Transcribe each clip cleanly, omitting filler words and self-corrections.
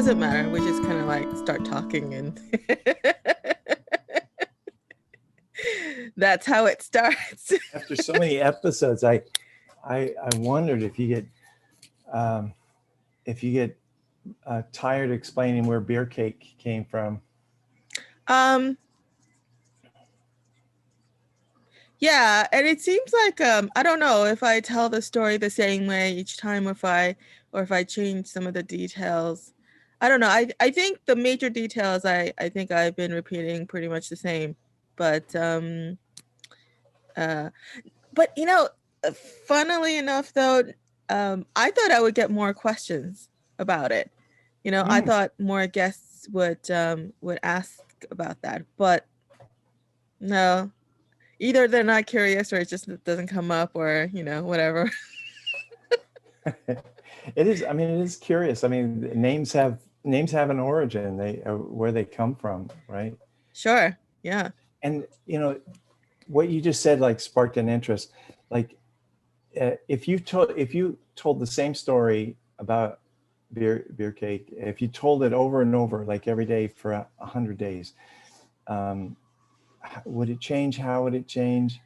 doesn't matter. We just kind of like start talking and that's how it starts. After so many episodes, I wondered if you get tired explaining where beer cake came from. Yeah, and it seems like I don't know if I tell the story the same way each time, or if I change some of the details. I don't know. I think the major details I think I've been repeating pretty much the same, but you know, funnily enough though, I thought I would get more questions about it. You know, I thought more guests would ask about that, but no. Either they're not curious or it just doesn't come up, or, you know, whatever. It is, I mean, it is curious. I mean, names have an origin, where they come from, right? Sure. Yeah. And, you know, what you just said, like, sparked an interest. Like, if you told the same story about beer cake, if you told it over and over, like every day for 100 days, would it change? How would it change?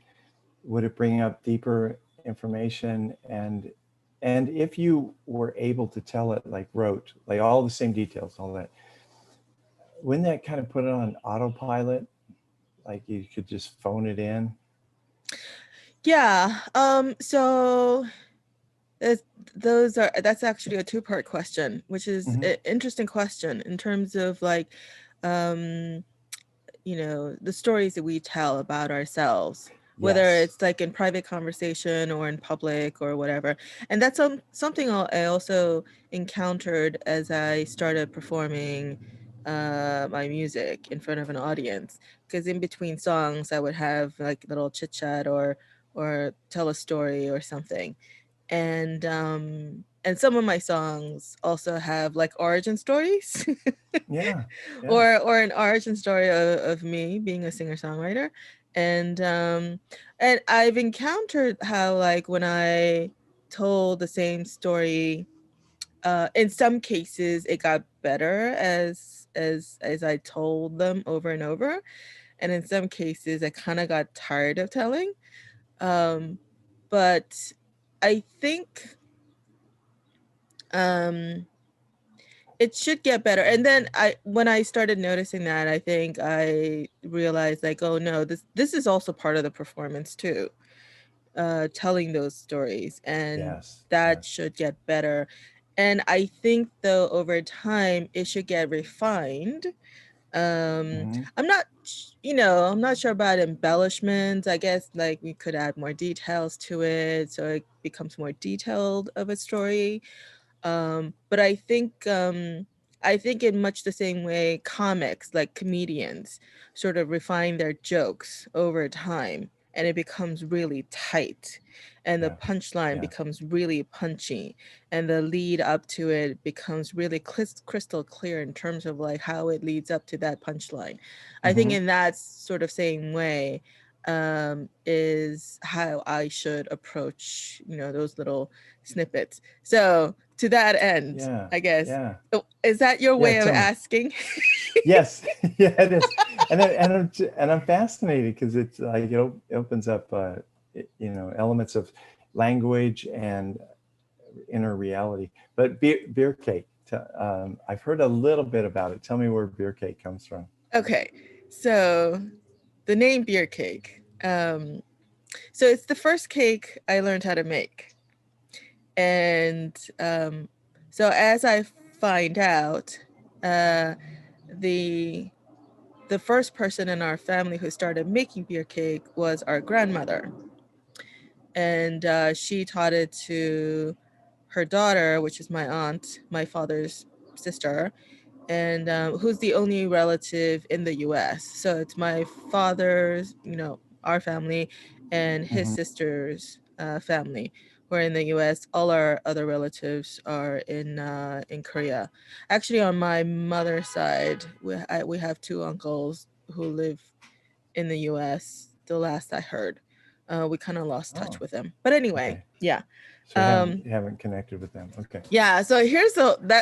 Would it bring up deeper information? And if you were able to tell it like rote, like all the same details, all that, wouldn't that kind of put it on autopilot? Like you could just phone it in? Yeah. So that's actually a two-part question, which is an interesting question in terms of like, you know, the stories that we tell about ourselves, whether it's like in private conversation or in public or whatever. And that's something I also encountered as I started performing my music in front of an audience, because in between songs I would have like little chit chat or tell a story or something. And some of my songs also have like origin stories. Yeah. Or an origin story of me being a singer-songwriter. And I've encountered how like when I told the same story, in some cases it got better as I told them over and over, and in some cases I kind of got tired of telling. But I think it should get better. And then when I started noticing that, I think I realized like, oh no, this is also part of the performance too, telling those stories, and that should get better. And I think though over time it should get refined. I'm not, I'm not sure about embellishments. I guess like we could add more details to it so it becomes more detailed of a story. But I think in much the same way comics, like comedians, sort of refine their jokes over time, and it becomes really tight, and the punchline becomes really punchy, and the lead up to it becomes really crystal clear in terms of like how it leads up to that punchline. I think in that sort of same way is how I should approach, those little snippets. So to that end, I guess. Yeah. Is that your way of asking? Yes. Yeah, it is. And I'm fascinated because it's like it opens up elements of language and inner reality. But beer cake, I've heard a little bit about it. Tell me where beer cake comes from. Okay, so the name beer cake. So it's the first cake I learned how to make. And so as I find out, the first person in our family who started making beer cake was our grandmother. And she taught it to her daughter, which is my aunt, my father's sister, and who's the only relative in the US. So it's my father's, our family, and his sister's family who are in the US. All our other relatives are in Korea. Actually, on my mother's side, we have two uncles who live in the US, the last I heard. We kind of lost touch with them. But anyway, yeah. So you haven't connected with them. Okay. Yeah, so here's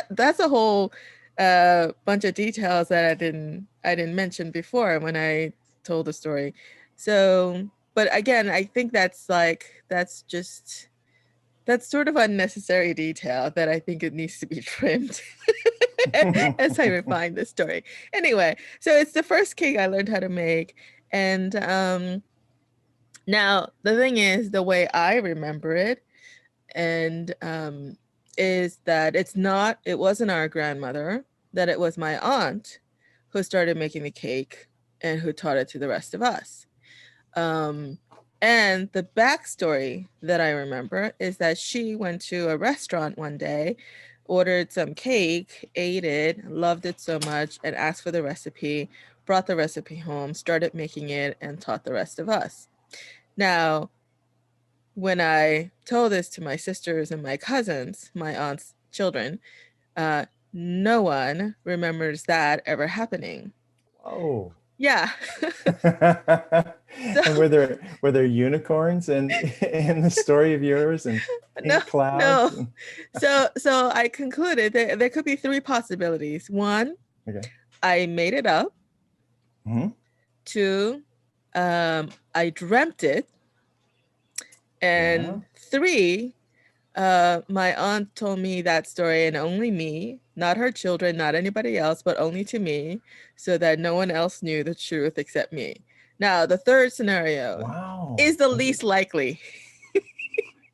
that's a whole a bunch of details that I didn't mention before when I told the story. So, but again, I think that's sort of unnecessary detail that I think it needs to be trimmed as I refine the story. Anyway, so it's the first cake I learned how to make, and now the thing is, the way I remember it, and is that it wasn't our grandmother, that it was my aunt who started making the cake and who taught it to the rest of us. Um, and the backstory that I remember is that she went to a restaurant one day, ordered some cake, ate it, loved it so much, and asked for the recipe, brought the recipe home, started making it, and taught the rest of us. Now, when I told this to my sisters and my cousins, my aunt's children, uh, no one remembers that ever happening. Whoa. Yeah. So And were there unicorns in the story of yours and no, pink clouds? no. So I concluded that there could be three possibilities. One, Okay. I made it up. Hmm. Two, I dreamt it. Yeah. And three, my aunt told me that story and only me, not her children, not anybody else, but only to me, so that no one else knew the truth except me. Now, the third scenario Wow. is the Okay. least likely.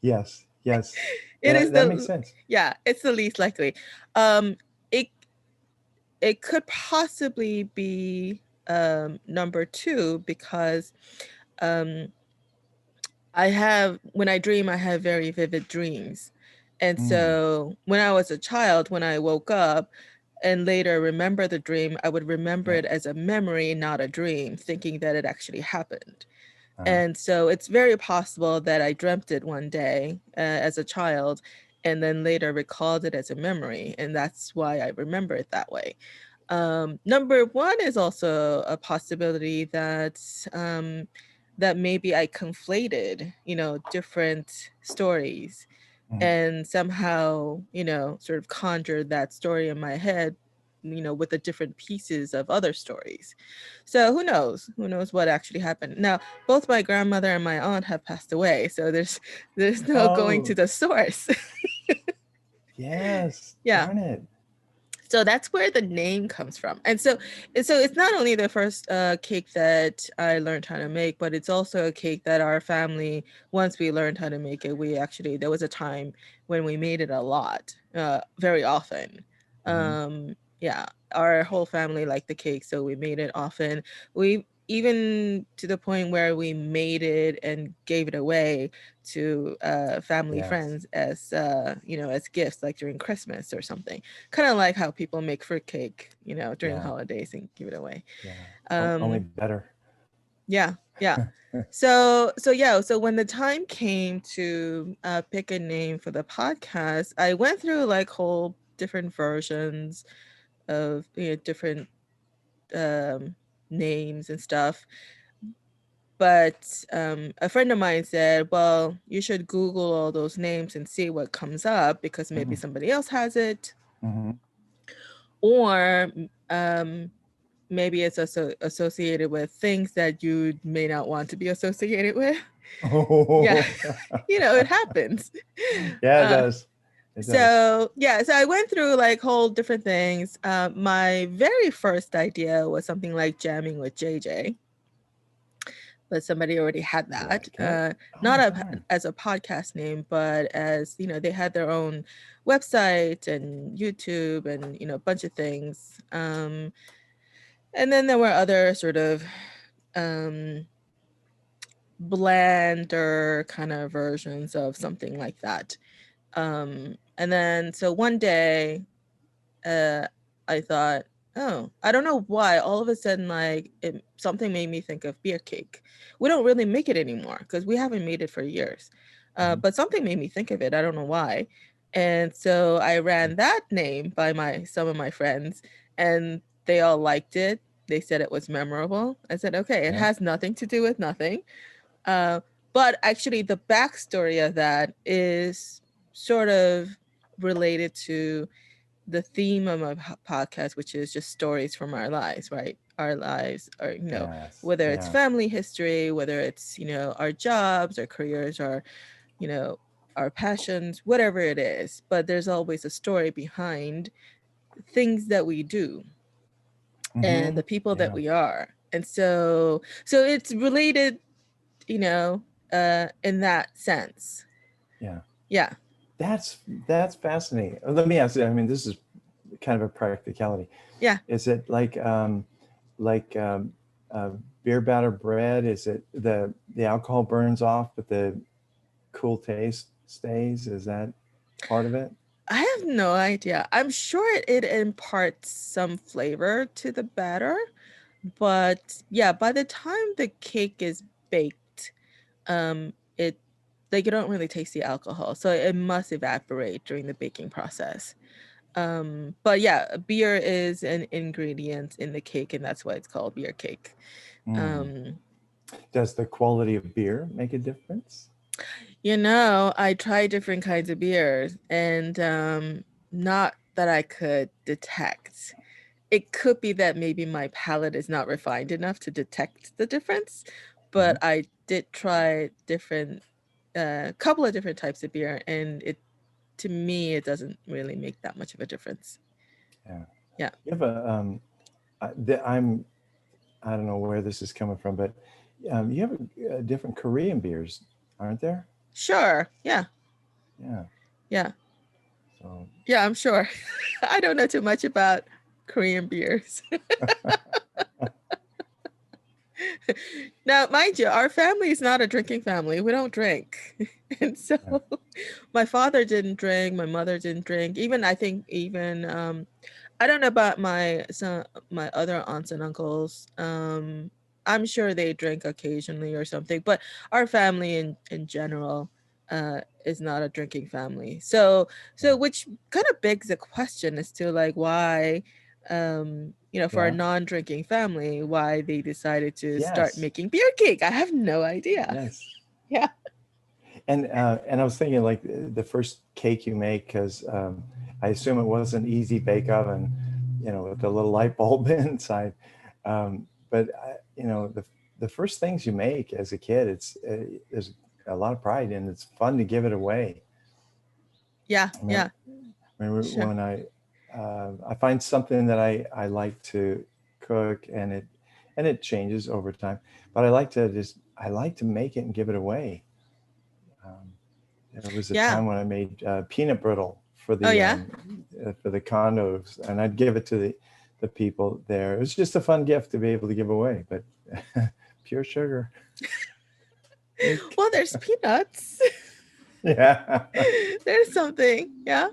Yes. Yes. It is That makes the sense. Yeah, it's the least likely. Um, it it could possibly be number two because um, when I dream, I have very vivid dreams. And Mm. so when I was a child, when I woke up and later remember the dream, I would remember Yeah. it as a memory, not a dream, thinking that it actually happened. Uh-huh. And so it's very possible that I dreamt it one day as a child and then later recalled it as a memory. And that's why I remember it that way. Number one is also a possibility that maybe I conflated, different stories Mhm. and somehow, sort of conjured that story in my head, with the different pieces of other stories. So who knows? Who knows what actually happened? Now, both my grandmother and my aunt have passed away, so there's no going to Oh, the source. yes. Yeah. Darn it. So that's where the name comes from. And so it's not only the first cake that I learned how to make, but it's also a cake that our family, once we learned how to make it, there was a time when we made it a lot, very often. Hmm. Yeah, our whole family liked the cake, so we made it often. We even to the point where we made it and gave it away to family Yes. friends as as gifts, like during Christmas or something, kind of like how people make fruitcake, during Yeah. holidays and give it away. Yeah. Only Um, better. yeah, yeah. So when the time came to pick a name for the podcast, I went through like whole different versions of different um, names and stuff. But a friend of mine said, well, you should Google all those names and see what comes up because maybe Mm. somebody else has it. Hmm. Or maybe it's also associated with things that you may not want to be associated with. Yeah, Oh. it happens. Yeah, it Uh, does. It does. so I went through like whole different things. My very first idea was something like jamming with JJ, but somebody already had that. Like it. Not Oh, darn. as a podcast name, but as they had their own website and YouTube and a bunch of things. And then there were other sort of um, blander kind of versions of something like that. And then so one day, uh, I thought, oh, I don't know why. All of a sudden, like something made me think of beer cake. We don't really make it anymore because we haven't made it for years. Mhm. But something made me think of it. I don't know why. And so I ran that name by some of my friends, and they all liked it. They said it was memorable. I said, okay, it Yeah. has nothing to do with nothing. Uh, but actually, the backstory of that is sort of related to the theme of my podcast, which is just stories from our lives, right? Our lives are, Yes. whether it's Yeah. family history, whether it's, our jobs, our careers, or, you know, our passions, whatever it is. But there's always a story behind things that we do and Mm-hmm. the people that Yeah. we are. And so it's related, in that sense. Yeah. Yeah. That's fascinating. Let me ask you, I mean, this is kind of a practicality. Yeah. Is it like uh, beer batter bread? Is it the alcohol burns off, but the cool taste stays? Is that part of it? I have no idea. I'm sure it imparts some flavor to the batter, but yeah, by the time the cake is baked, it like you don't really taste the alcohol, so it must evaporate during the baking process. But yeah, beer is an ingredient in the cake, and that's why it's called beer cake. Mm. Um, Does the quality of beer make a difference? I tried different kinds of beers, and not that I could detect. It could be that maybe my palate is not refined enough to detect the difference, Hmm. but I did try couple of different types of beer, and to me, it doesn't really make that much of a difference. Yeah. Yeah. You have a I don't know where this is coming from, but you have different Korean beers, aren't there? Sure. Yeah. Yeah. Yeah. So Yeah, I'm sure. I don't know too much about Korean beers. Now, mind you, our family is not a drinking family. We don't drink. And so yeah. my father didn't drink, my mother didn't drink. Even I think even I don't know about my other aunts and uncles. I'm sure they drink occasionally or something, but our family in general is not a drinking family. So Yeah. which kind of begs the question as to like why for a Yeah. non-drinking family, why they decided to start Yes. making beer cake. I have no idea. Yes. Yeah. And I was thinking like the first cake you make, because I assume it was an easy bake oven, with a little light bulb inside. But the first things you make as a kid, there's a lot of pride and it's fun to give it away. Yeah. I Yeah. remember Sure. when I find something that I like to cook, and it changes over time, but I like to make it and give it away. Um, there was a Yeah. time when I made peanut brittle Oh yeah. for the condos, and I'd give it to the people there. It was just a fun gift to be able to give away, but pure sugar. Well, there's peanuts. Yeah. There's something. Yeah.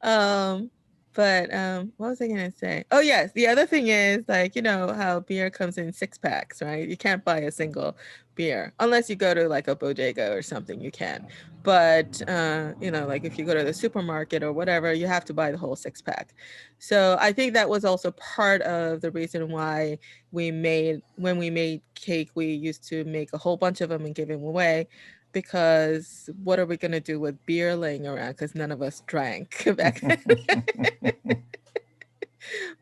Um, but what was I gonna say? Oh yes, the other thing is like, how beer comes in six packs, right? You can't buy a single beer unless you go to like a bodega or something, you can. But like if you go to the supermarket or whatever, you have to buy the whole six pack. So I think that was also part of the reason why when we made cake, we used to make a whole bunch of them and give them away, because what are we going to do with beer laying around? Because none of us drank back then.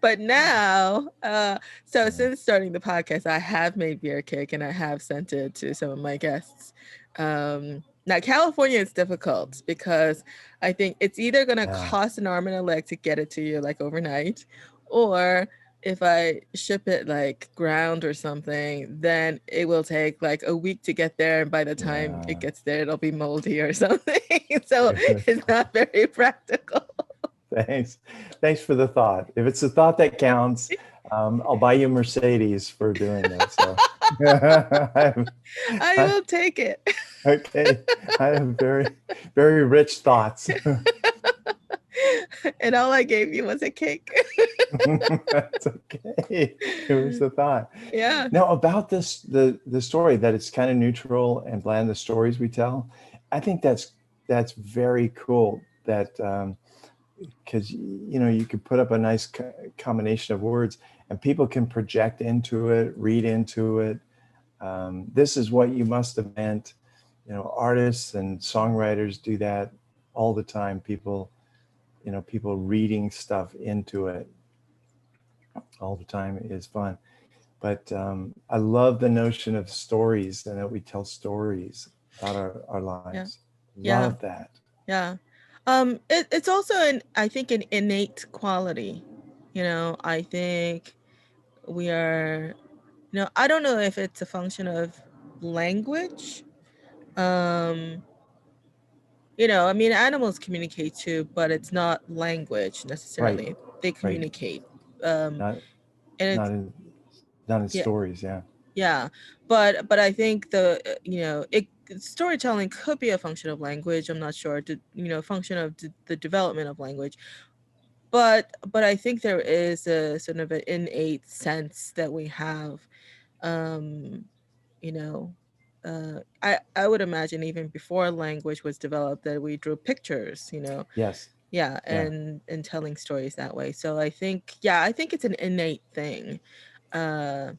But now, so Yeah. since starting the podcast, I have made beer cake and I have sent it to some of my guests. Now, California is difficult because I think it's either going to Yeah. cost an arm and a leg to get it to you like overnight, or if I ship it like ground or something, then it will take like a week to get there. And by the time it Yeah. gets there, it'll be moldy or something. So Good. it's not very practical. Thanks. Thanks for the thought. If it's the thought that counts, I'll buy you a Mercedes for doing that. So, I I, will take it. okay, I have very, very rich thoughts. And all I gave you was a cake. That's okay. It was the thought. Yeah. Now about the story that it's kind of neutral and bland, the stories we tell. I think that's very cool. That because you could put up a nice combination of words and people can project into it, read into it. This is what you must have meant. Artists and songwriters do that all the time. People people reading stuff into it all the time is fun. But I love the notion of stories and that we tell stories about our Yeah. lives. Yeah. Love that. Yeah. It's also I think an innate quality. I think we are, I don't know if it's a function of language. Um, I mean, animals communicate too, but it's not language Right. necessarily. They Right. communicate. Um, Not and not it's, in not in yeah, stories. Yeah. yeah. But I think storytelling could be a function of language. I'm not sure. Function of the development of language. But I think there is a sort of an innate sense that we have. Um, you know, I would imagine even before language was developed that we drew pictures. Yes. Yeah, Yeah. and telling stories that way. So I think it's an innate thing, uh,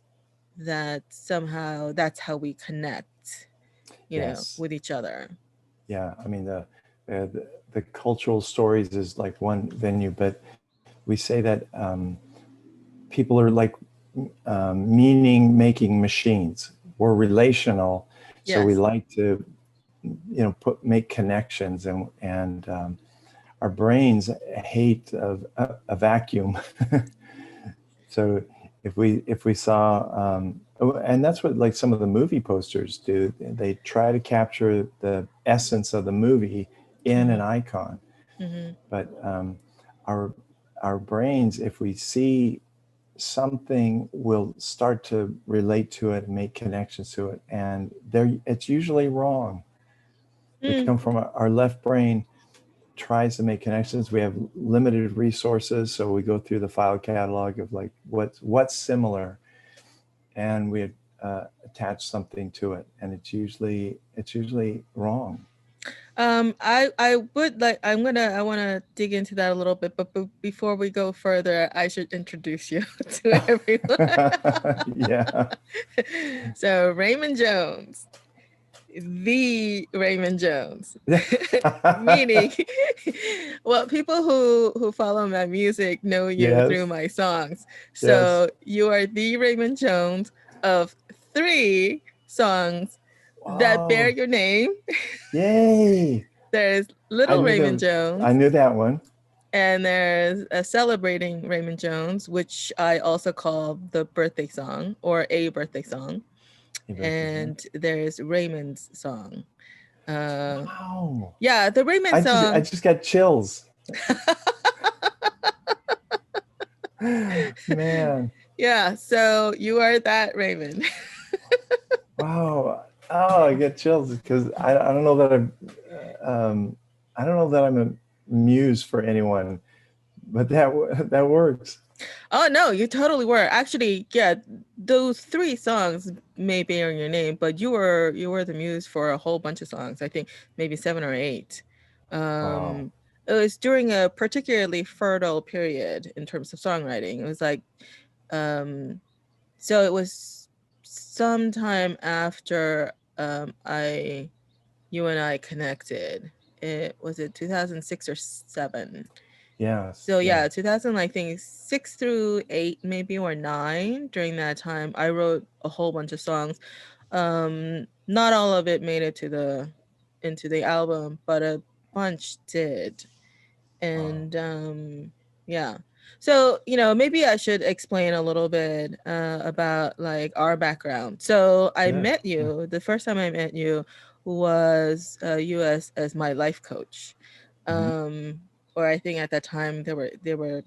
that somehow that's how we connect, Yes. with each other. Yeah. I mean the cultural stories is like one venue, but we say that people are like meaning making machines. We're relational, so we Yes. like to make connections, and our brains hate a vacuum. So if we saw and that's what like some of the movie posters do, they try to capture the essence of the movie in Mm-hmm. an icon. Mm-hmm. But our our brains, if we see something, will start to relate to it and make connections to it, and it's usually wrong. We Mm. come from our left brain tries to make connections. We have limited resources, so we go through the file catalog of like what's similar, and we attach something to it, and it's usually wrong. I would like I want to dig into that a little bit, but before we go further, I should introduce you to everyone. Yeah. So Raymond Jones, the Raymond Jones, meaning, well, people who follow my music know you through Yes. my songs. Yes. So you are the Raymond Jones of 3 songs that bear Oh, your name. yay! There's I Little knew there Raymond was. I Jones, knew that one. and there's a Celebrating Raymond Jones, which I also call the birthday song or a birthday song. Hey, birthday song. And there's Raymond's song. Uh, Wow. yeah, the Raymond I song. just got chills. Man. Yeah, so you are that Raymond. Wow. Oh, I get chills because I don't know that I don't know that I'm a muse for anyone, but that works. Oh no, you totally were. Actually, yeah, those 3 songs may bear your name, but you were the muse for a whole bunch of songs. I think maybe 7 or 8. Wow. Um, it was during a particularly fertile period in terms of songwriting. It was like, um, so it was sometime after you and I connected. It was it 2006 or 7. Yes. So Yeah. yeah, 2000, I think 6 through 8 maybe, or 9. During that time, I wrote a whole bunch of songs. Not all of it made it into the album, but a bunch did. Wow. And yeah. So, maybe I should explain a little bit about like our background. So I Good. met Yeah. you, the first time I met you was you as my life coach. Hmm. Um, or I think at that time they were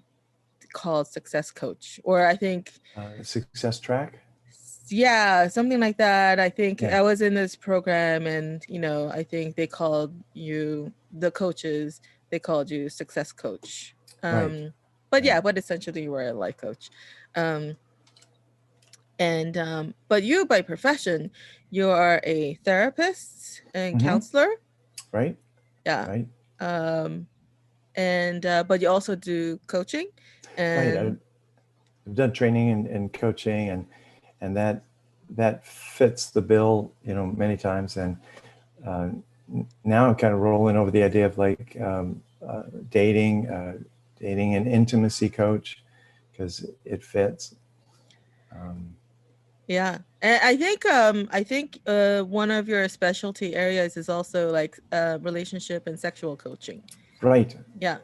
called success coach, or I think, Success track. yeah, something like that. I think Yeah. I was in this program, and I think they called you, the coaches, they called you success coach. Right. But Right. yeah, but essentially you were a life coach. Um, and but you, by profession, you are a therapist and Hmm. counselor. Right. Yeah. Right. Um, and but you also do coaching. Right. And I've done training and coaching, and that fits the bill, many times. And uh, now I'm kind of rolling over the idea of like dating, dating an intimacy coach, because it fits. Yeah. And I think one of your specialty areas is also like relationship and sexual coaching. Right. Yeah.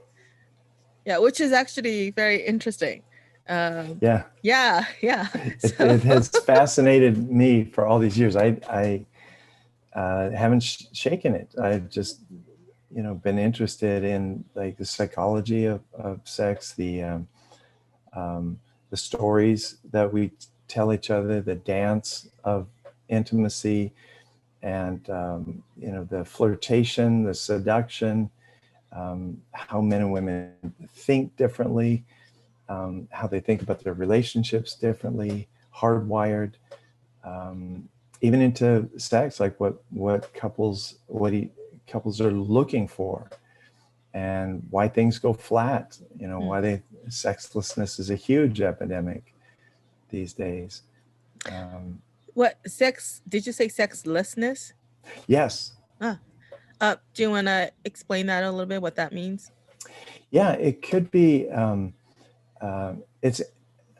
Yeah, which is actually very interesting. Yeah. Yeah, yeah. So It has fascinated me for all these years. I haven't shaken it. I've just, been interested in like the psychology of sex, the stories that we tell each other, the dance of intimacy, and the flirtation, the seduction, how men and women think differently, how they think about their relationships differently, hardwired, even into sex, like couples are looking for, and why things go flat. Why sexlessness is a huge epidemic these days. what sex did you say sexlessness? Yes. Ah. Do you want to explain that a little bit what that means? Yeah, it could be. It's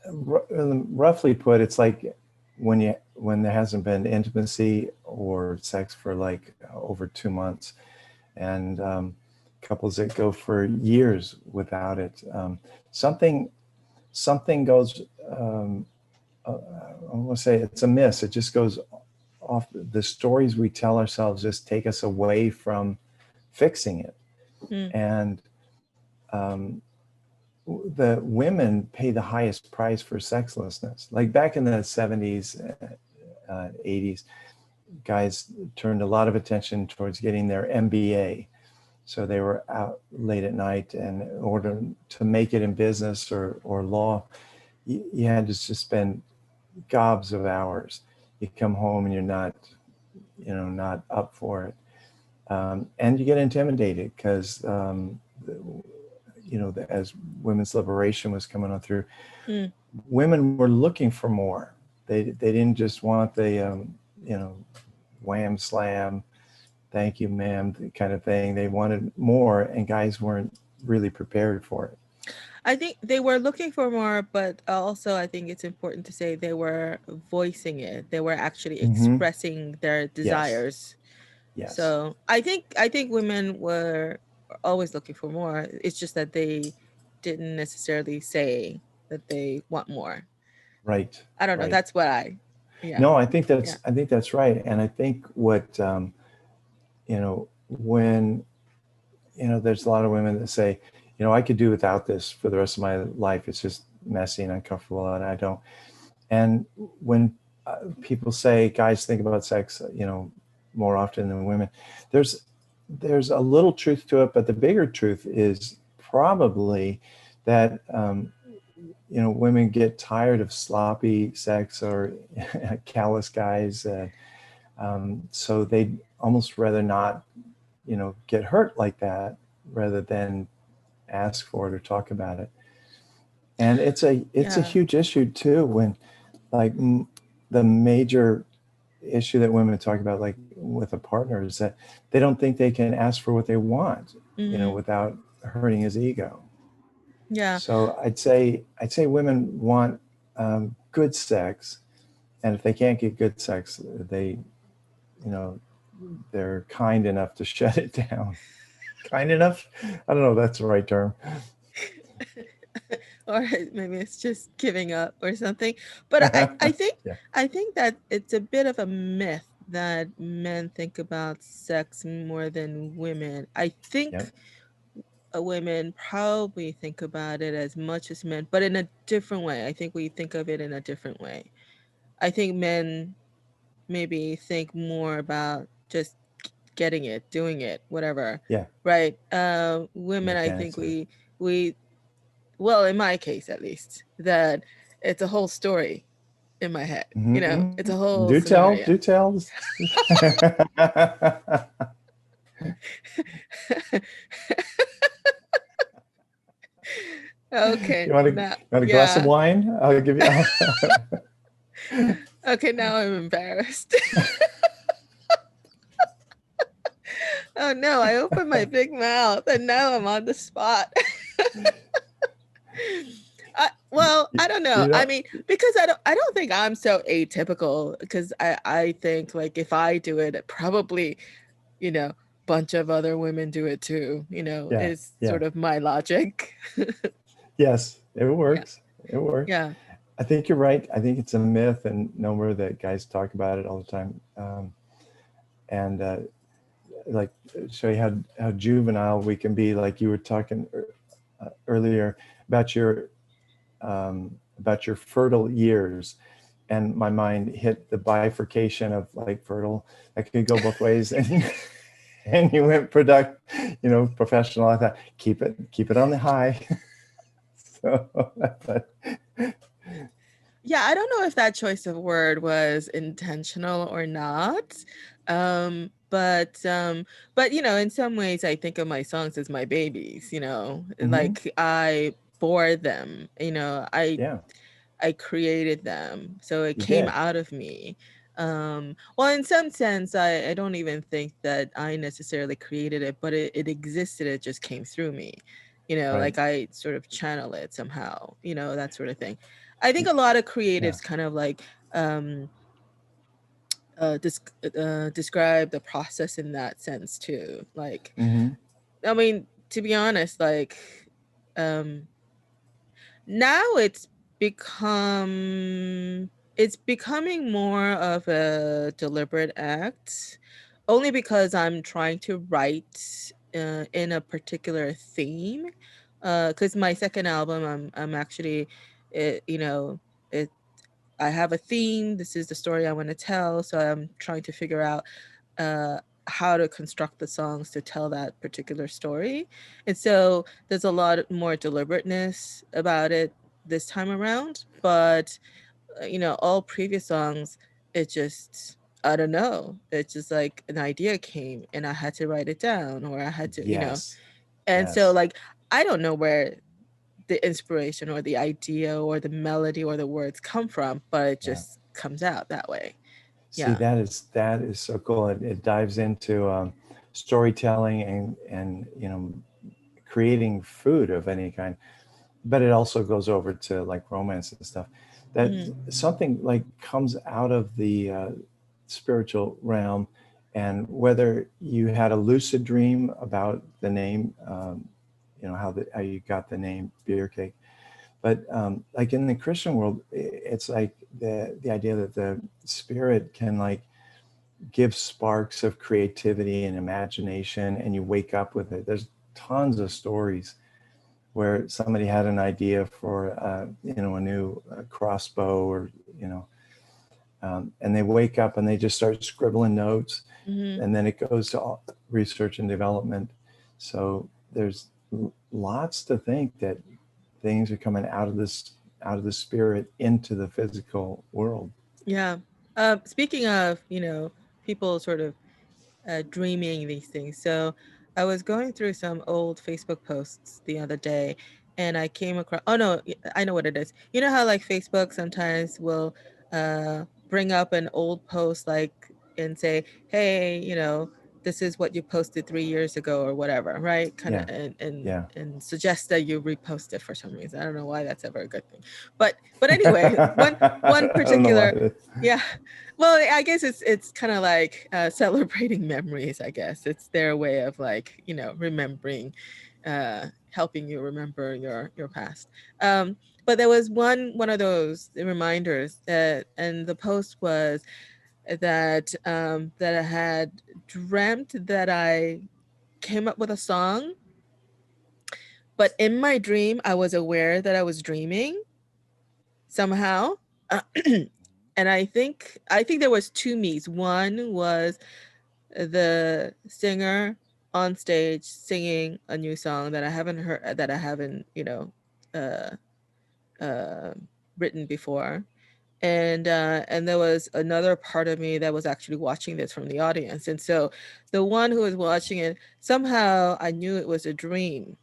roughly put. It's like when there hasn't been intimacy or sex for like over 2 months, and couples that go for years without it. Something goes. I want to say it's a miss. It just goes off. The stories we tell ourselves just take us away from fixing it, Mm. and the women pay the highest price for sexlessness. Like back in the 70s, 80s, guys turned a lot of attention towards getting their MBA. So they were out late at night, and in order to make it in business or law, you had to just spend gobs of hours. You come home and you're not up for it. And you get intimidated because, as women's liberation was coming on through, women were looking for more. They didn't just want the, wham slam, thank you, ma'am, kind of thing. They wanted more, and guys weren't really prepared for it. I think they were looking for more, but also I think it's important to say they were voicing it. They were actually expressing their Yes. desires. Yes. So I think women were always looking for more. It's just that they didn't necessarily say that they want more. Right. I don't know. Right. That's what yeah. No, I think Yeah. that's right. And I think what, when, there's a lot of women that say, I could do without this for the rest of my life. It's just messy and uncomfortable, and I don't. And when people say guys think about sex, more often than women, there's a little truth to it, but the bigger truth is probably that, women get tired of sloppy sex or callous guys. So they'd almost rather not, get hurt like that rather than ask for it or talk about it. And it's a Yeah. huge issue too, when like the major issue that women talk about, like with a partner, is that they don't think they can ask for what they want, without hurting his ego. Yeah. So I'd say women want good sex, and if they can't get good sex, they're kind enough to shut it down. Kind enough? I don't know if that's the right term. Or maybe it's just giving up or something. But I think Yeah. I think that it's a bit of a myth that men think about sex more than women. I Yep. think women probably think about it as much as men, but in a different way. I think we think of it in a different way. I think men maybe think more about just getting it, doing it, whatever. Yeah. Right? Women, I think Mechanics of it. we well, in my case at least, that it's a whole story in my head. It's a whole Do tell. scenario. Do tell. Okay, You now, want a glass of yeah. wine? I'll give you. Okay, now I'm embarrassed. Oh no, I opened my big mouth and now I'm on the spot. Well, I don't know. You I know, mean, because I don't think I'm so atypical because I think like if I do it, probably, you know, bunch of other women do it too, yeah, is yeah. sort of my logic. Yes, it Yeah. works. It works. Yeah. I think you're right. I think it's a myth, and nowhere that guys talk about it all the time. And like show you how juvenile we can be. Like you were talking earlier about your fertile years, and my mind hit the bifurcation of like fertile. That could go both ways, and and you went product, professional. I thought keep it on the high. So, but Yeah, I don't know if that choice of word was intentional or not. But in some ways I think of my songs as my babies, mhm, like I bore them, yeah, I created them. So it you came did. out of me. Well, in some sense, I don't even think that I necessarily created it, but it existed. It just came through me, Right. like I sort of channel it somehow, that sort of thing. I think a lot of Yeah. creatives kind of like um, describe the process in that sense too. Like, Hmm. I mean, to be honest, like, um, now it's becoming more of a deliberate act, only because I'm trying to write in a particular theme. Because my second album, I'm actually, it, you know, it I have a theme. This is the story I want to tell. So I'm trying to figure out uh, how to construct the songs to tell that particular story. And so there's a lot more deliberateness about it this time around. But, all previous songs, it just, I don't know. It's just like an idea came and I had to write it down or I had to. Yes. And so, Yes. like, I don't know where the inspiration or the idea or the melody or the words come from, but it Yeah. just comes out that way. See, Yeah. that is so cool. It dives into storytelling and creating food of any kind, but it also goes over to like romance and stuff. That Mhm. something like comes out of the spiritual realm, and whether you had a lucid dream about the name, how you got the name beer cake. But like in the Christian world, it's like the idea that the spirit can like give sparks of creativity and imagination, and you wake up with it. There's tons of stories where somebody had an idea for a new crossbow, or you know and they wake up and they just start scribbling notes, Mhm. and then it goes to research and development. So there's lots to think that things are coming out of the spirit into the physical world. Yeah. Speaking of, people sort of dreaming these things. So I was going through some old Facebook posts the other day and I came across, oh no, I know what it is. You know how like Facebook sometimes will bring up an old post like and say, hey, this is what you posted 3 years ago or whatever, right? Kind of Yeah, and yeah. and suggest that you repost it for some reason. I don't know why that's ever a good thing. But anyway, one I don't know why. particular, yeah. Well, I guess it's kind of like celebrating memories, I guess. It's their way of like, remembering, helping you remember your past. But there was one of those reminders that, and the post was that I had dreamt that I came up with a song, but in my dream I was aware that I was dreaming somehow. And I think there was two me's. One was the singer on stage singing a new song that I haven't heard, that I haven't, uh, uh, written before. And there was another part of me that was actually watching this from the audience. And so the one who was watching it, somehow I knew it was a dream.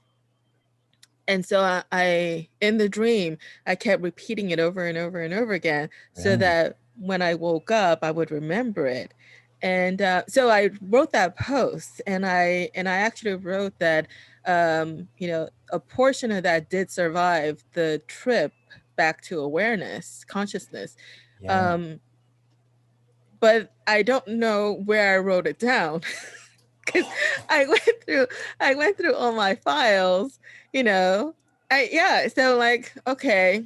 And so I in the dream, I kept repeating it over and over and over again so Yeah. that when I woke up, I would remember it. And so I wrote that post, and I actually wrote that a portion of that did survive the trip back to awareness, consciousness. Yeah. Um, but I don't know where I wrote it down because I went through I went through all my files, you know. So like, okay,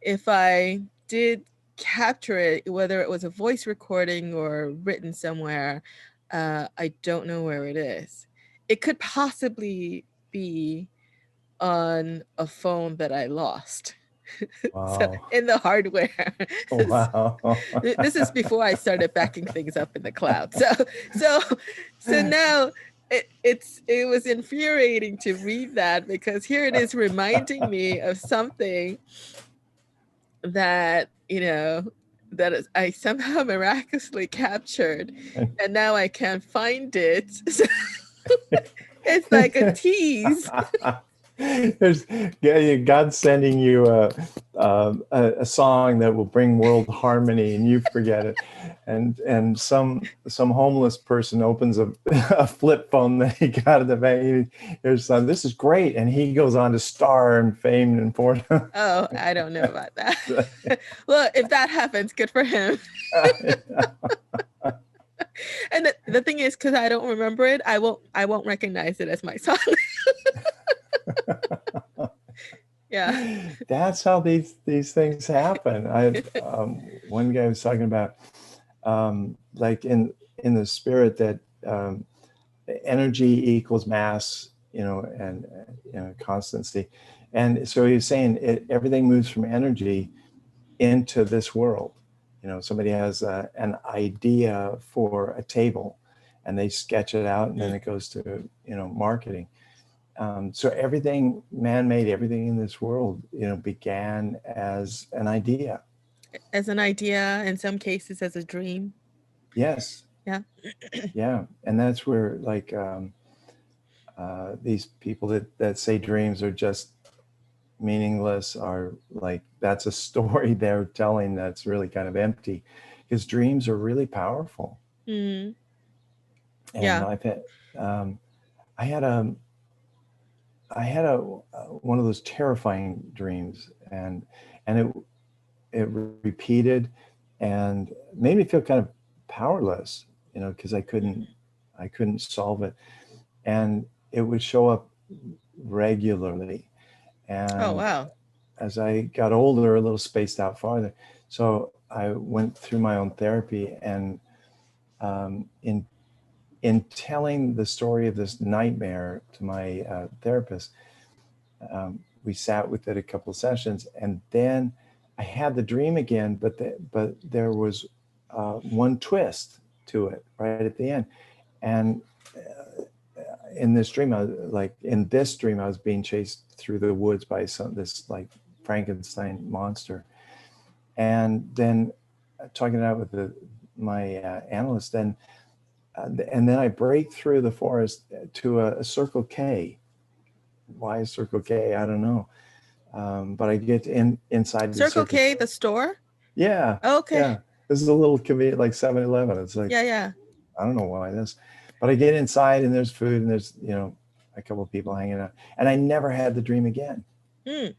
if I did capture it, whether it was a voice recording or written somewhere, I don't know where it is. It could possibly be on a phone that I lost. So Wow. in the hardware. Wow. This is before I started backing things up in the cloud. So so now it was infuriating to read that, because here it is reminding me of something that that is, I somehow miraculously captured, and now I can't find it. So it's like a tease. There's God sending you a song that will bring world harmony, and you forget it, and some homeless person opens a flip phone that he got at the bank. There's this is great, and he goes on to star and fame and fortune. Oh, I don't know about that. Well, if that happens, good for him. And the thing is, because I don't remember it, I won't recognize it as my song. Yeah. That's how these things happen. One guy was talking about like in the spirit that energy equals mass, and constancy, and so he was saying everything moves from energy into this world. Somebody has an idea for a table, and they sketch it out, and then it goes to marketing. So everything man-made, everything in this world, began as an idea. As an idea, in some cases as a dream. Yes. Yeah. Yeah. And that's where like these people that say dreams are just meaningless are like, that's a story they're telling that's really kind of empty, because dreams are really powerful. Mm. And Yeah. I've had, I had a, I had a one of those terrifying dreams, and it repeated and made me feel kind of powerless, because I couldn't solve it, and it would show up regularly. Oh, And wow. as I got older, a little spaced out farther, so I went through my own therapy, and in telling the story of this nightmare to my therapist, we sat with it a couple of sessions, and then I had the dream again, but there was one twist to it right at the end. And in this dream, I was being chased through the woods by this like Frankenstein monster, and then talking it out with my analyst, and then I break through the forest to a Circle K. Why a Circle K? I don't know. But I get inside the Circle Circle K, K. the store? Yeah, Okay. yeah. This is a little convenient, like 7-Eleven. It's like, Yeah, yeah. I don't know why this, but I get inside and there's food and there's, a couple of people hanging out. And I never had the dream again. Mm.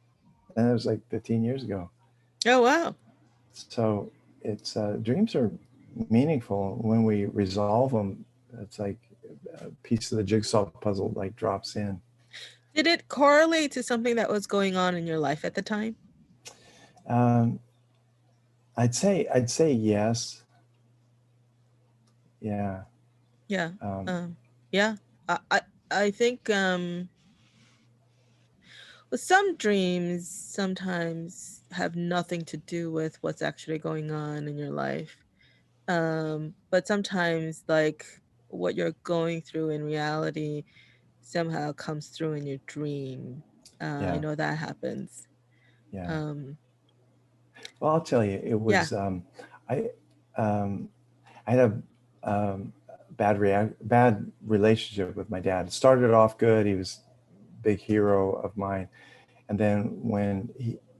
And it was like 15 years ago. Oh, wow. So it's dreams are meaningful when we resolve them. It's like a piece of the jigsaw puzzle like drops in. Did it correlate to something that was going on in your life at the time? Um, I'd say yes. Yeah. Yeah. Um, Um, yeah. I think well, some dreams sometimes have nothing to do with what's actually going on in your life. But sometimes like what you're going through in reality somehow comes through in your dream. I yeah. know that happens. Yeah. Um, Well, I'll tell you, it yeah. was I um, I had a bad relationship with my dad. It started off good. He was a big hero of mine, and then when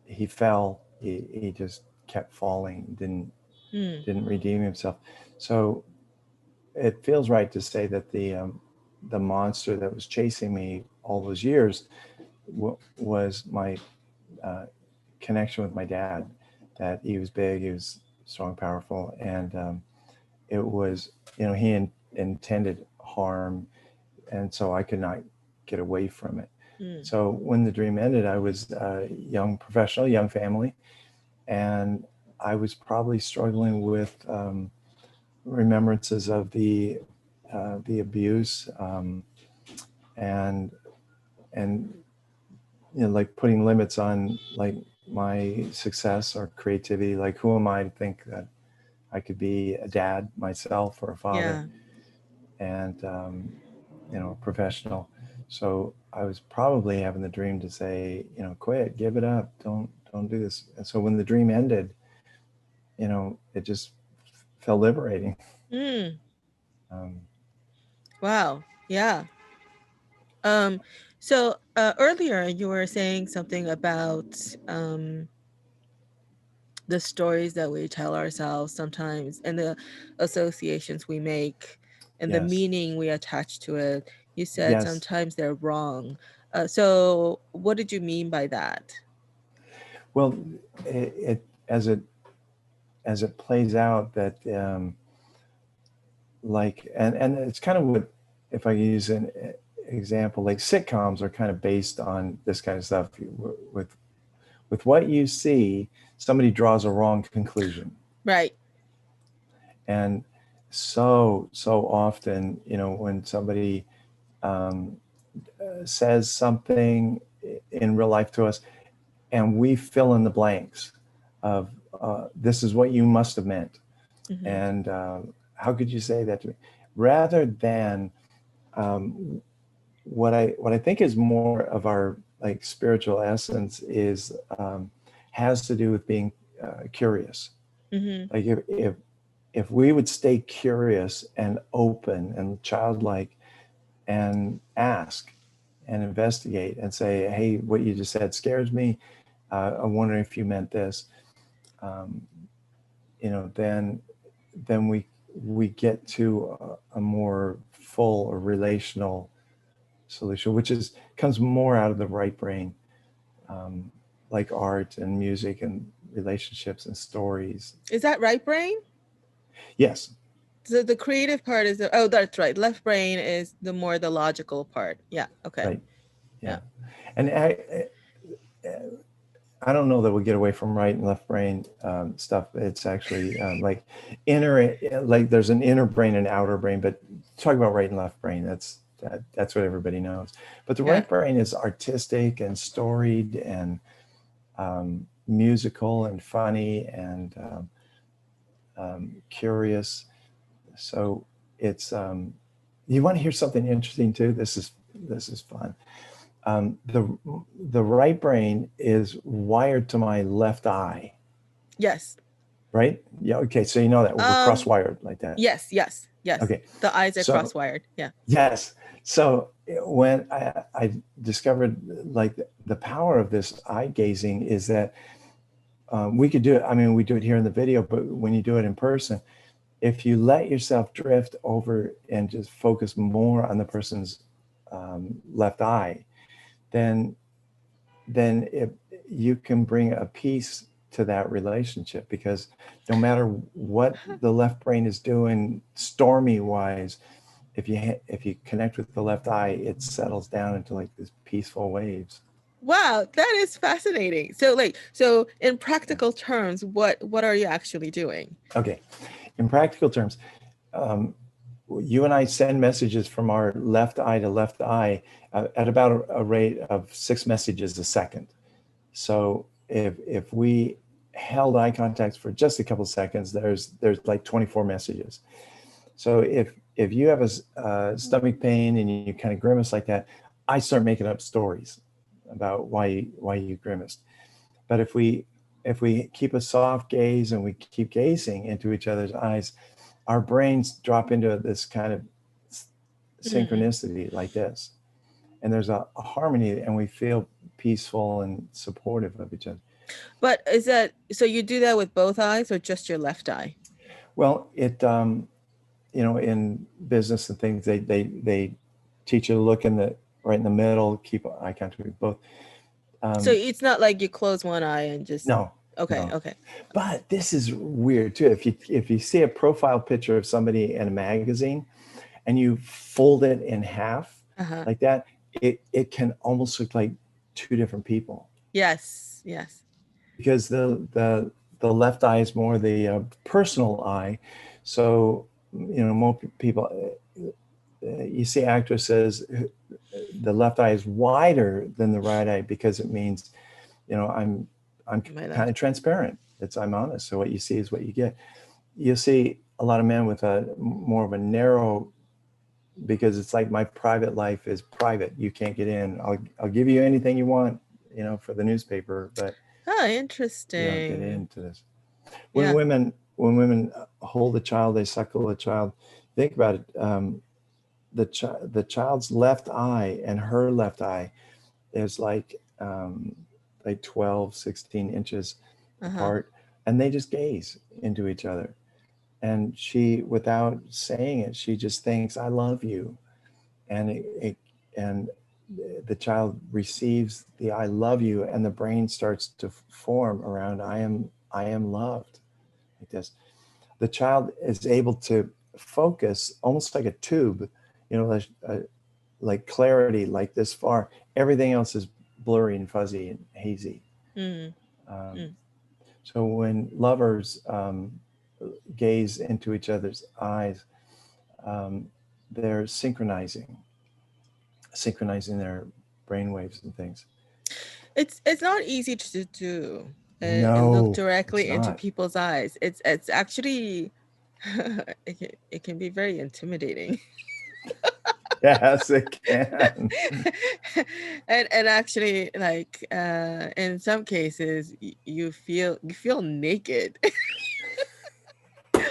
he fell, he just kept falling. Didn't Hmm. didn't redeem himself. So it feels right to say that the monster that was chasing me all those years was my uh, connection with my dad. That he was big, he was strong, powerful, and it was, he intended harm, and so I could not get away from it. Mm. So when the dream ended, I was a young professional, young family, and I was probably struggling with remembrances of the abuse, and and like putting limits on like my success or creativity. Like, who am I to think that I could be a dad myself or a father, Yeah. and a professional. So I was probably having the dream to say, quit, give it up, don't do this. And so when the dream ended, it just felt liberating. Mm. Um, Wow. Yeah. Um, so earlier you were saying something about the stories that we tell ourselves sometimes and the associations we make and the yes, meaning we attach to it. You said yes. sometimes they're wrong. So what did you mean by that? Well, it as it plays out that like and it's kind of what, if I use an example, like sitcoms are kind of based on this kind of stuff. With what you see, somebody draws a wrong conclusion, Right. and so often, when somebody um, says something in real life to us, and we fill in the blanks of this is what you must have meant, Mm-hmm. and how could you say that to me, rather than um, what I think is more of our like spiritual essence is has to do with being curious. Mm-hmm. Like if we would stay curious and open and childlike and ask and investigate and say, hey, what you just said scares me. I'm wondering if you meant this. Um, then we get to a more full or relational solution, which is comes more out of the right brain, um, like art and music and relationships and stories. Is that right brain? Yes, So the creative part is oh, that's right. Left brain is the more the logical part. Yeah. Okay. right. Yeah. Yeah, and I don't know that we get away from right and left brain stuff. It's actually like inner, like there's an inner brain and outer brain, but talk about right and left brain. That's what everybody knows. But the Yeah. right brain is artistic and storied and musical and funny and curious. So it's you want to hear something interesting too. This is fun. The right brain is wired to my left eye, Yes. right? Yeah. Okay. So you know that we're cross Um. wired like that. Yes. Yes. Yes. Okay. The eyes are So cross-wired. Yeah. yes. So when I discovered like the power of this eye gazing is that we could do it. I mean, we do it here in the video, but when you do it in person, if you let yourself drift over and just focus more on the person's left eye, then if you can bring a peace to that relationship, because no matter what the left brain is doing stormy wise, if you connect with the left eye, it settles down into like this peaceful waves. Wow, that is fascinating. So like so in Yeah. practical terms, what are you actually doing? Okay, in practical terms, um, you and I send messages from our left eye to left eye at about a rate of 6 messages a second. So if we held eye contact for just a couple of seconds, there's like 24 messages. So if you have a stomach pain and you kind of grimace like that, I start making up stories about why you grimaced. But if we keep a soft gaze and we keep gazing into each other's eyes, our brains drop into this kind of Mm. synchronicity like this, and there's a harmony, and we feel peaceful and supportive of each other. But is that so you do that with both eyes or just your left eye? Well, in business and things, they teach you to look right in the middle, keep eye contact with both. So it's not like you close one eye and just No, okay, no. okay. But this is weird too. If you see a profile picture of somebody in a magazine and you fold it in half Uh-huh. like that, it can almost look like two different people, Yes, yes. because the left eye is more the personal eye. So more people, you see actresses, the left eye is wider than the right eye, because it means I'm My kind left. of transparent. I'm honest. So what you see is what you get. You see a lot of men with a more of a narrow, because it's like, my private life is private. You can't get in. I'll give you anything you want, for the newspaper, but Oh, you don't get interesting. into this. When Yeah. women hold a child, they suckle a child. Think about it. The child's left eye and her left eye is like 12, 16 inches Uh-huh. apart, and they just gaze into each other. And she, without saying it, she just thinks, I love you. And and the child receives the I love you, and the brain starts to form around I am loved, like this. The child is able to focus almost like a tube, like clarity, like this far. Everything else is blurry and fuzzy and hazy. Mm, Um, mm. so when lovers gaze into each other's eyes, um, they're synchronizing their brain waves and things. It's not easy to do and look No, it's directly into not. people's eyes. It's actually it can be very intimidating. Yes, it can. And actually like in some cases you feel naked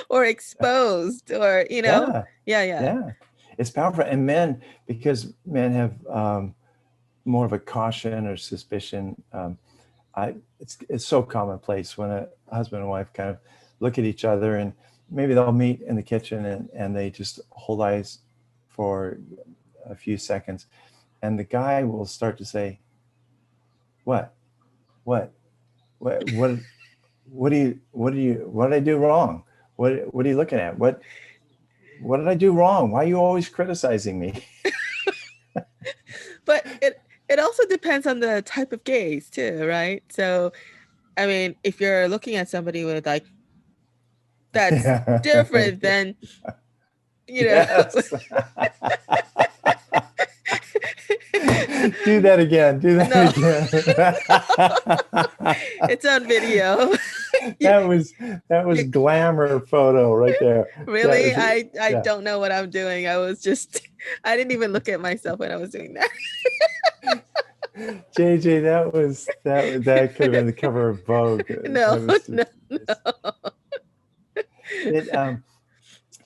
or exposed or Yeah, yeah, yeah. yeah. It's powerful. And men, because men have more of a caution or suspicion. It's so commonplace when a husband and wife kind of look at each other, and maybe they'll meet in the kitchen, and they just hold eyes for a few seconds, and the guy will start to say, what what what what did I do wrong? What are you looking at? What did I do wrong? Why are you always criticizing me? But it also depends on the type of gaze too, right? So I mean, if you're looking at somebody with like that's Yeah. different than you know Yes. Do that again. Do that no. again. It's on video. you, that was you glamour photo right there. That really was, I yeah. don't know what I'm doing. I was just I didn't even look at myself when I was doing JJ, that could have been the cover of Vogue. that. No, That was no, it's, it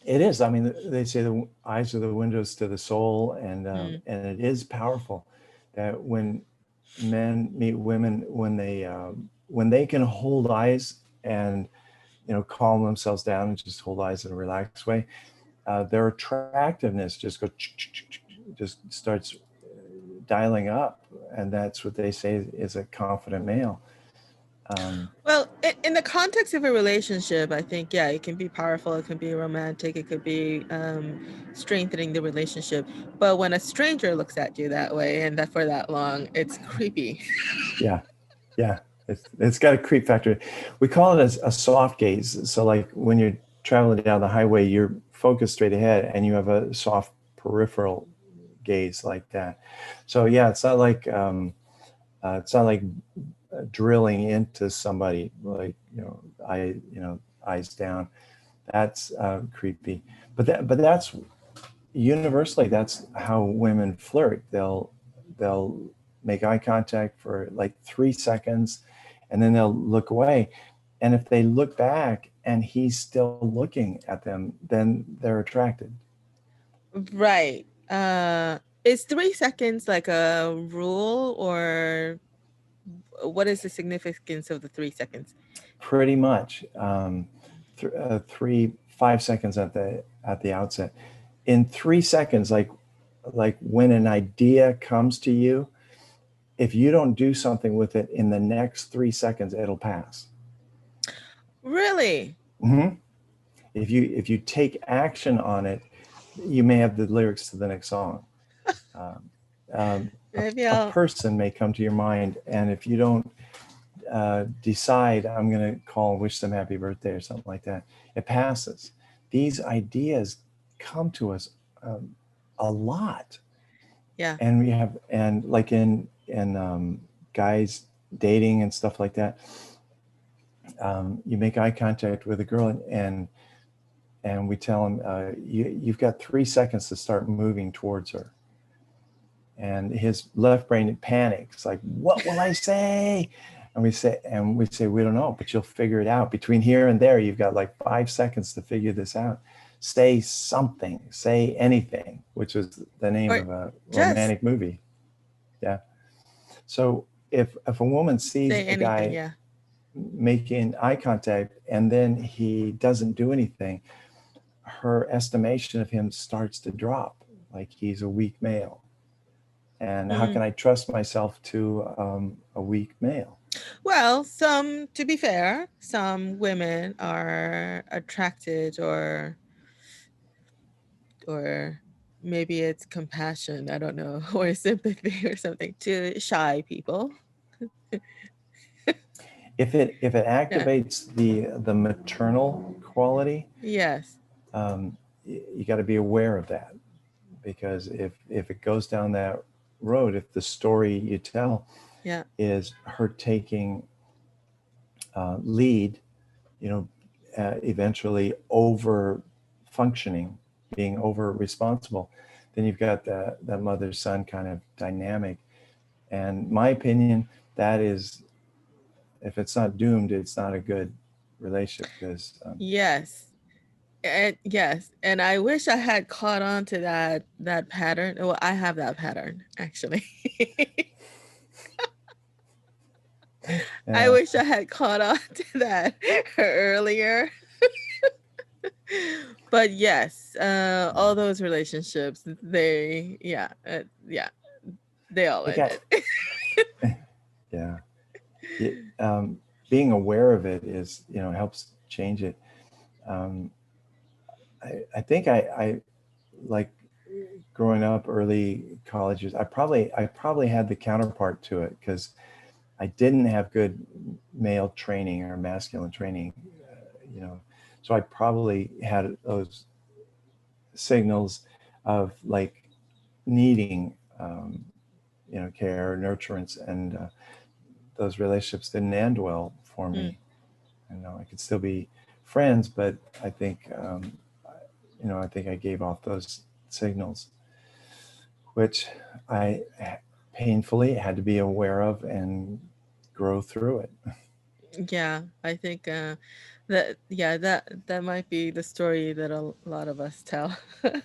it is. I mean, they say the eyes are the windows to the soul, mm, and it is powerful that when men meet women, when they can hold eyes and calm themselves down and just hold eyes in a relaxed way, their attractiveness just starts dialing up, and that's what they say is a confident male. well, in the context of a relationship, I think yeah, it can be powerful, it can be romantic, it could be strengthening the relationship. But when a stranger looks at you that way and that for that long, it's creepy. Yeah, yeah, it's got a creep factor. We call it a soft gaze. So like when you're traveling down the highway, you're focused straight ahead, and you have a soft peripheral gaze like that. So yeah, it's not like drilling into somebody, like eyes down. That's creepy. But that's universally, that's how women flirt. They'll make eye contact for like 3 seconds, and then they'll look away. And if they look back and he's still looking at them, then they're attracted. Right. Is 3 seconds like a rule, or what is the significance of the 3 seconds? Pretty much. 3 5 seconds at the outset. In 3 seconds, like when an idea comes to you, if you don't do something with it in the next 3 seconds, it'll pass. Really? Mm-hmm. If you take action on it, you may have the lyrics to the next song. Maybe A I'll. person may come to your mind, and if you don't decide, I'm going to call and wish them happy birthday or something like that, it passes. These ideas come to us a lot. Yeah. And we have, and like in guys dating and stuff like that, you make eye contact with a girl, and we tell them, you've got 3 seconds to start moving towards her. And his left brain panics, like, what will I say? And we say, we don't know, but you'll figure it out. Between here and there, you've got like 5 seconds to figure this out. Say something, say anything, which is the name Or of a just romantic movie. Yeah. So if a woman sees say a anything. guy Yeah. making eye contact and then he doesn't do anything, her estimation of him starts to drop, like he's a weak male. And how can I trust myself to a weak male? Well, to be fair, some women are attracted, or maybe it's compassion, I don't know, or sympathy or something, to shy people. If it Yeah. activates the maternal quality, Yes. you got to be aware of that, because if it goes down that road, if the story you tell Yeah. is her taking lead, eventually over functioning, being over responsible, then you've got that mother son kind of dynamic. And my opinion, that is, if it's not doomed, it's not a good relationship, because Yes. And yes, and I wish I had caught on to that pattern. Well, I have that pattern actually. I yeah, wish I had caught on to that earlier. But yes, all those relationships, they all they got ended. yeah. It, being aware of it is, helps change it. um, I think I like growing up early colleges, I probably had the counterpart to it, because I didn't have good male training or masculine training, so I probably had those signals of like needing, care or nurturance, and those relationships didn't end well for me. I could still be friends, but I think, I think I gave off those signals, which I painfully had to be aware of and grow through it. Yeah, I think that might be the story that a lot of us tell. Yeah,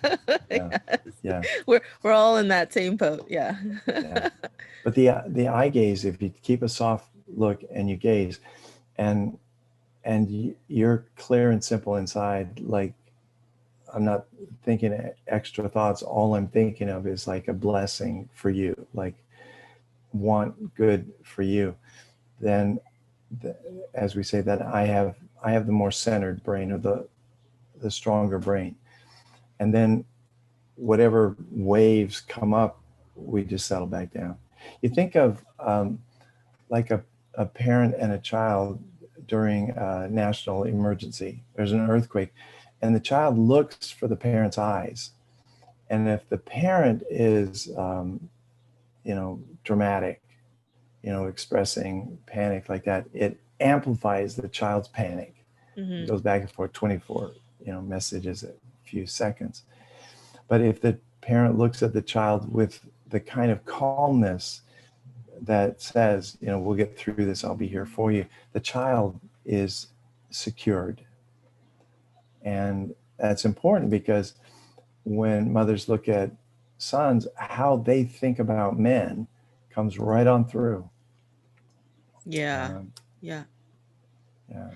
Yes. yeah, We're all in that same boat. Yeah. yeah. But the eye gaze, if you keep a soft look and you gaze, and you're clear and simple inside, like, I'm not thinking extra thoughts. All I'm thinking of is like a blessing for you, like want good for you. Then, the, as we say, that I have the more centered brain, or the stronger brain. And then whatever waves come up, we just settle back down. You think of like a parent and a child during a national emergency. There's an earthquake, and the child looks for the parent's eyes. And if the parent is, dramatic, expressing panic like that, it amplifies the child's panic. It goes back and forth 24, messages a few seconds. But if the parent looks at the child with the kind of calmness that says, we'll get through this, I'll be here for you, the child is secured. And that's important, because when mothers look at sons, how they think about men comes right on through. Yeah. Um, Yeah. yeah.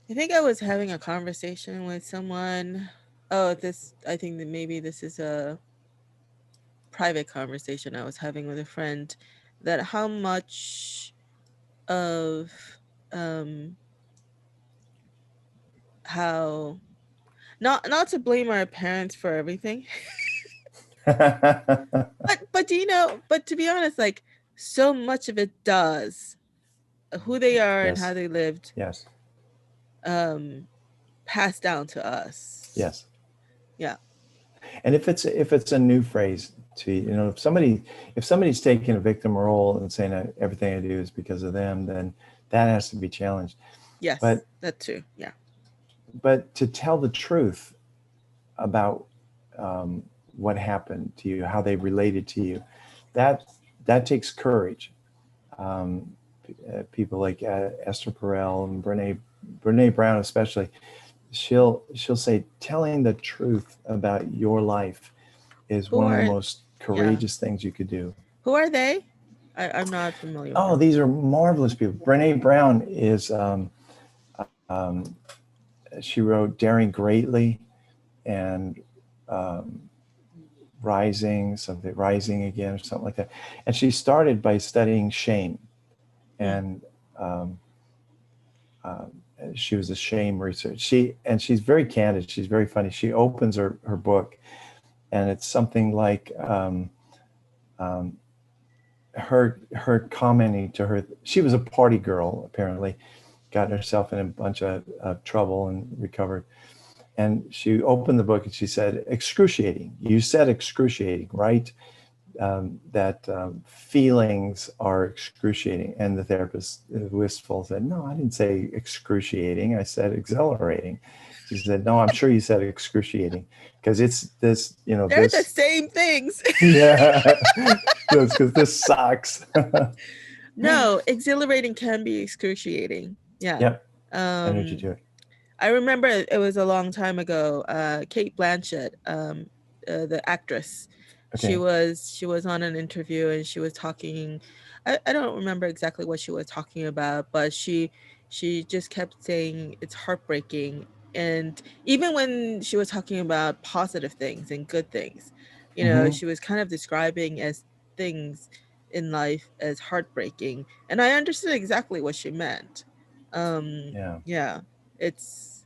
I think I was having a conversation with someone. Oh, this, I think that maybe this is a private conversation I was having with a friend, that how much of um how, not to blame our parents for everything, but do you know, but to be honest, like, so much of it does, who they are and how Yes, they lived, yes, um passed down to us. yes. Yeah. And if it's a new phrase to you, if somebody's taking a victim role and saying that everything I do is because of them, then that has to be challenged. Yes, But that too. Yeah. to tell the truth about um, what happened to you, how they related to you, that that takes courage. Um, People like Esther Perel and Brene Brown, especially, she'll say telling the truth about your life is Who one of the are, most yeah, courageous things you could do. who are they? I'm not familiar with Oh, them. these are marvelous people. Brene Brown is um, she wrote Daring Greatly and um, Rising Again, or something like that. And she started by studying shame, Hmm. and um, uh, she was a shame researcher. She's very candid. She's very funny. She opens her book, and it's something like um, her commenting to her. She was a party girl, apparently, got herself in a bunch of trouble and recovered. And she opened the book and she said, "Excruciating. You said excruciating, right? That feelings are excruciating." And the therapist, wistful, said, "No, I didn't say excruciating. I said exhilarating." She said, "No, I'm sure you said excruciating because it's this, They're the this, same things. yeah, because this sucks." No, exhilarating can be excruciating. Yeah. Yep, energy Um, to it. I remember it was a long time ago. Kate Blanchett, the actress, Okay. she was on an interview and she was talking. I don't remember exactly what she was talking about, but she just kept saying it's heartbreaking. And even when she was talking about positive things and good things, Mm-hmm. she was kind of describing as things in life as heartbreaking, and I understood exactly what she meant. Yeah. Yeah, it's,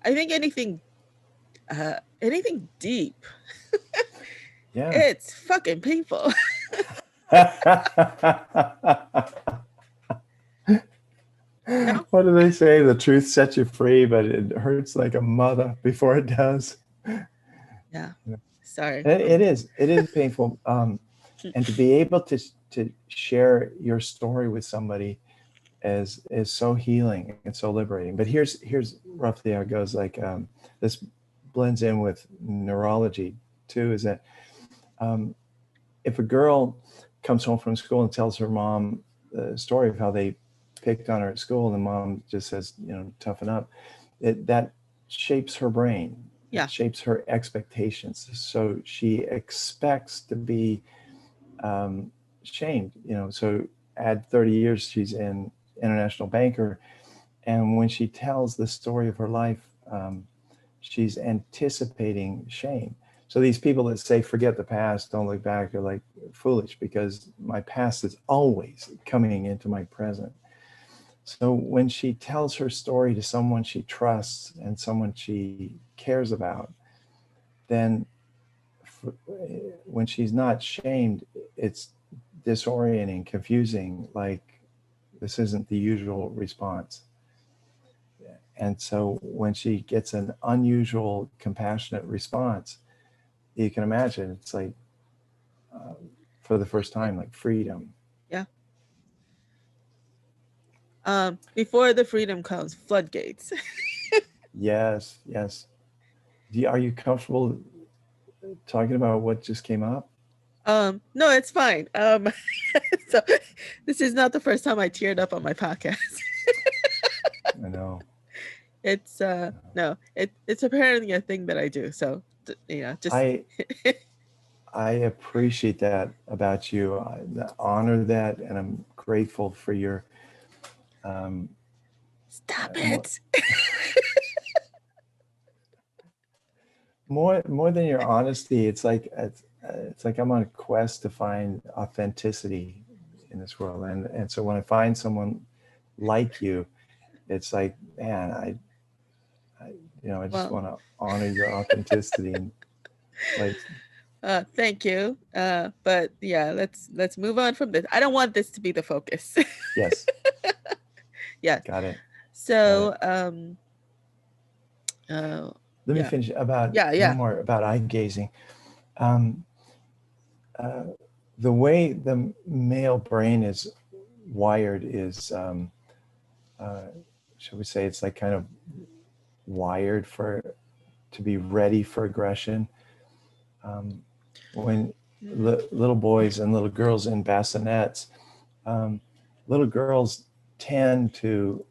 I think anything deep, Yeah. it's fucking painful. No? What do they say? The truth sets you free, but it hurts like a mother before it does. Yeah. Sorry. It is painful. And to be able to share your story with somebody is so healing and so liberating. But here's roughly how it goes. Like this blends in with neurology too. Is that um, if a girl comes home from school and tells her mom the story of how they picked on her at school, and the mom just says, toughen up, that shapes her brain. It Yeah. shapes her expectations. So she expects to be um, shamed. So add 30 years, she's an international banker, and when she tells the story of her life, she's anticipating shame. So these people that say forget the past, don't look back, are like foolish, because my past is always coming into my present. So when she tells her story to someone she trusts and someone she cares about, then when she's not shamed, it's disorienting, confusing, like this isn't the usual response. And so when she gets an unusual, compassionate response, you can imagine it's like uh, for the first time, like freedom. Yeah. Before the freedom comes, floodgates. Yes, yes. Are you comfortable talking about what just came up? No, it's fine. So this is not the first time I teared up on my podcast. I know. It's no, it's apparently a thing that I do. So just I I appreciate that about you. I honor that, and I'm grateful for your um, Stop more, it. more than your honesty, it's like I'm on a quest to find authenticity in this world, and so when I find someone like you, it's like, man, I just Well, want to honor your authenticity and like, thank you. But yeah, let's move on from this. I don't want this to be the focus. yes, Yes. got it, got it. So, Let me yeah, finish about yeah, one yeah. more about eye gazing. Um, uh, the way the male brain is wired is, uh, shall we say, it's like kind of wired to be ready for aggression. Um, when little boys and little girls in bassinets, um, little girls tend to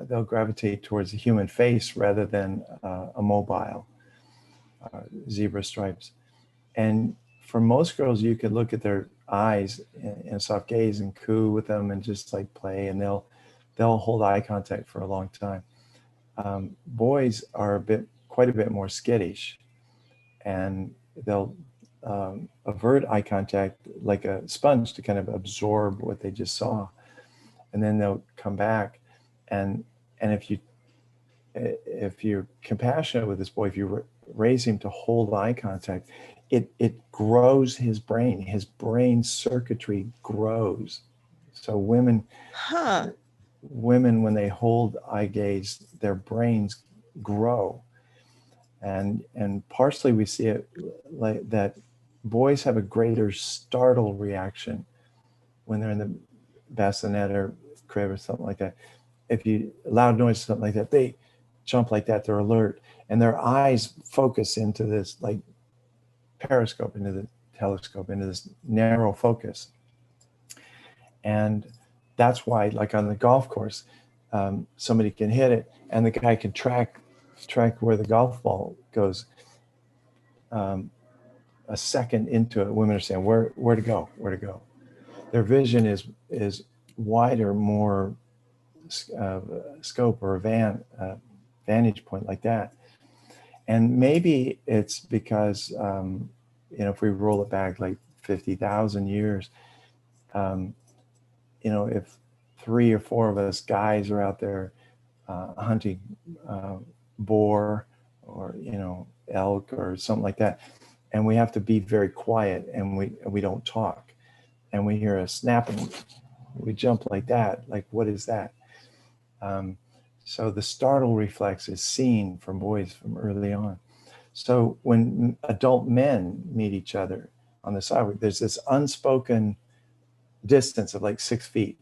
they'll gravitate towards the human face rather than a mobile zebra stripes. And for most girls, you could look at their eyes in a soft gaze and coo with them and just like play, and they'll hold eye contact for a long time. Boys are quite a bit more skittish, and they'll avert eye contact like a sponge to kind of absorb what they just saw, and then they'll come back, and and if you're compassionate with this boy, if you raise him to hold eye contact, it grows his brain. His brain circuitry grows. So Huh. women when they hold eye gaze, their brains grow, and partially we see it like that. Boys have a greater startle reaction when they're in the bassinet or crib or something like that. If you loud noise or something like that, they jump like that. They're alert, and their eyes focus into this like periscope, into the telescope, into this narrow focus. And that's why, like on the golf course, somebody can hit it, and the guy can track where the golf ball goes. A second into it, women are saying where to go, where to go. Their vision is wider, more scope or vantage point like that. And maybe it's because if we roll it back like 50,000 years, um, if 3 or 4 of us guys are out there hunting boar or elk or something like that, and we have to be very quiet, and we don't talk, and we hear a snapping, we jump like that. Like, what is that? So the startle reflex is seen from boys from early on. So when adult men meet each other on the sidewalk, there's this unspoken distance of like 6 feet.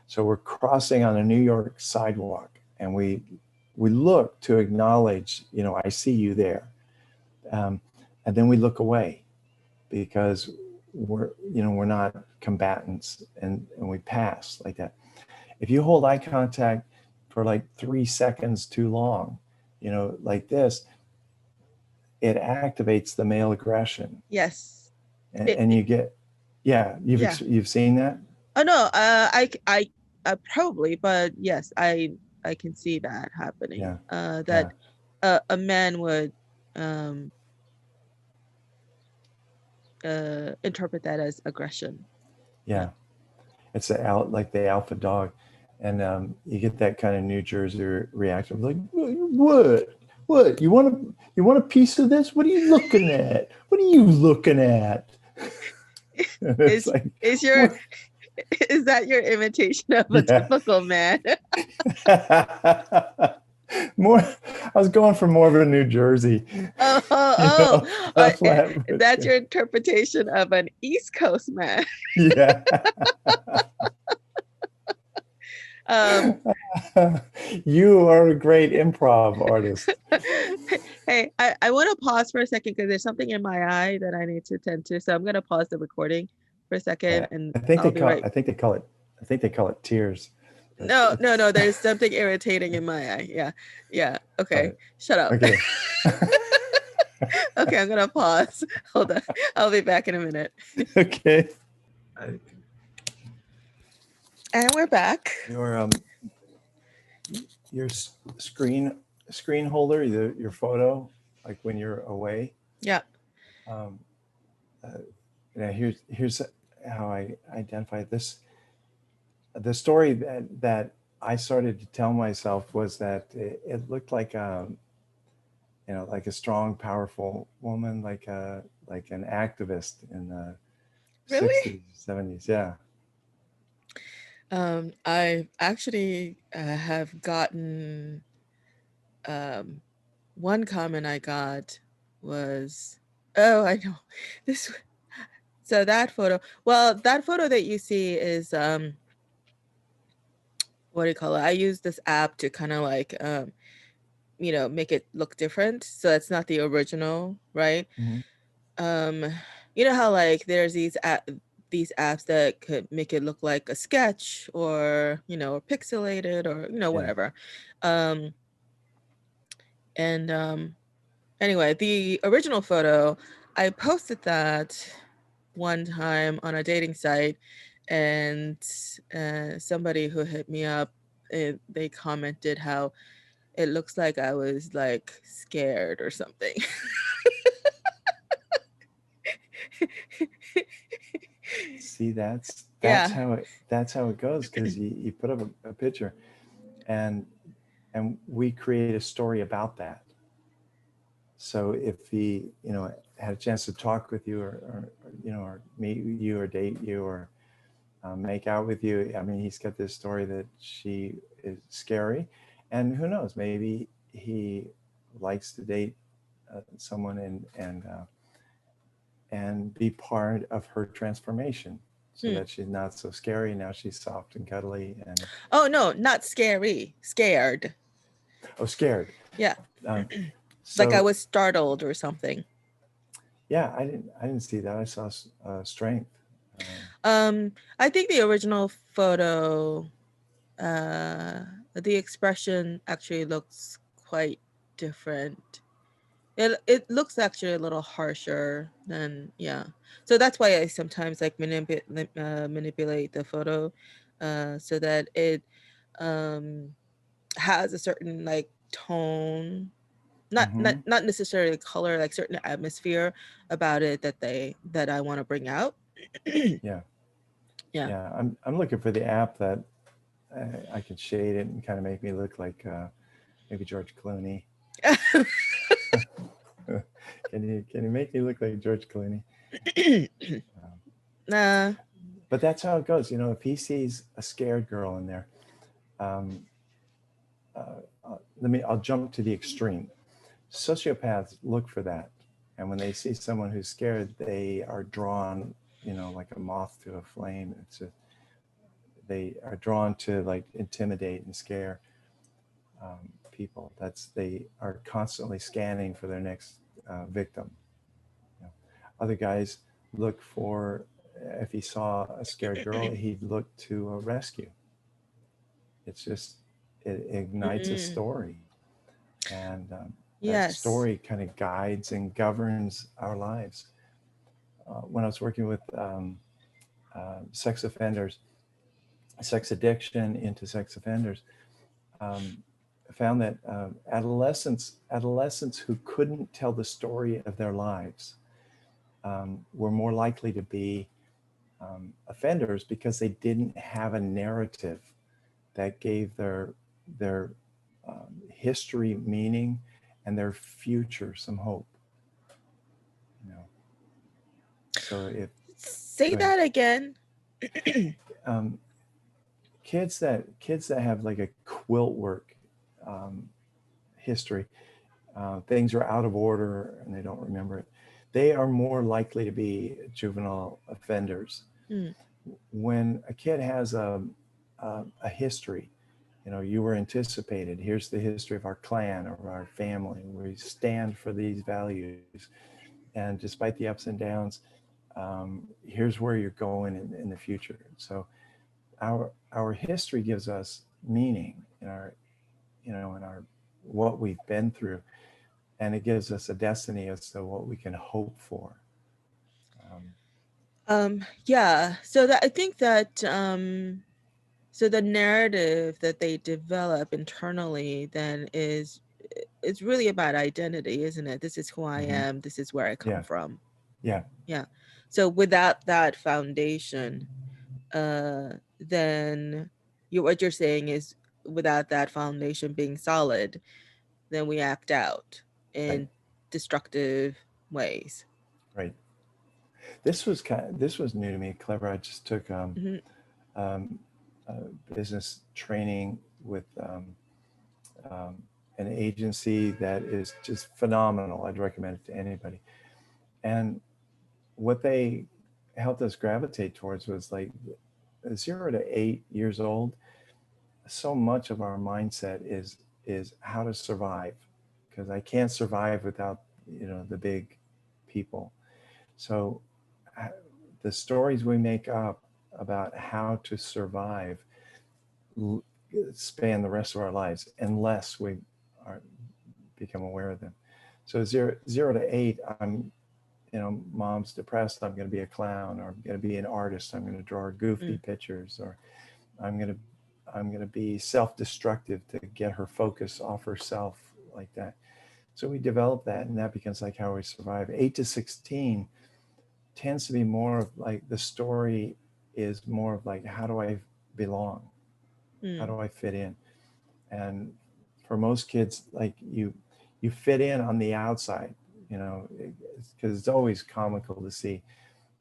So we're crossing on a New York sidewalk, and we look to acknowledge, I see you there. And then we look away because we're not combatants, and we pass like that. If you hold eye contact for like 3 seconds too long, like this, it activates the male aggression, Yes. and you get, yeah, Yeah. you've seen that. Oh no, I probably, but yes, I can see that happening. Yeah, That yeah, a man would interpret that as aggression. Yeah. yeah. It's like the alpha dog, and you get that kind of New Jersey reaction, like, what you want a piece of this? What are you looking at? What are you looking at? And it's Is like, is your what? is that your imitation of a Yeah. typical man? More, I was going for more of a New Jersey, Oh, oh, oh. That's flatbush. your interpretation of an East Coast man. Yeah. Um, You are a great improv artist. hey, I want to pause for a second because there's something in my eye that I need to attend to. So I'm gonna pause the recording for a second, and I'll be right. I think they call it, tears. But No, no, no. There's something irritating in my eye. Yeah, yeah. Okay, shut up. okay. Okay, I'm gonna pause. Hold on. I'll be back in a minute. Okay. And we're back. Your your screen holder, your photo, like when you're away. Yeah. Um, uh, here's how I identify this. The story that I started to tell myself was that it looked like like a strong, powerful woman, like an activist in the Really? 60s, 70s. Yeah. I actually have gotten um, one comment I got was, "Oh, I know this." So that photo, well, that photo that you see is what do you call it? I use this app to kind of like make it look different. So it's not the original, right? Hmm. Um, you know how like there's these apps that could make it look like a sketch or or pixelated or Yeah. whatever. Um, and Anyway, the original photo, I posted that one time on a dating site, and somebody who hit me up, they commented how it looks like I was like scared or something. See, that's Yeah. how it goes, because you put up a picture, and we create a story about that. So if he, had a chance to talk with you, or meet you or date you, or make out with you, I mean, he's got this story that she is scary, and who knows, maybe he likes to date someone, and be part of her transformation, so Hmm. that she's not so scary. Now she's soft and cuddly, and Oh no, not scary, scared. oh, scared. Yeah. Um, Like I so was startled or something. yeah, I didn't see that. I saw strength. Um, I think the original photo, uh, the expression actually looks quite different. It looks actually a little harsher than, yeah. So that's why I sometimes like manipulate the photo, so that it um has a certain like tone, not mhm. not necessarily color, like certain atmosphere about it that I want to bring out. Yeah, Yeah. yeah. I'm looking for the app that I can shade it and kind of make me look like maybe George Clooney. Can you make me look like George Clooney? Um, Nah. but that's how it goes. If he sees a scared girl in there, um, I'll jump to the extreme. Sociopaths look for that, and when they see someone who's scared, they are drawn, like a moth to a flame. They are drawn to like intimidate and scare people. They are constantly scanning for their next victim. You know, Other guys look for, if he saw a scared girl, he'd look to a rescue. It's just, it ignites a Mm, story, and that yes. story kind of guides and governs our lives. When I was working with sex offenders, sex addiction into sex offenders, um, found that adolescents who couldn't tell the story of their lives were more likely to be offenders, because they didn't have a narrative that gave their history meaning, and their future some hope. You know, so if Say go ahead. that again. Um, kids that have like a quilt work um, history, things are out of order and they don't remember it, they are more likely to be juvenile offenders. Mm, When a kid has a history, you were anticipated. Here's the history of our clan or our family. We stand for these values, and despite the ups and downs, here's where you're going in the future. So our history gives us meaning in our what we've been through, and it gives us a destiny as to what we can hope for. Um, yeah. So that I think that So the narrative that they develop internally then is it's really about identity, isn't it? This is who I Hmm. am, this is where I come Yeah. from. Yeah. Yeah. So without that foundation, then what you're saying is without that foundation being solid, then we act out Right. in destructive ways. Right. This was new to me. Clever. I just took Hmm. um, uh, business training with um, an agency that is just phenomenal. I'd recommend it to anybody. And what they helped us gravitate towards was like 0 to 8 years old. So much of our mindset is how to survive, because I can't survive without the big people. So uh, the stories we make up about how to survive span the rest of our lives unless we are become aware of them. So zero to 8, mom's depressed, I'm going to be a clown, or I'm going to be an artist, I'm going to draw goofy Mm. pictures, or i'm going to I'm going to be self-destructive to get her focus off herself, like that. So we develop that, and that becomes like how we survive. 8 to 16 tends to be more of like the story is more of like, how do I belong, how Mm. do I fit in? And for most kids, like you fit in on the outside, because it's always comical to see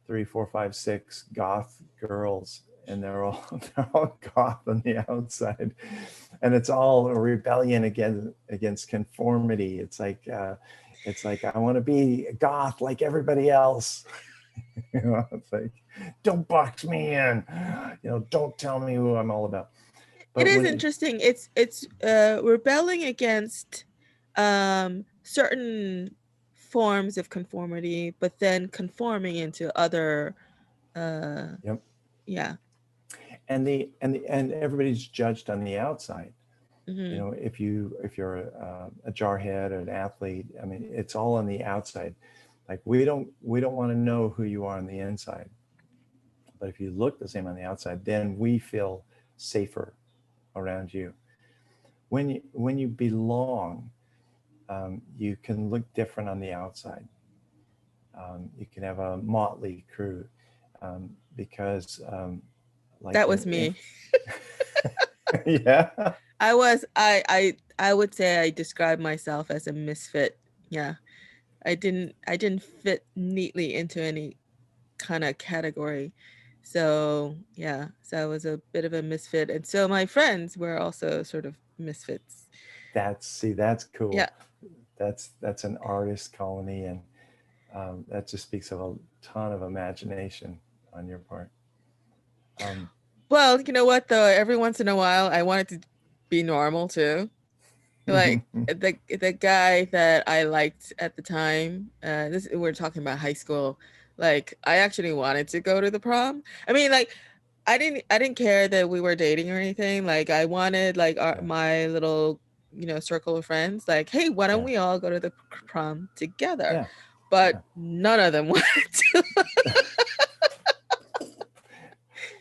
3, 4, 5, 6 goth girls, and they're all they're all goth on the outside, and it's all a rebellion against conformity. It's like I want to be goth like everybody else. It's like, don't box me in. Don't tell me who I'm all about. It But is when it, interesting. It's rebelling against certain forms of conformity, but then conforming into other uh yep, yeah. and everybody's judged on the outside. Hmm. If you're a jarhead or an athlete, I mean, it's all on the outside. Like, we don't want to know who you are on the inside. But if you look the same on the outside, then we feel safer around you. When you belong, you can look different on the outside. You can have a motley crew, because like That was me. yeah. I was I would say I describe myself as a misfit. Yeah. I didn't fit neatly into any kind of category. So, yeah, so I was a bit of a misfit. And so my friends were also sort of misfits. That's Yeah. cool. That's an artist colony, and that just speaks of a ton of imagination on your part. Um, Well, you know what though? Every once in a while I wanted to be normal too. Like the guy that I liked at the time, this we're talking about high school. Like I actually wanted to go to the prom. I mean, like I didn't care that we were dating or anything. Like I wanted like yeah, my little, circle of friends, like, hey, why don't yeah, we all go to the prom together? yeah, But yeah. none of them wanted to.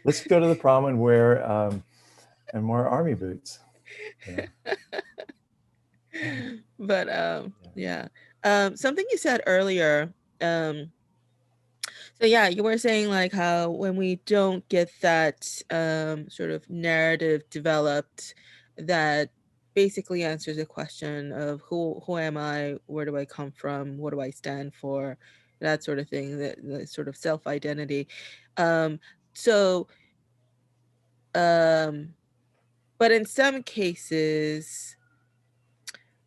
Let's go to the prom and wear army boots. You know. But Yeah. yeah. Something you said earlier, um so yeah, you were saying like how when we don't get that sort of narrative developed that basically answers the question of who am I, where do I come from, what do I stand for, that sort of thing, that the sort of self identity. Um, so um, but in some cases,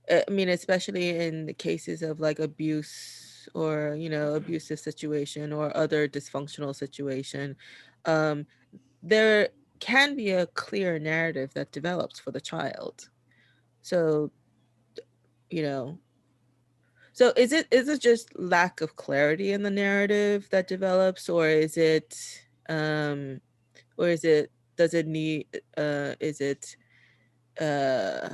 I mean, especially in the cases of like abuse or, abusive situation or other dysfunctional situation, um, there can be a clear narrative that develops for the child. So, you know, so is it just lack of clarity in the narrative that develops, um or is it does it need is uh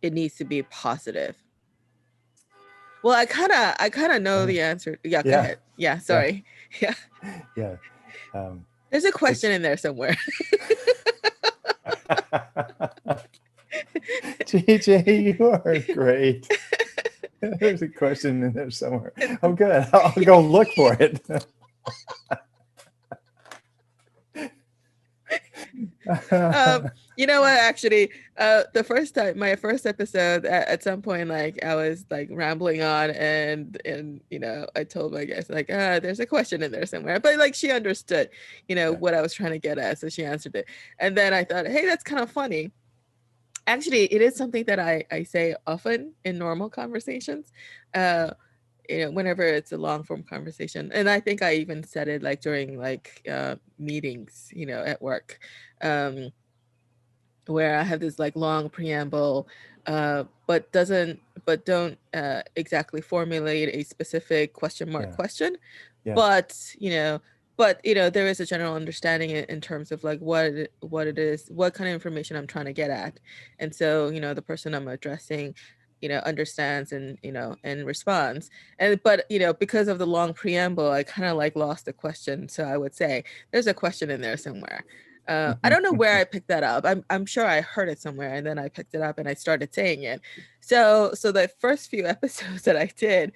it needs to be positive? Well, I kind of know Uh, the answer. Yeah, go yeah, ahead. Yeah, yeah, sorry. Yeah. yeah. There's a question in there somewhere. TJ, you are great. There's a question in there somewhere. Oh, good. I'll go look for it. You know what? Actually, my first episode, at some point, like I was like rambling on, and I told my guest like, there's a question in there somewhere, but like she understood, what I was trying to get at, so she answered it. And then I thought, hey, that's kind of funny. Actually, it is something that I say often in normal conversations. Whenever it's a long form conversation, and I think I even said it like during like meetings, at work. Um, where I have this like long preamble, but don't exactly formulate a specific question mark question, Yeah. but there is a general understanding in terms of like what it is, what kind of information I'm trying to get at, and so the person I'm addressing understands and responds. But because of the long preamble, I kind of like lost the question, so I would say there's a question in there somewhere. I don't know where I picked that up. I'm sure I heard it somewhere, and then I picked it up and I started saying it. So the first few episodes that I did,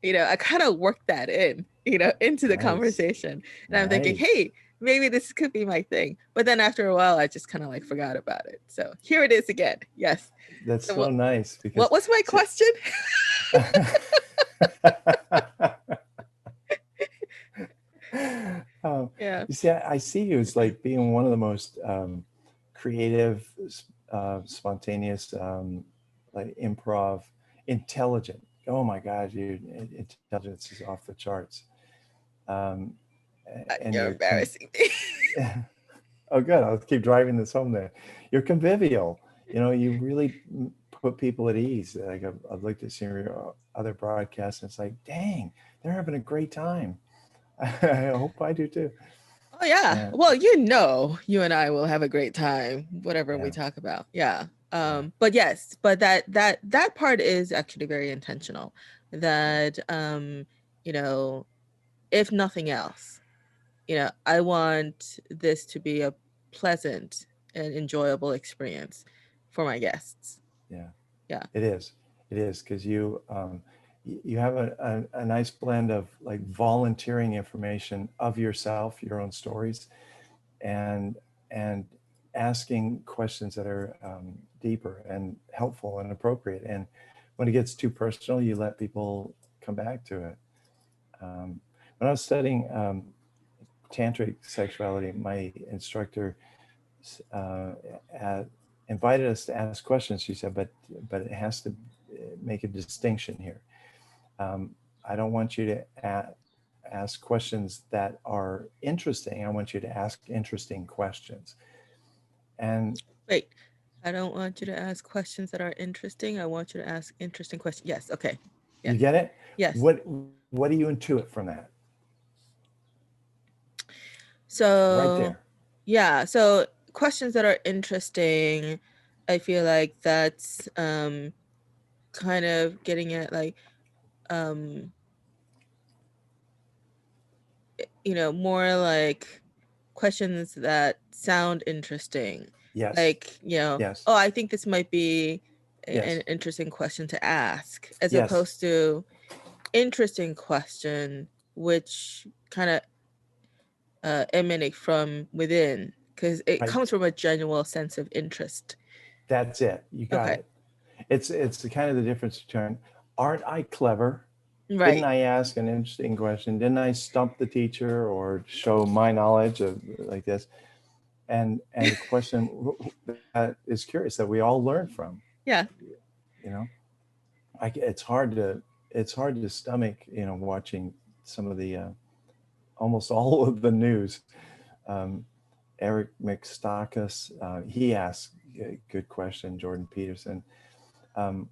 I kind of worked that into the Nice. conversation, and I'm thinking, Nice. hey, maybe this could be my thing. But then after a while, I just kind of like forgot about it. So here it is again. Yes. That's So so nice because what was my question? Yeah. You see, I see you as like being one of the most creative, spontaneous, like improv, intelligent. Oh my God, your intelligence is off the charts. Um, and You're embarrassing me. oh, good. I'll keep driving this home there. You're convivial. You really put people at ease. Like I've looked at some of your other broadcasts, and it's like, dang, they're having a great time. I hope I do too. Oh yeah. Yeah. Well, you and I will have a great time, whatever we Yeah. talk about. Yeah. Yeah. But yes, but that part is actually very intentional. That if nothing else, I want this to be a pleasant and enjoyable experience for my guests. Yeah. Yeah. It is. It is because you have a nice blend of like volunteering information of yourself, your own stories, and and asking questions that are deeper and helpful and appropriate. And when it gets too personal, you let people come back to it. When I was studying tantric sexuality, my instructor uh, at, invited us to ask questions. She said, but it has to make a distinction here. I don't want you to ask questions that are interesting. I want you to ask interesting questions. And Wait, I don't want you to ask questions that are interesting. I want you to ask interesting questions. Yes. Okay. you Yes. get it? Yes. What do you intuit from that? Right So, there. yeah. So questions that are interesting, I feel like that's kind of getting at like um more like questions that sound interesting. Yes. Like, Yes. oh, I think this might be an Yes. interesting question to ask, as Yes. opposed to interesting question, which kind of emanate from within, because it Right. comes from a genuine sense of interest. That's it. You got Okay. it. It's the kind of the difference between, aren't I clever? Didn't Right. I ask an interesting question? Didn't I stump the teacher or show my knowledge of like this? And the question that is curious that we all learn from. Yeah. You know, it's hard to stomach watching some of the almost all of the news. Um, Eric McStakis, he asked a good question. Jordan Peterson. Um,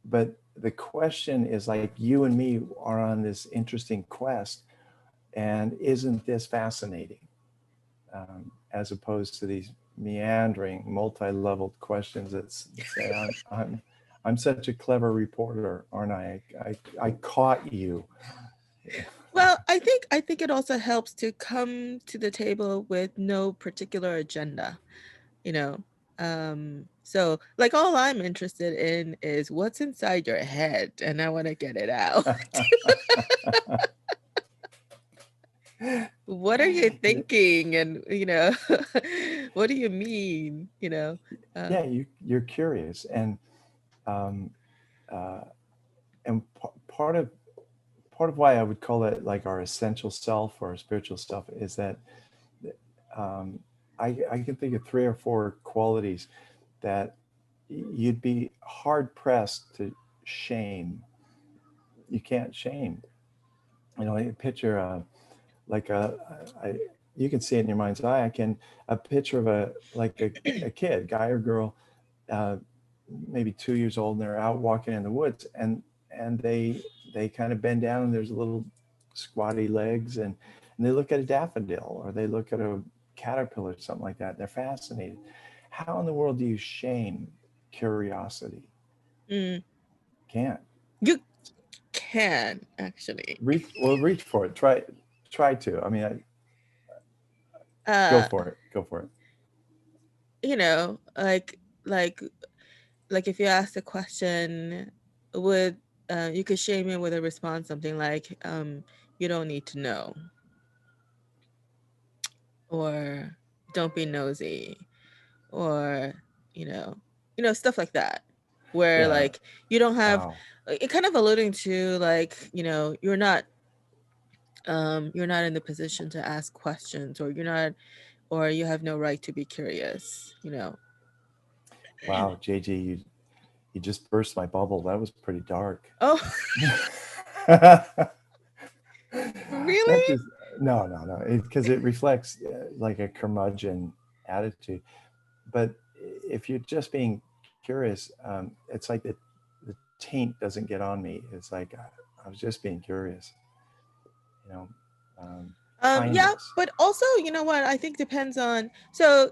but the question is like, you and me are on this interesting quest, and isn't this fascinating? As opposed to these meandering, multi-leveled questions that say, I'm such a clever reporter, aren't I? I caught you. Well, I think it also helps to come to the table with no particular agenda, you know. So like all I'm interested in is what's inside your head and I want to get it out. What are you Yeah, thinking and what do you mean, yeah, Um you're curious, um, uh, and part of why I would call it like our essential self or our spiritual self is that um, I can think of three or four qualities that you'd be hard pressed to shame. You can't shame. You know, I picture like I, you can see it in your mind's eye. I can a picture of a kid, guy or girl, uh, maybe 2 years old, and they're out walking in the woods, and they kind of bend down, and there's little squatty legs, and they look at a daffodil or they look at a caterpillar or something like that. They're fascinated. How in the world do you shame curiosity? mm, Can't. you can actually. Reach for it. Try to. I mean, go uh for it. Go for it. you know like like if you ask a question, would you could shame me with a response something like you don't need to know, or don't be nosy, or you know stuff like that, where Yeah. like you don't have Wow. it, kind of alluding to like you're not in the position to ask questions, or you're not, or you have no right to be curious. Wow, JG, you just burst my bubble. That was pretty dark. Oh, Not really? just no, because it reflects like a curmudgeon attitude. But if you're just being curious, it's like the taint doesn't get on me. It's like I was just being curious, you know. Yeah, Kindness. but also, you know what? I think depends on, so,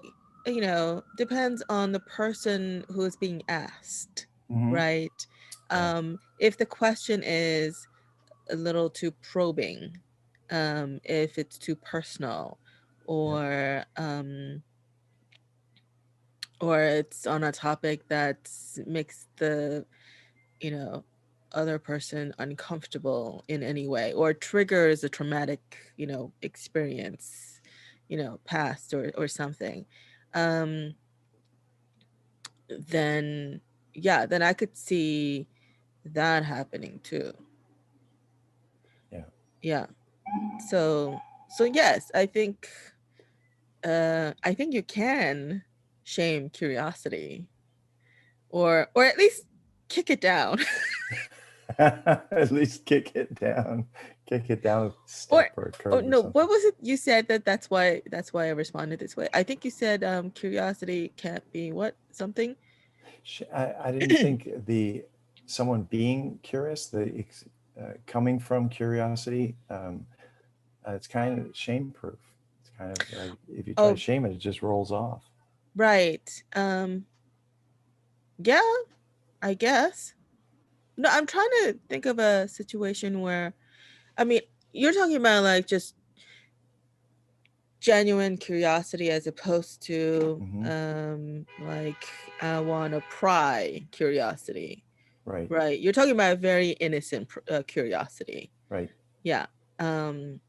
depends on the person who is being asked, Hmm. right? Yeah, If the question is a little too probing, if it's too personal, yeah, or it's on a topic that makes the you know other person uncomfortable in any way, or triggers a traumatic experience, past, or something, um then yeah, then I could see that happening too. yeah, Yeah. So yes, I think you can shame curiosity, or at least kick it down. At least kick it down a Or step or a oh curve or no, what something. was it you said, that's why I responded this way? I think you said curiosity can't be what something. I didn't think the someone being curious, coming from curiosity, it's kind of shame proof. It's kind of like if you try to Oh, shame it, it just rolls off. right. Yeah, I guess. No, I'm trying to think of a situation where, I mean, you're talking about like just genuine curiosity as opposed to Hmm. like I want to pry curiosity. Right, Right. You're talking about a very innocent curiosity. right. Yeah. Um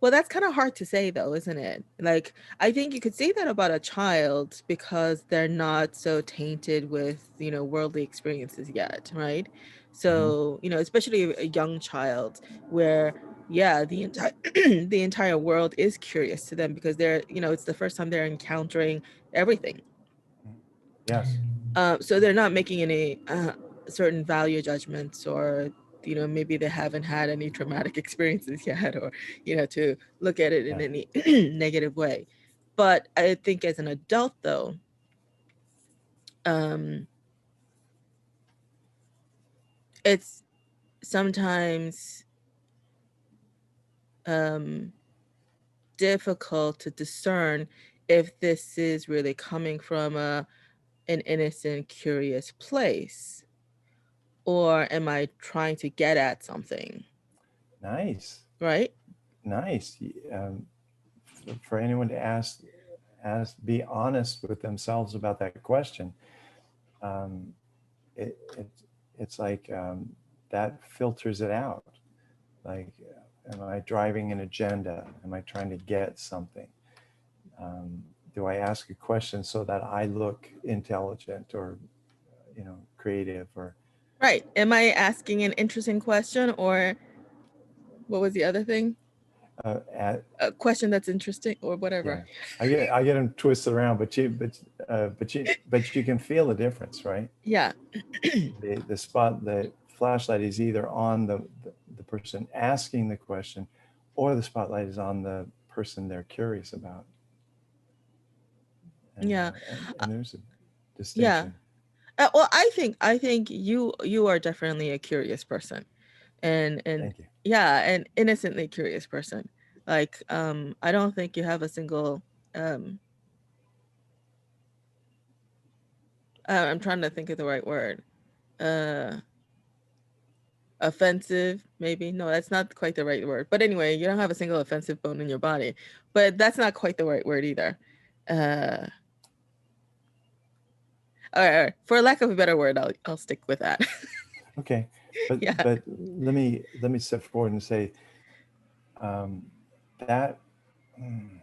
Well, that's kind of hard to say though, isn't it? Like, I think you could say that about a child because they're not so tainted with, worldly experiences yet, right? Hmm. So, especially a young child where, yeah, the entire the entire world is curious to them because it's the first time they're encountering everything. Yes. So they're not making any certain value judgments, or maybe they haven't had any traumatic experiences yet, or to look at it in Yeah. any negative way. But I think as an adult though, um it's sometimes um difficult to discern if this is really coming from an innocent, curious place, or am I trying to get at something? Nice. right? Nice. For anyone to be honest with themselves about that question, um, it, it it's like that filters it out. Like, am I driving an agenda? Am I trying to get something? Um, do I ask a question so that I look intelligent or creative or Right. Am I asking an interesting question, or what was the other thing? at A question that's interesting or whatever. yeah. I get them twisted around, but you can feel the difference, right? Yeah. The flashlight is either on the person asking the question, or the spotlight is on the person they're curious about, and Yeah. and there's a Yeah. distinction. Well, I think you are definitely a curious person, and Thank you. yeah, an innocently curious person. Like, I don't think you have a single um I'm trying to think of the right word. Uh Offensive, maybe. No, that's not quite the right word. But anyway, you don't have a single offensive bone in your body. But that's not quite the right word either. Uh all right. For lack of a better word, I'll stick with that. Okay, but Yeah. let me step forward and say um, that mm,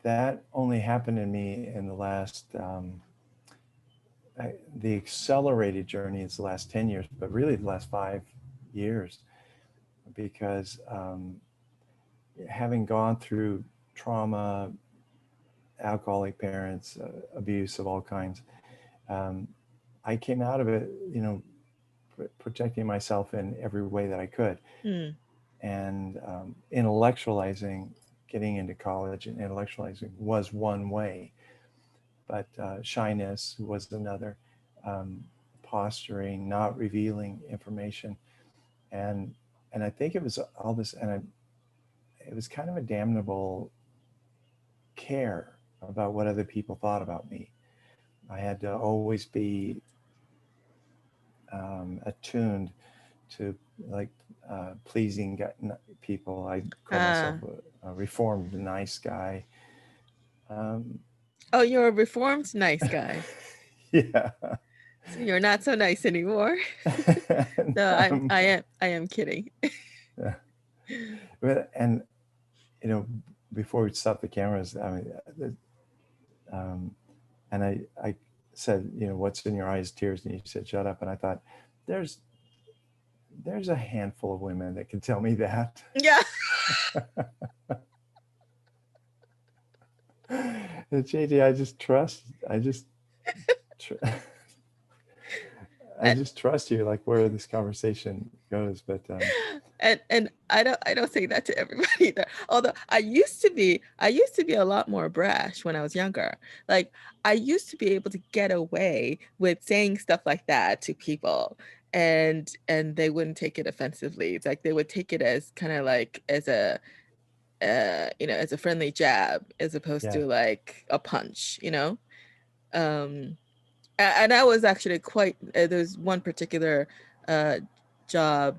that only happened in me in the last the accelerated journey is the last 10 years, but really the last 5 years, because having gone through trauma, alcoholic parents, abuse of all kinds, um, I came out of it, protecting myself in every way that I could, Hmm. and intellectualizing, getting into college and intellectualizing was one way, but shyness was another, um, posturing, not revealing information, and I think it was all this, it was kind of a damnable care about what other people thought about me. I had to always be attuned to, like, pleasing people. I call myself Ah. a reformed nice guy. Um, Oh, you're a reformed nice guy. yeah. So you're not so nice anymore. No, um, I am kidding. yeah. And before we stop the cameras, I mean, um, and I said, what's in your eyes, tears, and you said, shut up. And I thought, there's there's a handful of women that can tell me that. Yeah. And JD, I just tr- I And, just trust you, like where this conversation goes. But and I don't say that to everybody either. Although I used to be a lot more brash when I was younger. Like, I used to be able to get away with saying stuff like that to people, and they wouldn't take it offensively. It's like they would take it as kind of like as a as a friendly jab, as opposed yeah, to like a punch. Um and I was actually quite there's one particular uh job,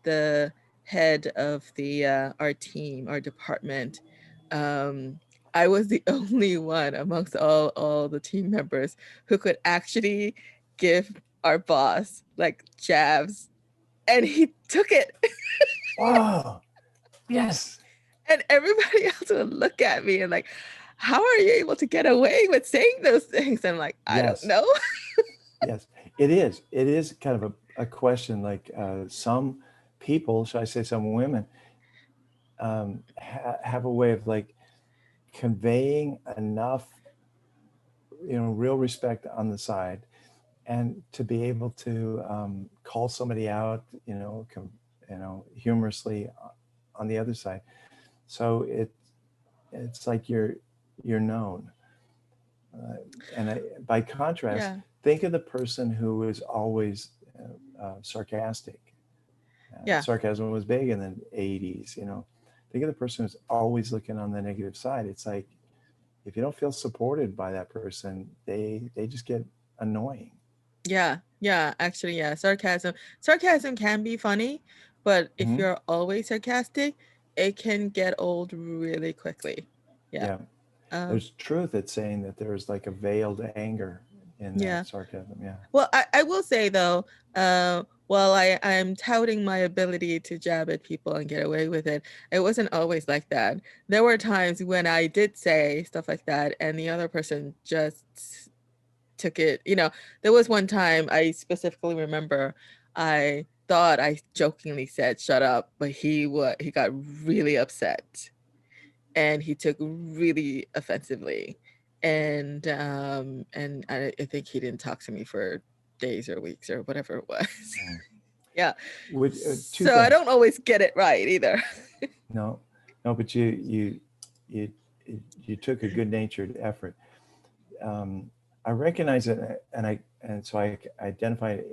the head of the our team, our department. um I was the only one amongst all the team members who could actually give our boss like jabs, and he took it. wow, yes, And everybody else would look at me and like, how are you able to get away with saying those things? I'm like, I don't yes, know. yes. It is kind of a question. Like, some people, should I say, some women, have a way of, like, conveying enough, real respect on the side, and to be able to call somebody out, humorously on the other side. So it's like you're known. Uh, by contrast, Yeah. think of the person who is always sarcastic. Yeah. Sarcasm was big in the 80s. Think of the person who's always looking on the negative side. It's like, if you don't feel supported by that person, they just get annoying. Yeah. Yeah. Actually, yeah. Sarcasm can be funny, But if Hmm. you're always sarcastic, it can get old really quickly. Yeah. Yeah. Um, There's truth at saying that there's like a veiled anger in yeah. that sarcasm. Yeah. Well, I will say though, while I'm touting my ability to jab at people and get away with it, it wasn't always like that. There were times when I did say stuff like that, and the other person just took it. There was one time I specifically remember I thought I jokingly said "shut up," but he got really upset and he took really offensively, and I think he didn't talk to me for days or weeks or whatever it was. Mm. Yeah. Two So I things. don't always get it right either. No, no, but you you took a good-natured effort. Um, I recognize it, and so I identified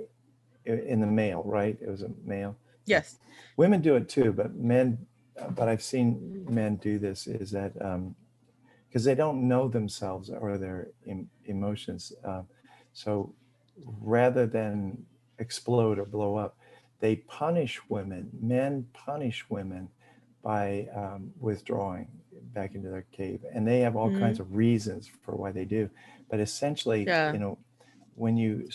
it in the male, right? It was a male thing. Yes. Women do it too, but men. But I've seen men do this. Is that because they don't know themselves or their emotions. So rather than explode or blow up, they punish women. Men punish women by withdrawing back into their cave, and they have all Hmm. kinds of reasons for why they do. But essentially, Yeah. when you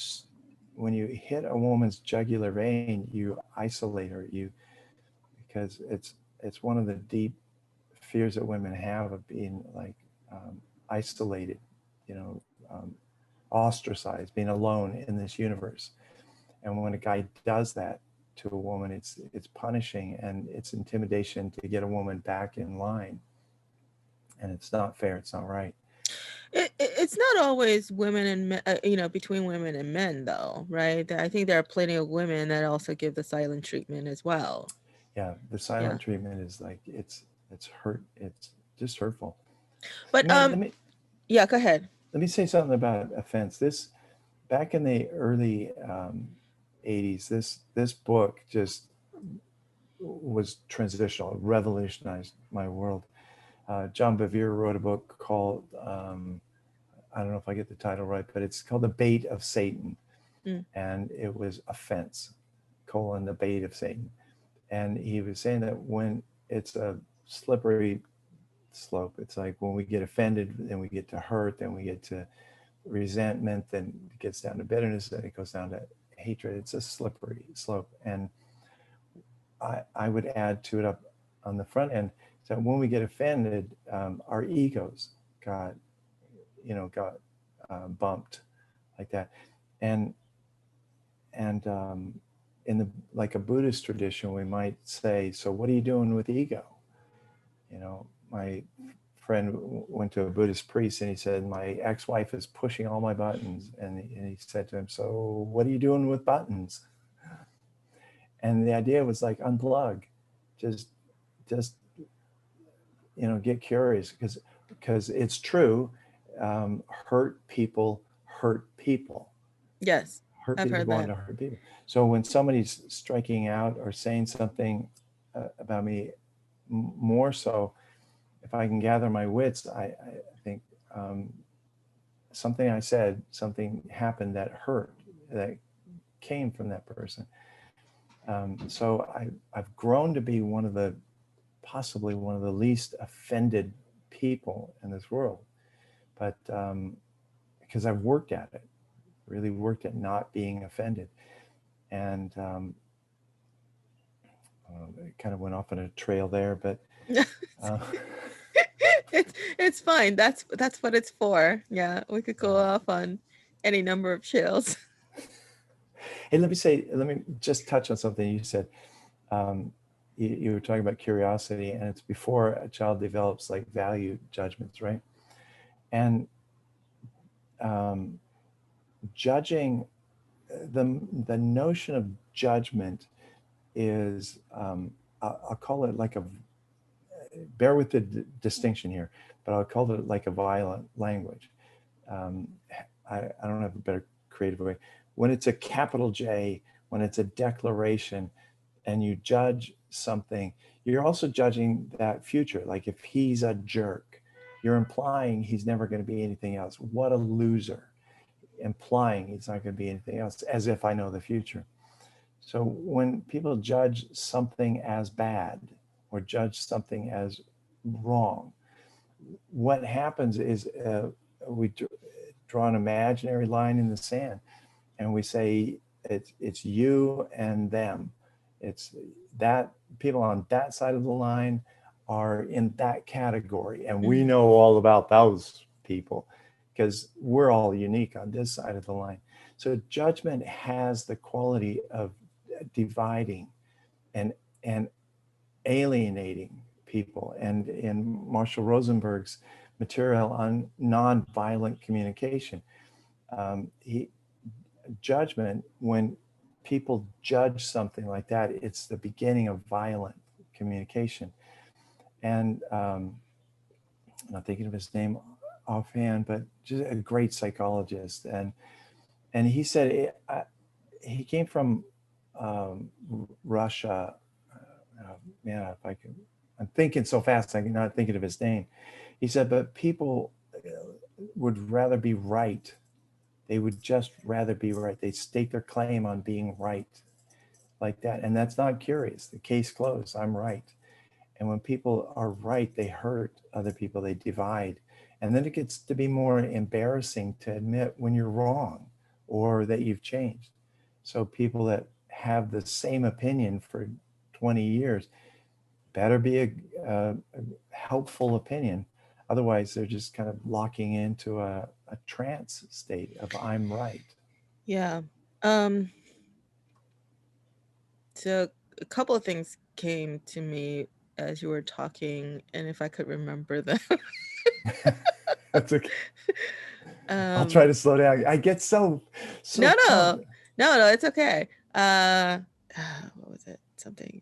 hit a woman's jugular vein, you isolate her. Because it's one of the deep fears that women have of being like isolated, you know, ostracized, being alone in this universe. And when a guy does that to a woman, it's punishing and it's intimidation to get a woman back in line. And it's not fair. It's not right. It's not always women and men, between women and men, though, right? I think there are plenty of women that also give the silent treatment as well. Yeah, the Yeah. silent treatment is like it's hurt. It's just hurtful. But Man, yeah, go ahead. let me say something about offense. This back in the early 80s, this book just was transitional, revolutionized my world. John Bevere wrote a book called I don't know if I get the title right, but it's called The Bait of Satan, Mm, and it was offense, colon the bait of Satan, and he was saying that when it's a slippery slope, it's like when we get offended, then we get to hurt, then we get to resentment, then it gets down to bitterness, then it goes down to hatred. It's a slippery slope, and I would add to it up on the front end. So when we get offended, our egos got, got bumped like that, and and in the like a Buddhist tradition, we might say, so what are you doing with ego? My friend went to a Buddhist priest and he said, my ex-wife is pushing all my buttons, and he said to him, so what are you doing with buttons? And the idea was like unplug, just just get curious, because it's true. Hurt people yes, hurt I've people heard go on that. to hurt people. So when somebody's striking out or saying something about me, more so, if I can gather my wits, I think something I said, something happened that hurt, that came from that person. So I've grown to be possibly one of the least offended people in this world. But because I've worked at it, really worked at not being offended. And it kind of went off on a trail there, but uh, It's fine. That's what it's for. Yeah, we could go yeah. off on any number of trails. Hey, let me just touch on something you said. Um, you were talking about curiosity, and it's before a child develops like value judgments, right? And um, judging, the notion of judgment is, I'll call it like a, bear with the distinction here, but I'll call it like a violent language. Um, I don't have a better creative way. When it's a capital J, when it's a declaration, and you judge something, you're also judging that future. Like if he's a jerk, you're implying he's never going to be anything else. What a loser. Implying he's not going to be anything else, as if I know the future. So when people judge something as bad or judge something as wrong, what happens is we draw an imaginary line in the sand, and we say it's you and them. It's that people on that side of the line are in that category, and we Mhm. know all about those people because we're all unique on this side of the line. So judgment has the quality of dividing and and alienating people. And in Marshall Rosenberg's material on nonviolent communication, he judgment, when people judge something like that, it's the beginning of violent communication. And I'm not thinking of his name offhand, but just a great psychologist. And he said he came from Russia. Man, if I can, I'm thinking so fast, I'm not thinking of his name. He said, but people would rather be right. They would just rather be right. They stake their claim on being right like that. And that's not curious. The case closed. I'm right. And when people are right, they hurt other people, they divide. And then it gets to be more embarrassing to admit when you're wrong or that you've changed. So people that have the same opinion for 20 years better be a helpful opinion. Otherwise, they're just kind of locking into a trance state of I'm right. Yeah. Um, so a couple of things came to me as you were talking, and if I could remember them. That's okay. I'll try um, to slow down. I get so no, pumped. no, no, no, it's okay. Uh, what was it? Something.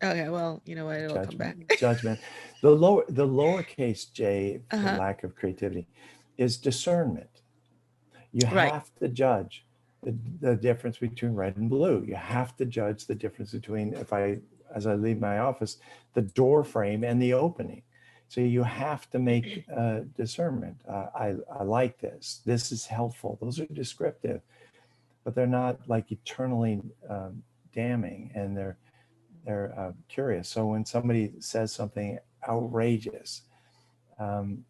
Okay, well, you know what? It'll come back. Judgment. The lowercase j, for Uh-huh. lack of creativity, is discernment. You Right. have to judge the difference between red and blue. You have to judge the difference between, if I, as I leave my office, the door frame and the opening. So you have to make discernment. I like this. This is helpful. Those are descriptive, but they're not like eternally damning, and they're curious. So when somebody says something outrageous, um,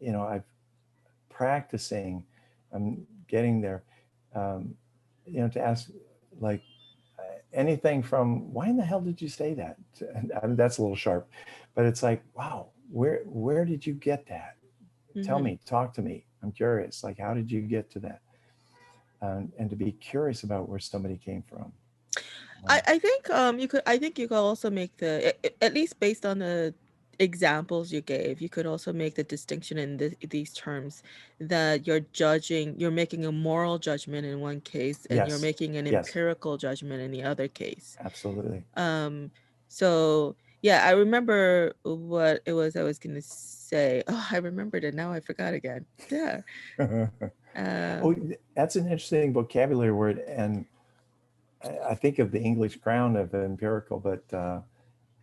I've practicing, I'm getting there, um, to ask like anything from why in the hell did you say that? And that's a little sharp, but it's like, wow, where did you get that? Tell Hmm. me, talk to me. I'm curious. Like, how did you get to that? And to be curious about where somebody came from. I think I think you could also make at least based on the examples you gave, you could also make the distinction in these terms that you're making a moral judgment in one case and you're Yes, making an yes, empirical judgment in the other case. absolutely. Um, so yeah, I remember what it was I was gonna say. Oh, I remembered it now. I forgot again. Yeah. Uh, Oh, that's an interesting vocabulary word, and I think of the English crown of empirical, but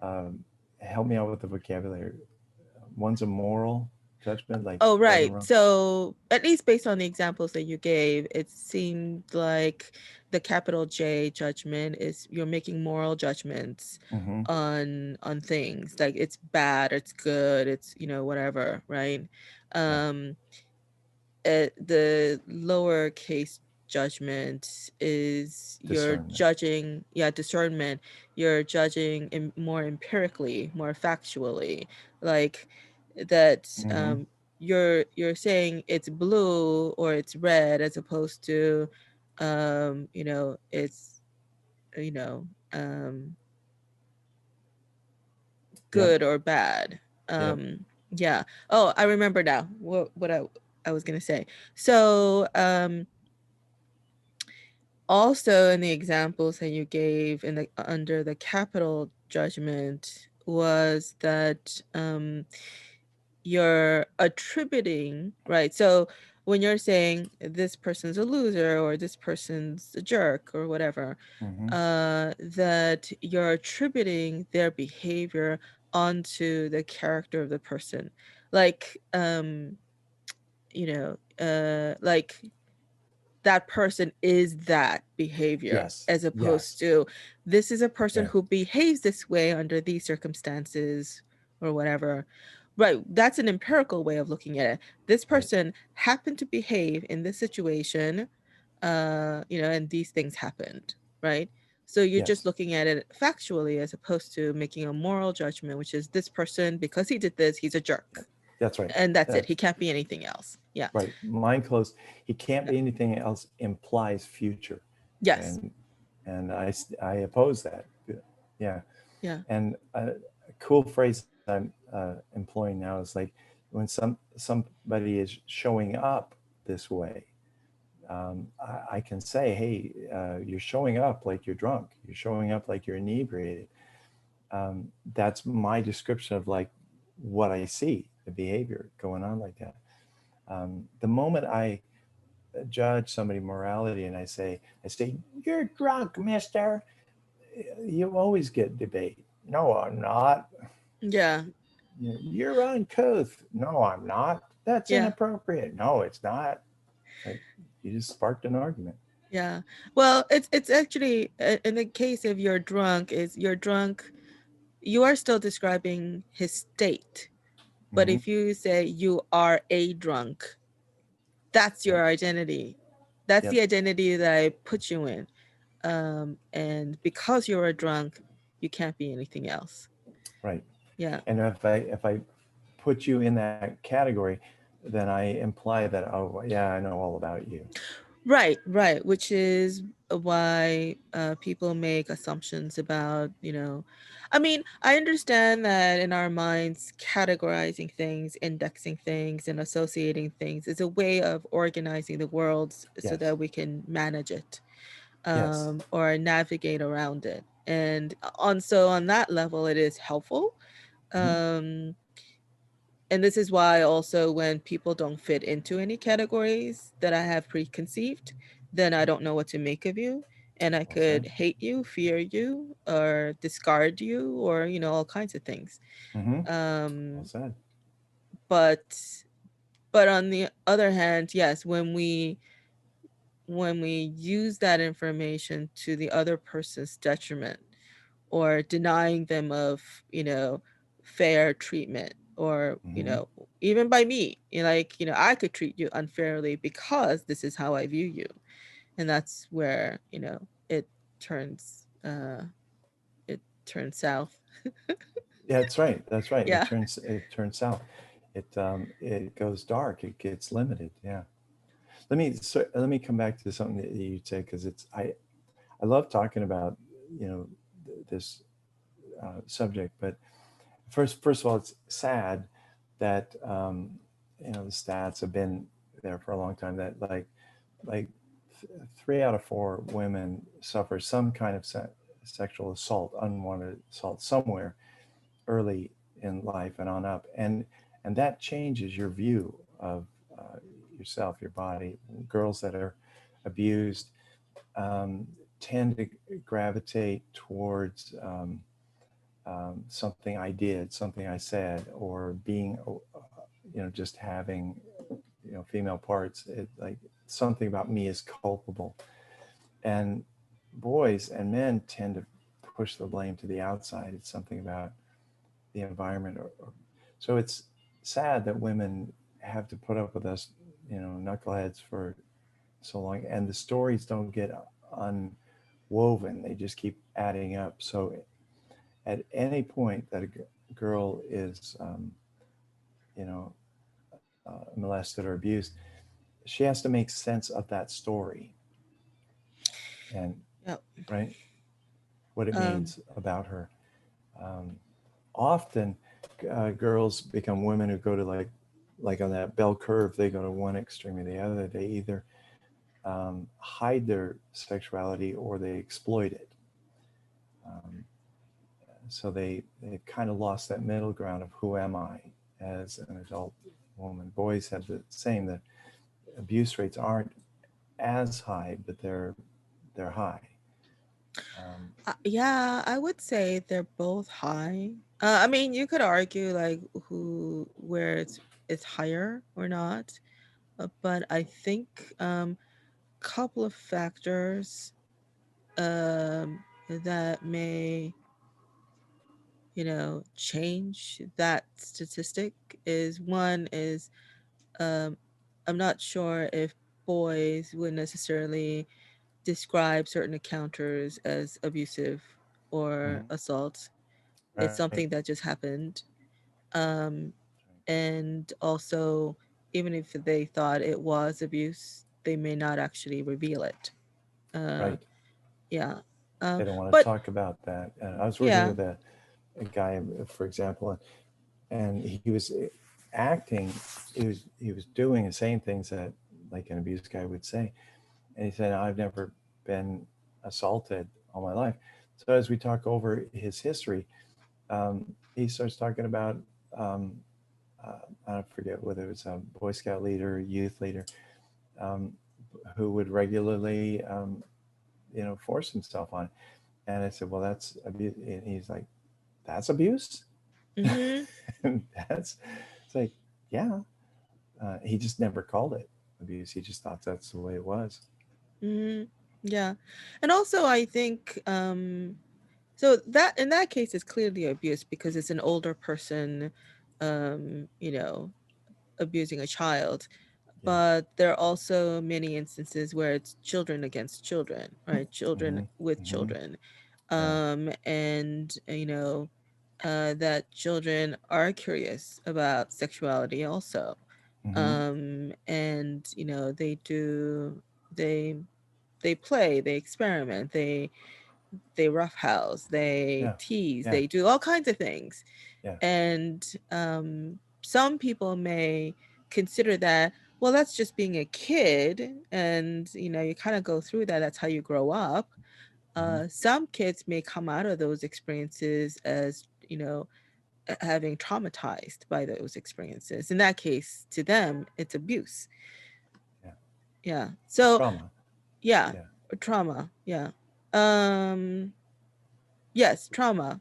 um, help me out with the vocabulary. One's a moral judgment, like Oh, right and right. wrong. So, at least based on the examples that you gave, it seemed like the capital J judgment is you're making moral judgments Mm-hmm. on things. Like it's bad, it's good, it's, whatever, right? Yeah, Um the lowercase judgment is you're discernment. judging, yeah, discernment. You're judging more empirically, more factually, like that. Mm-hmm. You're saying it's blue or it's red as opposed to it's you know um Yep, good or bad. yep. Yeah. Oh, I remember now what I was gonna say. So also in the examples that you gave in the under the capital judgment was that you're attributing, right? So when you're saying this person's a loser or this person's a jerk or whatever, Mm-hmm. that you're attributing their behavior onto the character of the person. Like like that person is that behavior, Yes. as opposed Yes. to this is a person Yeah. who behaves this way under these circumstances or whatever. Right, that's an empirical way of looking at it. This Right. person happened to behave in this situation, and these things happened, right? So you're just Yes. looking at it factually as opposed to making a moral judgment, which is this person, because he did this, he's a jerk. That's right. And that's it. He That's can't be anything else. Yeah. right. Mind closed. He can't be anything else implies future, Yes. and I oppose that. Yeah. Yeah. And a cool phrase I'm employing now is like when somebody is showing up this way, I can say, hey, you're showing up like you're drunk. You're showing up like you're inebriated. That's my description of like what I see, the behavior going on like that. The moment I judge somebody morality and I say, you're drunk, mister, you always get debate. No, I'm not. Yeah. You're uncouth. No, I'm not. That's Yeah. inappropriate. No, it's not. Like, you just sparked an argument. Yeah. Well, it's actually in the case of you're drunk, is you're drunk, you are still describing his state. But Mm-hmm. if you say you are a drunk, that's Yep. your identity. That's Yep. the identity that I put you in. And because you're a drunk, you can't be anything else. Right. Yeah. And if I put you in that category, then I imply that, oh yeah, I know all about you. Right, right. Which is why people make assumptions about, I mean, I understand that in our minds, categorizing things, indexing things, and associating things is a way of organizing the world so Yes. that we can manage it, Yes. or navigate around it. And on that level, it is helpful. Mm-hmm. Um, and this is why also when people don't fit into any categories that I have preconceived, then I don't know what to make of you. And I Well said. could hate you, fear you, or discard you, or, all kinds of things. Mm-hmm. Well Um, said. but but on the other hand, yes, when we use that information to the other person's detriment, or denying them of, fair treatment, or, Mm-hmm. even by me, I could treat you unfairly because this is how I view you. And that's where, it turns it turns south. Yeah, that's right. That's right. Yeah. It turns south. It goes dark. It gets limited. Yeah. Let me come back to something that you said, because I love talking about you know this subject. But first of all, it's sad that the stats have been there for a long time, that like 3 out of 4 women suffer some kind of sexual assault, unwanted assault somewhere early in life and on up, and that changes your view of yourself, your body. Girls that are abused um, tend to gravitate towards something I did, something I said, or being, just having, female parts. Like something about me is culpable, and boys and men tend to push the blame to the outside. It's something about the environment, so it's sad that women have to put up with us, knuckleheads for so long, and the stories don't get unwoven. They just keep adding up. So at any point that a girl is, you know, molested or abused, she has to make sense of that story, and Yep. right, what it um means about her. Um, Often, girls become women who go to like on that bell curve. They go to one extreme or the other. They either hide their sexuality or they exploit it. Um, so they kind of lost that middle ground of who am I as an adult woman. Boys have the same. The abuse rates aren't as high, but they're high. Um, yeah, I would say they're both high. I mean, you could argue like who where it's higher or not. But I think couple of factors that may, change that statistic. Is one is, um, I'm not sure if boys would necessarily describe certain encounters as abusive or Mhm. assault. It's Right. something that just happened. Um, and also, even if they thought it was abuse, they may not actually reveal it. Uh, Right. yeah. They don't want to But talk about that. I was working yeah. with a guy, for example, and he was acting. He was doing and saying things that like an abused guy would say. And he said, "I've never been assaulted all my life." So as we talk over his history, he starts talking about I don't forget whether it was a Boy Scout leader, youth leader, um, who would regularly, force himself on. And I said, "Well, that's abuse." And he's like, "That's abuse." Mm-hmm. And it's like, yeah. He just never called it abuse. He just thought that's the way it was. Mm-hmm. Yeah. And also, I think, so that in that case is clearly abuse because it's an older person, um, you know, abusing a child. Yeah. But there are also many instances where it's children against children, right? Children Hmm. with Hmm. children. Yeah. And, that children are curious about sexuality also. Hmm. And, they, they play, they experiment, they roughhouse, they Yeah. tease, Yeah. they do all kinds of things. Yeah. And some people may consider that, well, that's just being a kid. And, you kind of go through that. That's how you grow up. Hmm. Some kids may come out of those experiences as, having traumatized by those experiences. In that case, to them, it's abuse. Yeah. Yeah. So, Trauma. yeah, Yeah. trauma. Yeah. Um, yes, trauma.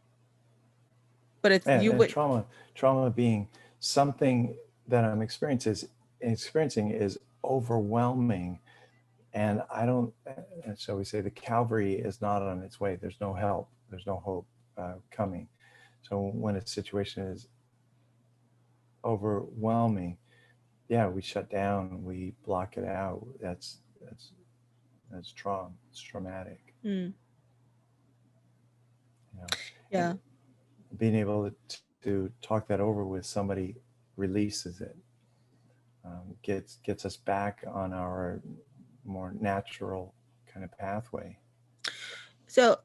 But it's And, you and would. trauma being something that I'm experiencing is overwhelming, and I don't. And so we say the Calvary is not on its way. There's no help. There's no hope coming. So when a situation is overwhelming, yeah, we shut down. We block it out. That's trauma. It's traumatic. Mm, You know, and yeah. being able to talk that over with somebody releases it, gets us back on our more natural kind of pathway. So,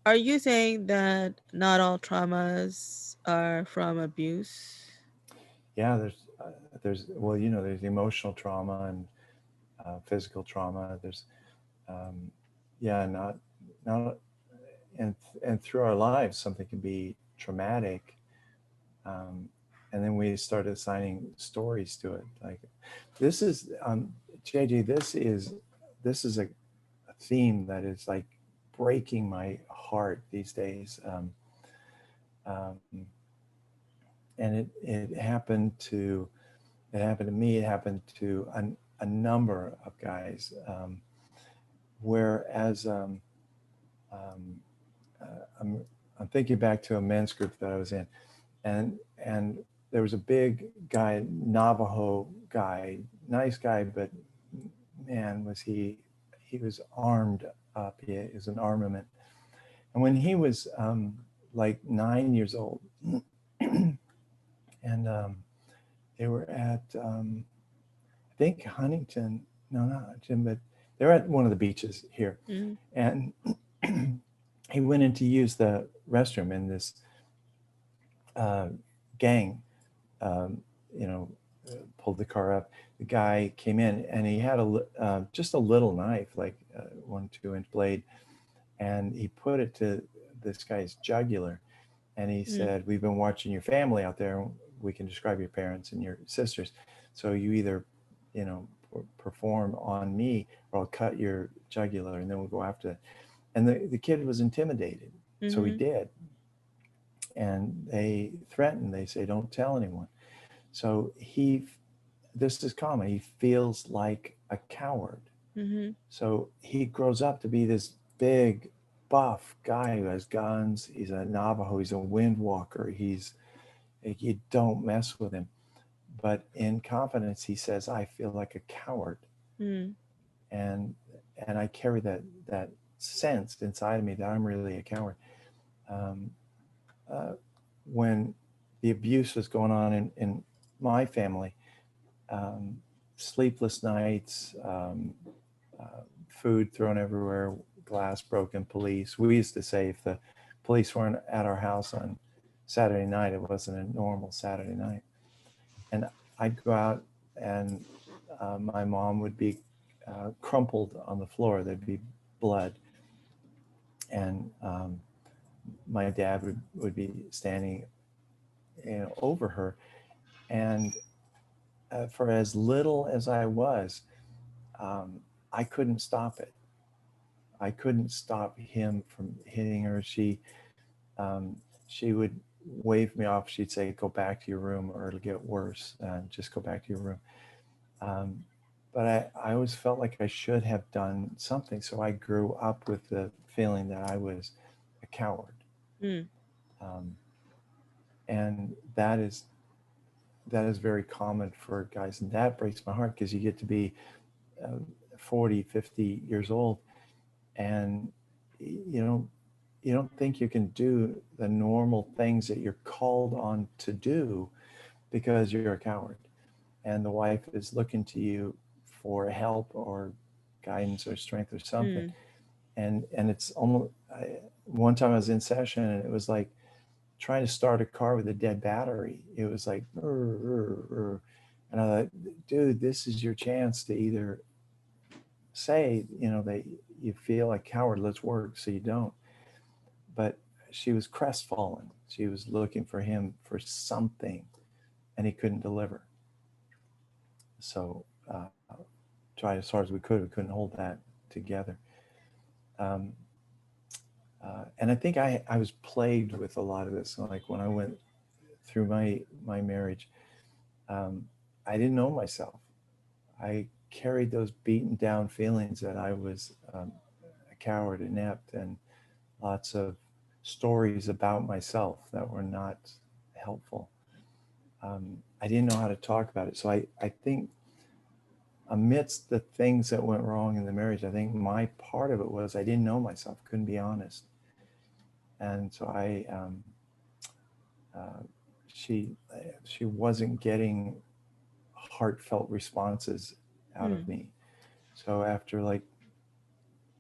are you saying that not all traumas are from abuse? Yeah, there's well, there's emotional trauma and physical trauma. There's yeah, not and and through our lives something can be traumatic, um, and then we start assigning stories to it. Like this is JJ. This is a theme that is like breaking my heart these days. Um, and it happened to me. It happened to a number of guys. Whereas um, I'm I'm thinking back to a men's group that I was in, and there was a big guy, Navajo guy, nice guy, but man, he was armed up. He was an armament. And when he was like 9 years old, and they were at I think Huntington, no, not Huntington, but they were at one of the beaches here, Mm, and he went in to use the restroom, and this uh, gang, um, you know, pulled the car up. The guy came in, and he had just a little knife, like 1 2 inch blade, and he put it to this guy's jugular, and he mm, said, "We've been watching your family out there. We can describe your parents and your sisters. So you either, perform on me, or I'll cut your jugular, and then we'll go after it." And the kid was intimidated, so he mm-hmm, did. And they threatened. They say, "Don't tell anyone." So this is common. He feels like a coward. Mhm. So he grows up to be this big, buff guy who has guns. He's a Navajo. He's a windwalker. He's like, you don't mess with him. But in confidence, he says, "I feel like a coward," Mm. and I carry that sense inside of me that I'm really a coward. Um, uh, when the abuse was going on in my family, um, sleepless nights, uh, food thrown everywhere, glass broken, police. We used to say if the police weren't at our house on Saturday night, it wasn't a normal Saturday night. And I'd go out, and my mom would be crumpled on the floor. There'd be blood. And my dad would be standing, over her. And for as little as I was, um, I couldn't stop it. I couldn't stop him from hitting her. Um, she would wave me off. She'd say, "Go back to your room, or it'll get worse. Just go back to your room." Um, but I always felt like I should have done something. So I grew up with the feeling that I was a coward. Mm. Um, and that is very common for guys. And that breaks my heart because you get to be uh, 40, 50 years old, and you know, you don't think you can do the normal things that you're called on to do because you're a coward. And the wife is looking to you for help or guidance or strength or something. Mm. And it's almost one time I was in session, and it was like trying to start a car with a dead battery. It was like, and I thought, dude, this is your chance to either say, that you feel like coward, let's work so you don't. But she was crestfallen. She was looking for him for something, and he couldn't deliver. So tried as hard as we could. We couldn't hold that together. Um, and I think I was plagued with a lot of this. Like when I went through my marriage, um, I didn't know myself. I carried those beaten down feelings that I was a coward, inept, and lots of stories about myself that were not helpful. I didn't know how to talk about it. So I think amidst the things that went wrong in the marriage, I think my part of it was I didn't know myself, couldn't be honest. And so uh, she, she wasn't getting heartfelt responses out of Mm. me. So after like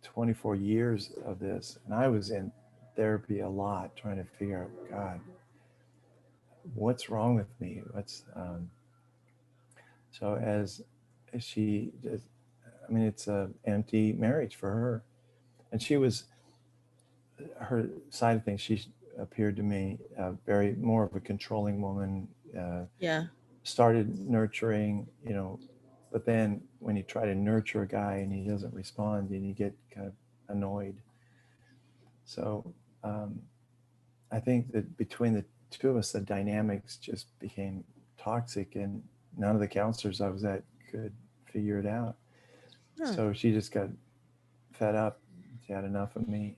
24 years of this, and I was in therapy a lot trying to figure out, God, what's wrong with me? So as she, I mean, it's a empty marriage for her. And she was, her side of things, she appeared to me very more of a controlling woman, Yeah. started nurturing, but then when you try to nurture a guy and he doesn't respond, then you get kind of annoyed. So um, I think that between the two of us, the dynamics just became toxic, and none of the counselors I was at could figure it out. Huh. So she just got fed up. She had enough of me,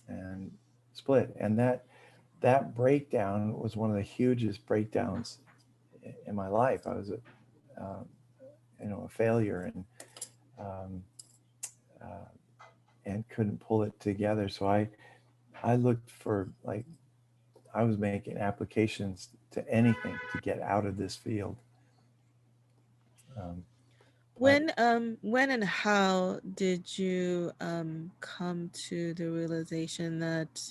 and split. And that breakdown was one of the hugest breakdowns in my life. I was a failure, um, uh, and couldn't pull it together. So I looked for, like, I was making applications to anything to get out of this field. Um, but When and how did you come to the realization that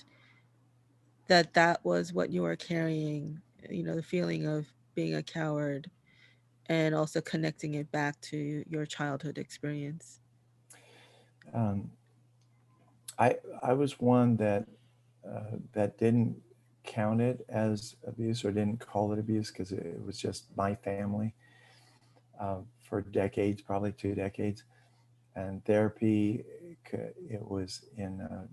that was what you were carrying, the feeling of being a coward, and also connecting it back to your childhood experience? um, I was one that didn't count it as abuse or didn't call it abuse because it was just my family for decades, probably 2 decades. And therapy, it was in a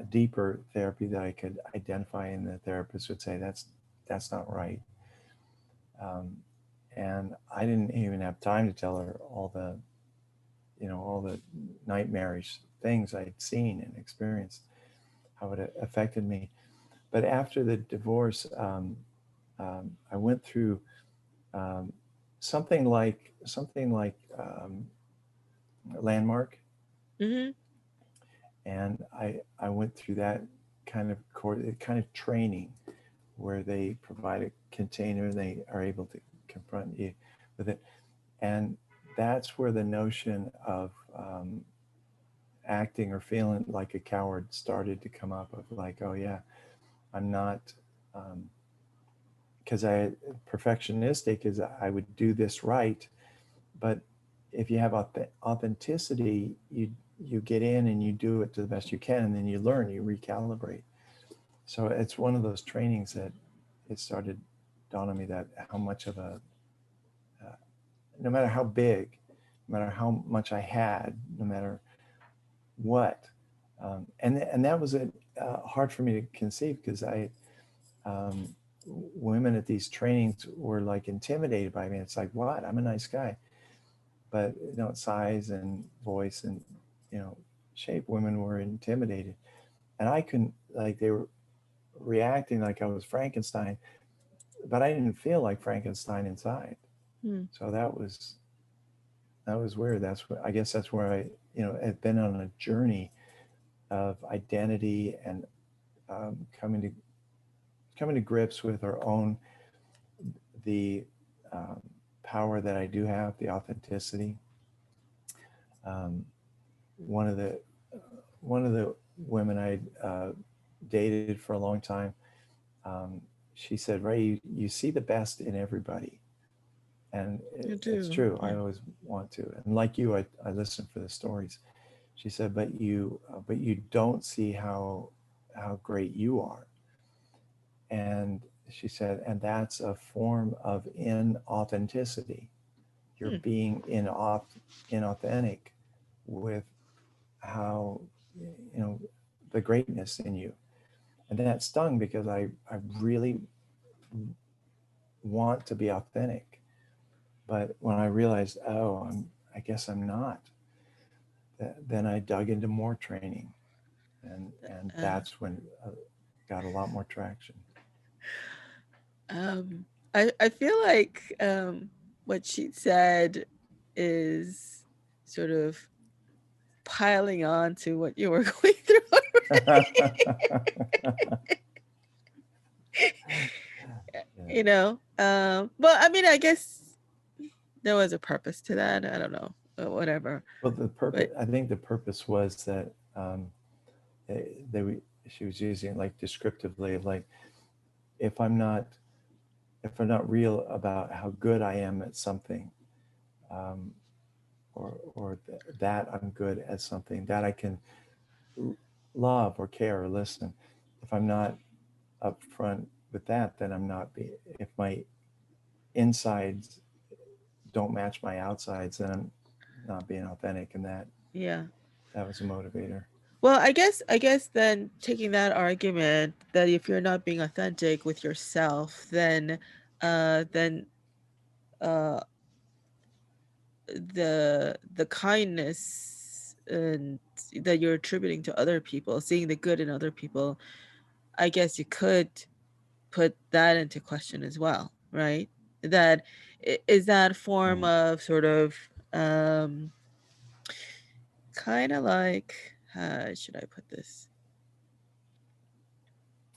deeper therapy that I could identify, and the therapist would say that's not right. Um, and I didn't even have time to tell her all the all the nightmarish things I'd seen and experienced, how it affected me. But after the divorce, I went through um, something like Landmark, Mm-hmm. and I went through that kind of training where they provide a container and they are able to confront you with it, and that's where the notion of acting or feeling like a coward started to come up. Of like, oh yeah, I'm not. Because I perfectionistic is I would do this right, but if you have authenticity, you get in and you do it to the best you can, and then you learn, you recalibrate. So it's one of those trainings that it started dawn on me that how much of uh, no matter how big, no matter how much I had, no matter what, and that was hard for me to conceive because um, women at these trainings were like intimidated by me. It's like, what? I'm a nice guy, but size and voice and you know shape, women were intimidated, and I couldn't, like, they were reacting like I was Frankenstein, but I didn't feel like Frankenstein inside. Hmm. So that was weird. That's what I guess that's where I had been on a journey of identity and coming to grips with our own the um, power that I do have, the authenticity. Um, one of the one of the women I dated for a long time, um, she said, "Ray, you see the best in everybody," and You it's do. true. I Yeah. always want to, and like you, I listen for the stories. She said, but you don't see how great you are, and she said, and that's a form of inauthenticity. You're Hmm. being inauthentic with how you know the greatness in you, and that stung because I really want to be authentic, but when I realized, oh, I guess I'm not, then I dug into more training, and Uh, that's when got a lot more traction. um, I feel like what she said is sort of piling on to what you were going through already. Yeah. But I mean, I guess there was a purpose to that. I don't know, but whatever. Well, the purpose, But I think the purpose was that she was using it like descriptively, like if I'm not if I'm not real about how good I am at something, um, that I'm good at something, that I can love or care or listen. If I'm not upfront with that, then I'm not. If my insides don't match my outsides, then I'm not being authentic, and yeah. that was a motivator. Well, I guess then taking that argument that if you're not being authentic with yourself, then uh the kindness and that you're attributing to other people, seeing the good in other people, I guess you could put that into question as well, right? That is that form Mm. of sort of um kind of like how should I put this?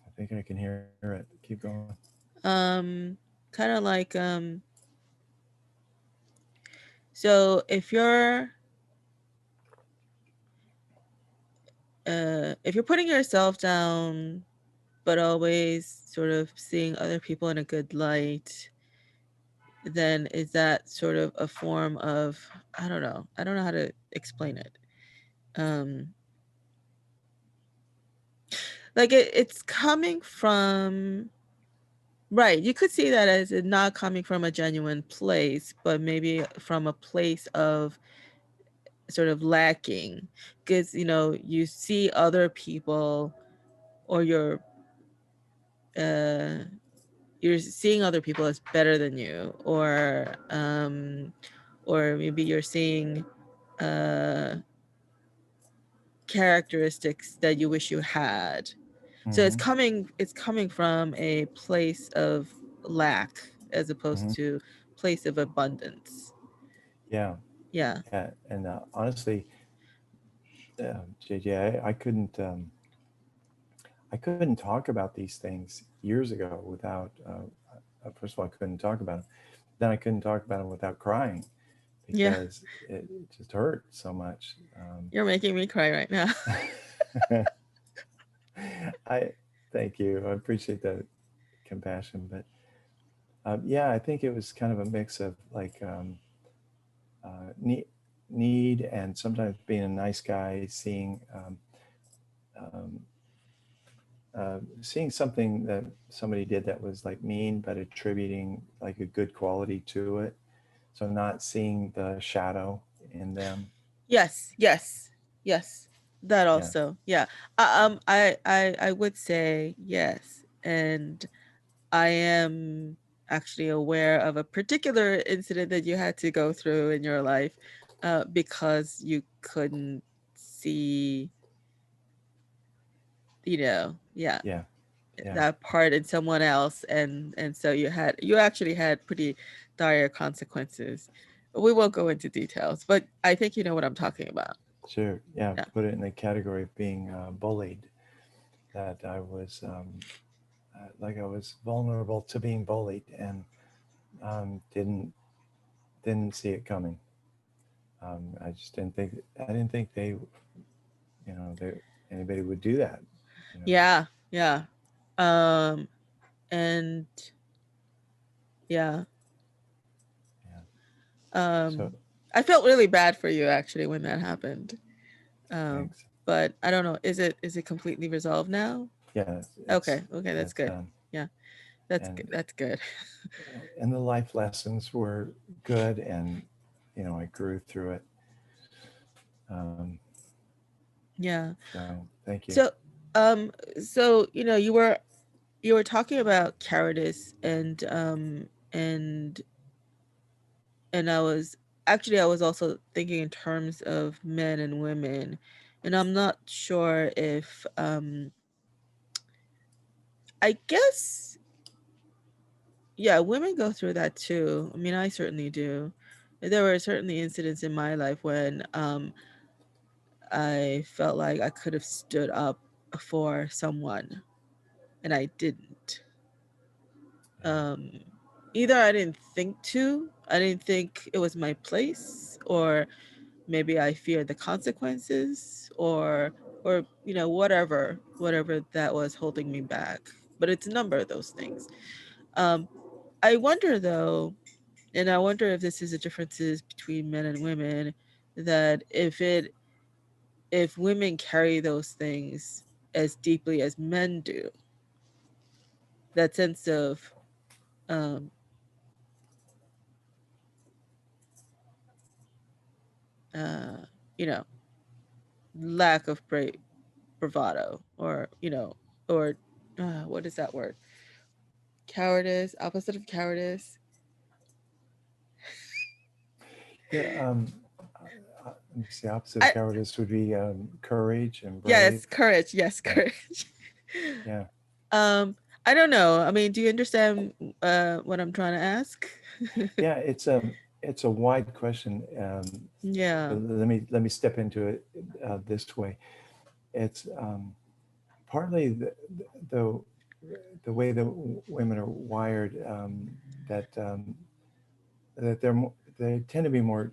I think I can hear it. Keep going. Um kind of like so if you're putting yourself down but always sort of seeing other people in a good light, then is that sort of a form of I don't know how to explain it. Um like it's coming from right. You could see that as it not coming from a genuine place, but maybe from a place of sort of lacking because you see other people or uh you're seeing other people as better than you or maybe you're seeing uh, characteristics that you wish you had. So Mm-hmm. it's coming from a place of lack as Mm-hmm. opposed to place of abundance. Yeah. Yeah. Yeah. And honestly, JJ, I couldn't talk about these things years ago without. First of all, I couldn't talk about them. Then I couldn't talk about them without crying Yeah. because it just hurt so much. You're making me cry right now. I thank you. I appreciate that compassion, but yeah, I think it was kind of a mix of like need and sometimes being a nice guy, um, seeing something that somebody did that was like mean, but attributing like a good quality to it. So not seeing the shadow in them. Yes, yes, yes. That Yeah, also, yeah. I would say yes, and I am actually aware of a particular incident that you had to go through in your life, because you couldn't see, yeah, yeah, yeah. that part in someone else, and so you actually had pretty dire consequences. We won't go into details, but I think you know what I'm talking about. Sure. Yeah, Yeah. put it in the category of being bullied. That I was like I was vulnerable to being bullied and didn't see it coming. I just didn't think I didn't think they anybody would do that. You know. Yeah, yeah. Um, and yeah, Yeah. So um, I felt really bad for you actually when that happened. Um, thanks. but I don't know. Is it completely resolved now? Yeah, Okay, okay, that's it's good. done. Yeah, that's And good. That's good. and the life lessons were good, and I grew through it. Um, Yeah. so thank you. So, um, so you were talking about cowardice and I was also thinking in terms of men and women, and I'm not sure if I guess, yeah, women go through that too. I mean, I certainly do. There were certainly incidents in my life when I felt like I could have stood up for someone and I didn't. Yeah. Um, Either I didn't think to, I didn't think it was my place, or maybe I feared the consequences, or whatever that was holding me back. But it's a number of those things. Um, I wonder though, and I wonder if this is the differences between men and women, that if women carry those things as deeply as men do, that sense of um, uh, you know, lack of bravado, or what is that word? Cowardice, opposite of cowardice. Yeah. Let me see. Opposite of I cowardice would be courage and brave. Yes, courage. Yes, Yeah. courage. Yeah. um, I don't know. I mean, do you understand what I'm trying to ask? Yeah. It's a wide question. Yeah. Let me step into it this way. It's partly the the way that women are wired, that that they tend to be more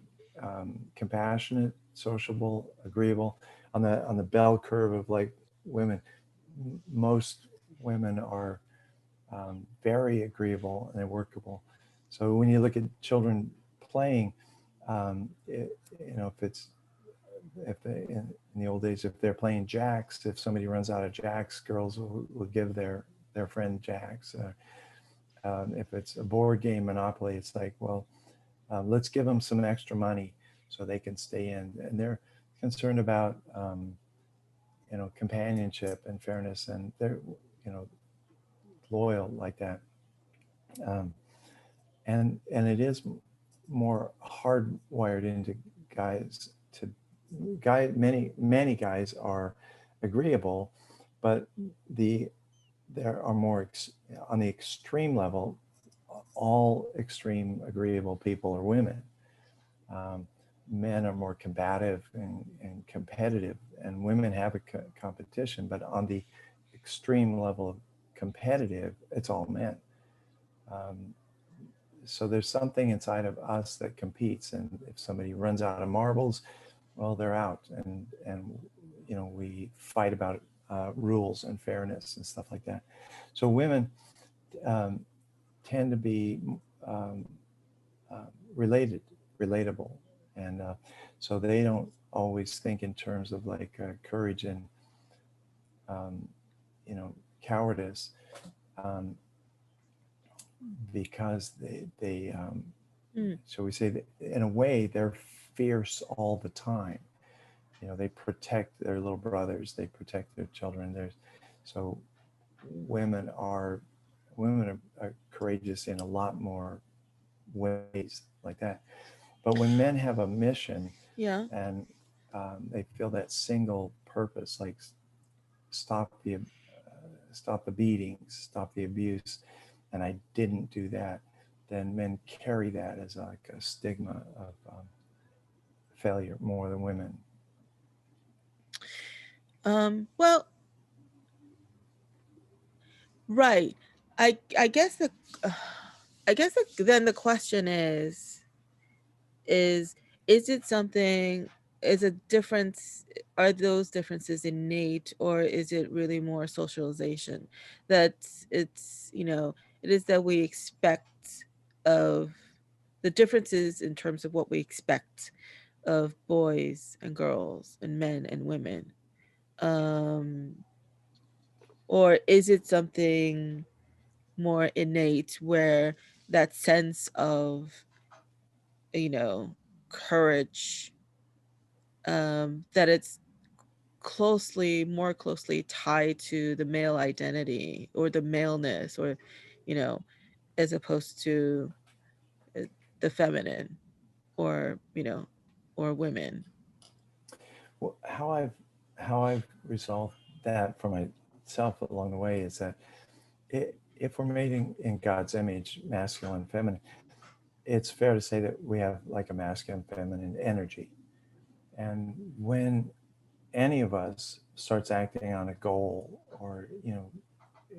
compassionate, sociable, agreeable. On the bell curve of like women, most women are very agreeable and workable. So when you look at children playing, if it's if they in the old days, if they're playing jacks, if somebody runs out of jacks, girls will give their friend jacks. If it's a board game Monopoly, it's like, well, let's give them some extra money so they can stay in. And they're concerned about companionship and fairness, and they're you know loyal like that. Um, and it is more hardwired into guys to many guys are agreeable, but the there are more on the extreme level. All extreme agreeable people are women. Um, Men are more combative and competitive, and women have a competition. But on the extreme level of competitive, it's all men. Um, so there's something inside of us that competes, and if somebody runs out of marbles, well, they're out, and we fight about rules and fairness and stuff like that. So women um, tend to be um, uh, related, relatable, and so they don't always think in terms of like courage and um, cowardice, um, because they Mm. shall we say that in a way they're fierce all the time. They protect their little brothers, they protect their children. So women are women are courageous in a lot more ways like that. But when men have a mission Yeah. and they feel that single purpose, like stop stop the beatings, stop the abuse, and I didn't do that, then men carry that as like a stigma of failure more than women. Well, right. I guess then the question is is it something, is a difference, are those differences innate, or is it really more socialization, that it's, it is that we expect of the differences in terms of what we expect of boys and girls and men and women, um or is it something more innate where that sense of, you know courage, that it's more closely tied to the male identity or the maleness, or, you know as opposed to uh, the feminine, or, or women. Well, how I've resolved that for myself along the way is that if we're made in God's image, masculine, feminine, it's fair to say that we have like a masculine, feminine energy. And when any of us starts acting on a goal or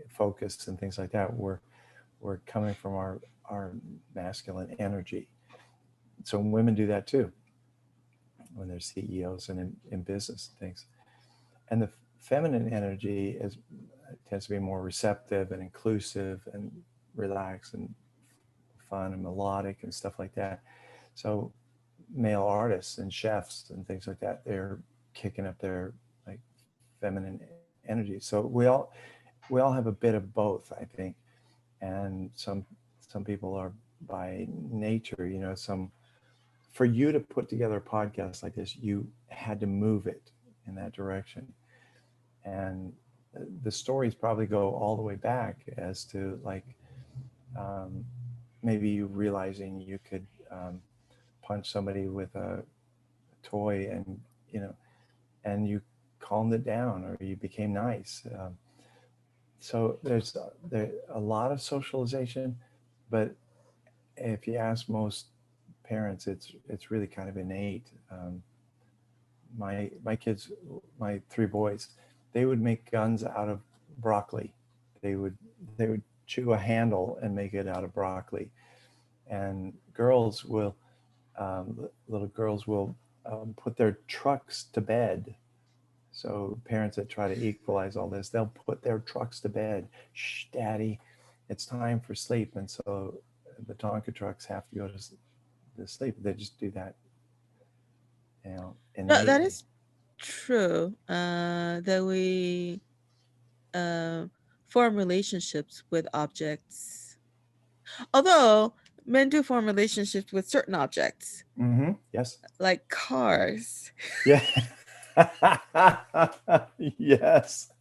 focus and things like that, we're coming from our masculine energy. So women do that too when they're CEOs and in business and things. And the feminine energy tends to be more receptive and inclusive and relaxed and fun and melodic and stuff like that. So male artists and chefs and things like that, they're kicking up their like feminine energy. So we all have a bit of both, I think. And some people are by nature, some for you to put together a podcast like this, you had to move it in that direction. And the stories probably go all the way back as to like um, maybe you realizing you could punch somebody with a toy, and you know and you calmed it down or you became nice. So there's a lot of socialization, but if you ask most parents, it's really kind of innate. My kids, my three boys, they would make guns out of broccoli. They would chew a handle and make it out of broccoli. And little girls will put their trucks to bed. So parents that try to equalize all this, they'll put their trucks to bed. Shh, daddy, it's time for sleep. And so the Tonka trucks have to go to sleep. They just do that, No, that innately. is true. That we uh, form relationships with objects, although men do form relationships with certain objects, Mm-hmm. Yes. like cars. Yeah. Yes.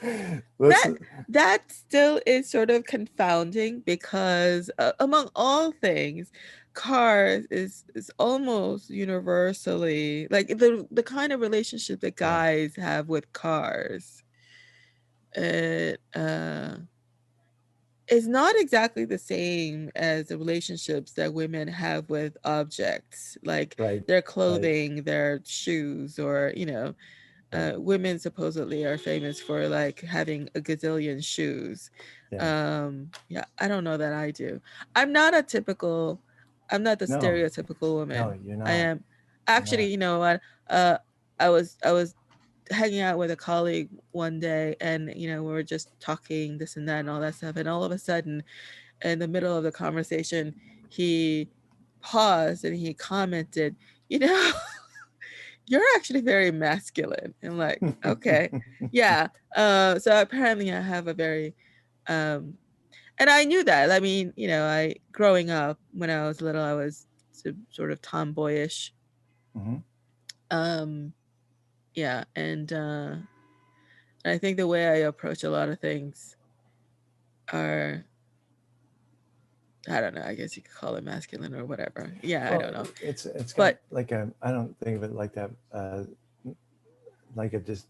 that Listen. that still is sort of confounding because among all things, cars is almost universally like the kind of relationship that Yeah. guys have with cars. It is not exactly the same as the relationships that women have with objects, like Right. their Right. clothing, their shoes, or Right. women supposedly are famous for like having a gazillion shoes. Yeah. Yeah, I don't know that I do. I'm not a typical, I'm not the No. stereotypical No, woman. you're I not. am You're actually, not. you know what? I was hanging out with a colleague one day, and we were just talking this and that and all that stuff, and all of a sudden in the middle of the conversation he paused and he commented, you know you're actually very masculine. And like, okay, yeah. So apparently I have a very um and I knew that. I mean, I growing up when I was little, I was sort of tomboyish. Hmm. um yeah, and I think the way I approach a lot of things are, I don't know, I guess you could call it masculine or whatever. Yeah, I Well, don't know. it's got But like a, I don't think of it like that, like a just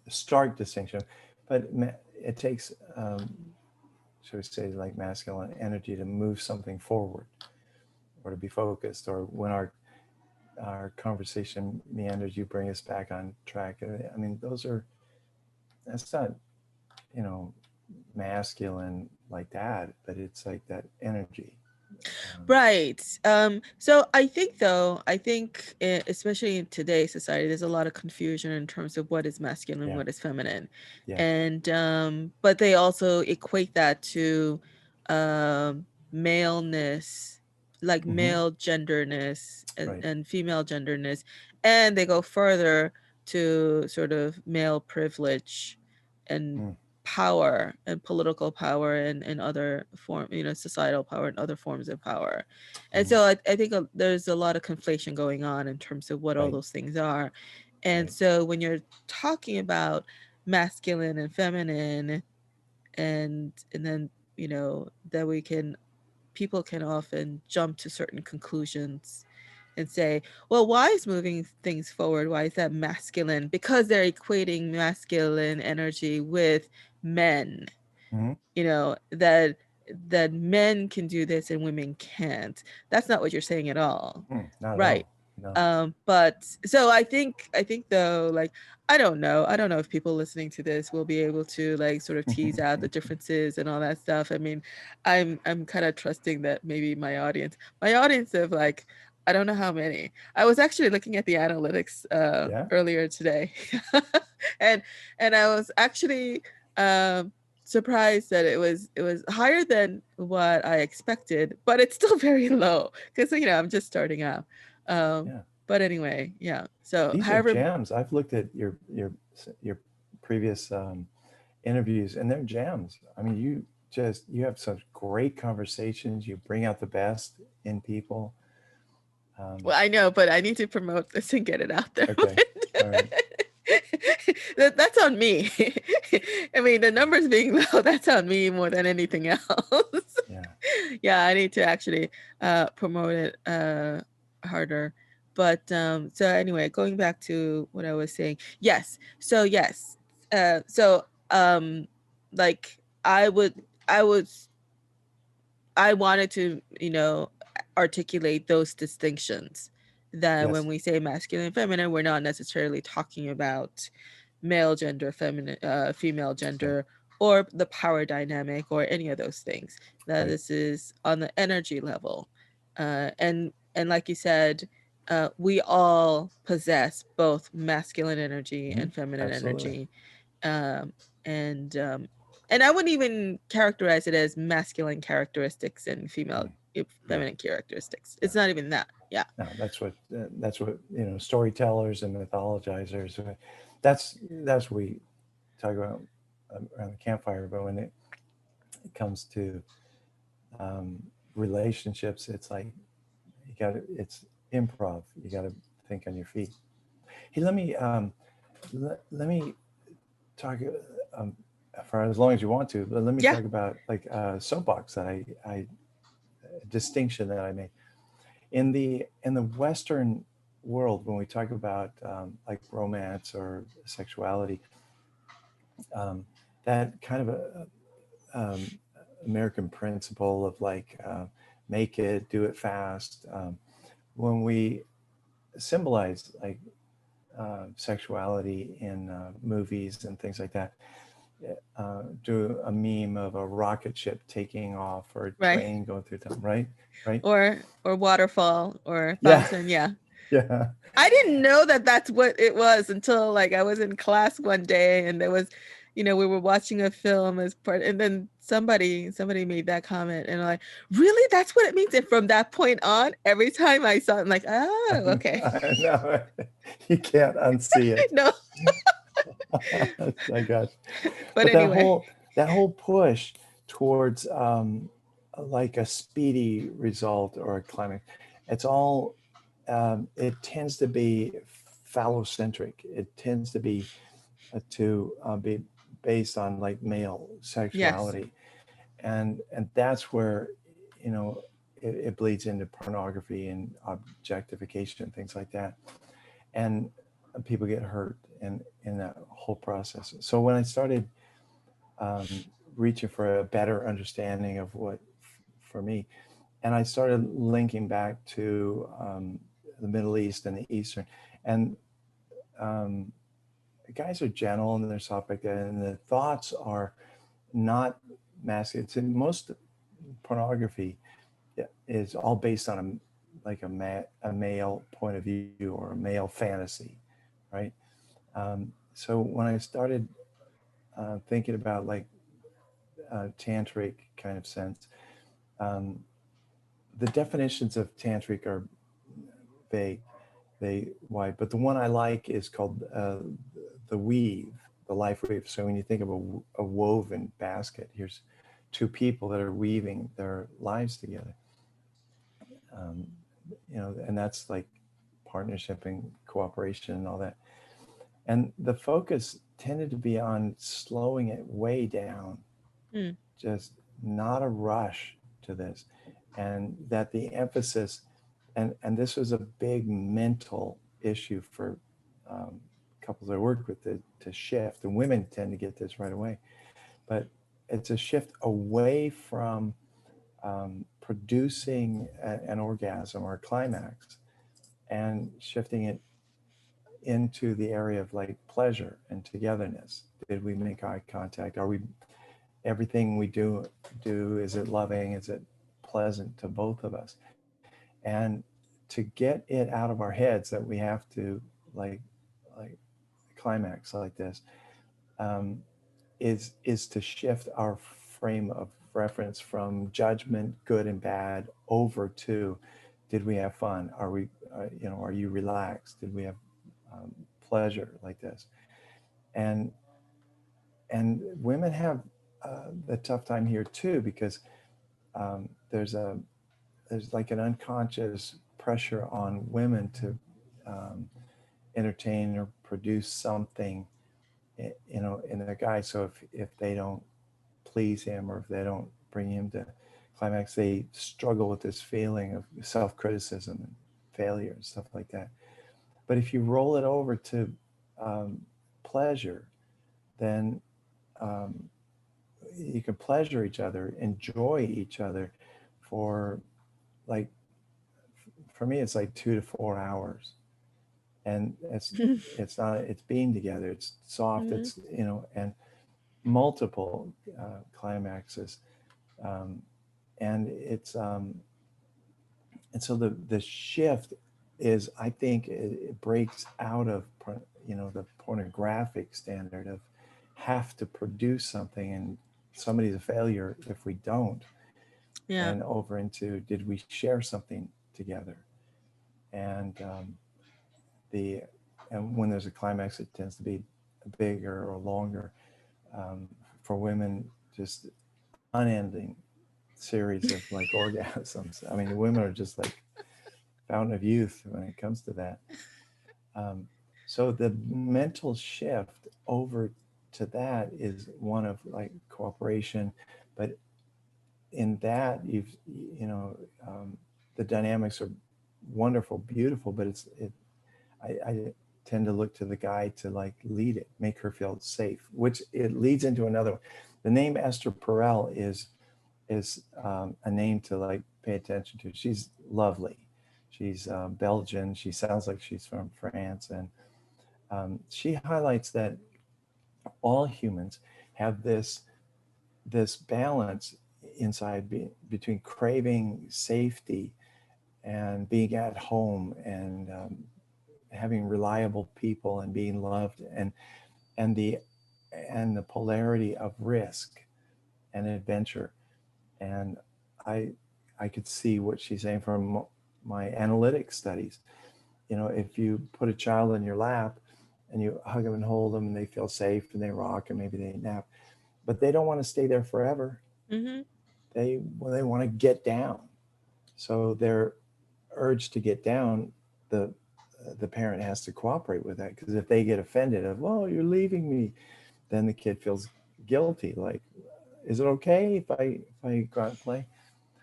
stark distinction, but it takes, should we say, like masculine energy to move something forward or to be focused, or when our conversation meanders, you bring us back on track. I mean, those are, that's not, you know, masculine like that, but it's like that energy. Um, right. So I think though, especially in today's society, there's a lot of confusion in terms of what is masculine, yeah. what is feminine. Yeah. And but they also equate that to maleness, like Hmm. male genderness Right. and female genderness. And they go further to sort of male privilege and Mm. power and political power and other form, societal power and other forms of power. And Mm. so I think there's a lot of conflation going on in terms of what all Right. those things are. And Right. so when you're talking about masculine and feminine, and then that we can people can often jump to certain conclusions and say, well, why is moving things forward? Why is that masculine? Because they're equating masculine energy with men, Hmm. that men can do this and women can't. That's not what you're saying at all. Mm. Not at Right. all. No. But so I think though, like, I don't know if people listening to this will be able to like sort of tease out the differences and all that stuff. I mean, I'm kind of trusting that maybe my audience of like, I don't know how many. I was actually looking at the analytics Yeah. earlier today. and and I was actually um surprised that it was higher than what I expected, but it's still very low because I'm just starting out. Um, Yeah. but anyway, yeah. So, These are however, jams. I've looked at your previous interviews, and they're jams. I mean, you have such great conversations. You bring out the best in people. Um, well, I know, but I need to promote this and get it out there. okay. All right. That's on me. I mean, the numbers being low, that's on me more than anything else. Yeah. Yeah, I need to actually promote it harder. But so anyway, going back to what I was saying. Yes. So like I was I wanted to, articulate those distinctions, that when Yes. we say masculine and feminine, we're not necessarily talking about male gender, feminine, female Right. gender, or the power dynamic, or any of those things. That Right. this is on the energy level, and like you said, we all possess both masculine energy Hmm. and feminine Absolutely. energy, um, and um, and I wouldn't even characterize it as masculine characteristics and female Mm. Yeah. feminine characteristics. No. It's not even that. Yeah. No. That's what storytellers and mythologizers. That's what we talk about around the campfire. But when it comes to um, relationships, it's like it's improv. You got to think on your feet. Hey, let me talk um, for as long as you want to, but let me Yeah. talk about like soapbox that I distinction that I made in the Western world when we talk about like romance or sexuality, um, that kind of a American principle of like make it, do it fast. When we symbolize like sexuality in movies and things like that, do a meme of a rocket ship taking off or a Right. train going through time, right? Right? Or waterfall or Yeah, fountain. Yeah. yeah. I didn't know that that's what it was until like I was in class one day and there was, we were watching a film as part, and then somebody made that comment, and I'm like, really, that's what it means. And from that point on, every time I saw it, I'm like, oh, okay. I know. You can't unsee it. No, I got you. but But anyway, that whole push towards like a speedy result or a climax, it's all it tends to be phallocentric. It tends to be based on like male yes, sexuality, and that's where you know it bleeds into pornography and objectification and things like that, and people get hurt in that whole process. So when I started um, reaching for a better understanding of what for me, and I started linking back to the Middle East and the Eastern, and um, the guys are gentle and they're soft like that, and the thoughts are not masculine. It's in most pornography is all based on like a male point of view or a male fantasy, right? So when I started thinking about like tantric kind of sense, um, the definitions of tantric are vague, they wide, but the one I like is called the weave, the life weave. So when you think of a woven basket, here's two people that are weaving their lives together. Um, and that's like partnership and cooperation and all that. And the focus tended to be on slowing it way down, mm, just not a rush to this. And that the emphasis, and this was a big mental issue for couples I worked with to shift. And women tend to get this right away, but it's a shift away from producing an orgasm or a climax and shifting it into the area of like pleasure and togetherness. Did we make eye contact? Are we everything we do is it loving? Is it pleasant to both of us? And to get it out of our heads that we have to like like climax like this um, is to shift our frame of reference from judgment, good and bad, over to did we have fun? Are we, are you relaxed? Did we have um, pleasure like this? And women have a tough time here too because um, there's a there's like an unconscious pressure on women to um, entertain or produce something, in a guy. So if they don't please him or if they don't bring him to climax, they struggle with this feeling of self-criticism and failure and stuff like that. But if you roll it over to pleasure, then um, you can pleasure each other, enjoy each other for like, for me, it's like 2 to 4 hours. And it's not, it's being together, it's soft, mhm, it's, and multiple climaxes. Um, and it's, and so the shift is, I think it breaks out of the pornographic standard of have to produce something and somebody's a failure if we don't, yeah, and over into did we share something together. And the and when there's a climax, it tends to be bigger or longer. um, for women, just unending series of like orgasms. I mean, the women are just like fountain of youth when it comes to that. Um, so the mental shift over to that is one of like cooperation, but in that you know the dynamics are wonderful, beautiful, but I tend to look to the guy to like lead it, make her feel safe, which it leads into another one. The name Esther Perel is a name to like pay attention to. She's lovely. She's Belgian. She sounds like she's from France, and she highlights that all humans have this balance inside between craving safety and being at home and having reliable people and being loved and the and the polarity of risk and adventure. And I I could see what she's saying from my analytic studies. You know, if you put a child in your lap and you hug them and hold them and they feel safe and they rock and maybe they nap, but they don't want to stay there forever. Mm-hmm. They want to get down. So their urge to get down, the the parent has to cooperate with that, because if they get offended of, well, you're leaving me, then the kid feels guilty. Like, is it okay if I go out and play?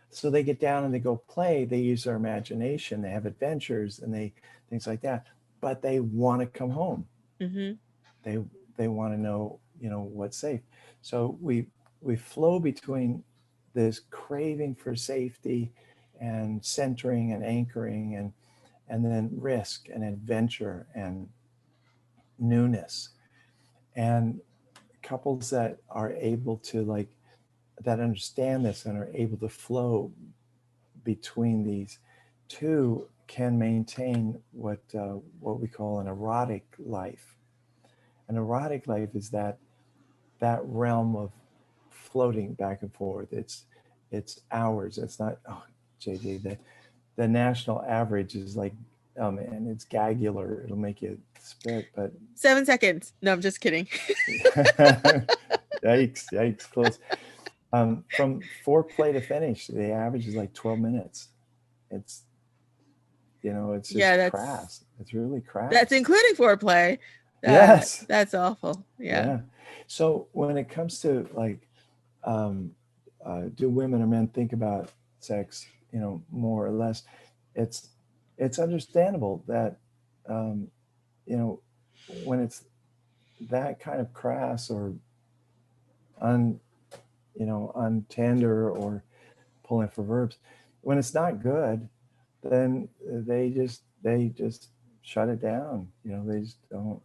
So they get down and they go play. They use their imagination. They have adventures and they things like that. But they want to come home. Mm-hmm. They they want to know, you know, what's safe. So we flow between this craving for safety and centering and anchoring and then risk and adventure and newness. And couples that are able to like that understand this and are able to flow between these two can maintain what we call an erotic life. An erotic life is that realm of floating back and forth. It's hours. It's not, oh, JJ, the national average is like, oh man, it's gagular. It'll make you spit. But 7 seconds. No, I'm just kidding. yikes, close. From foreplay to finish, the average is like 12 minutes. It's, you know, it's just Yeah, crass. It's really crass. that's including foreplay. Yes. That's awful. Yeah. So when it comes to like, um, do women or men think about sex, you know, more or less? It's it's understandable that, um, you know, when it's that kind of crass or un you know untender or pulling for verbs, when it's not good, then they just shut it down. You know, they just don't.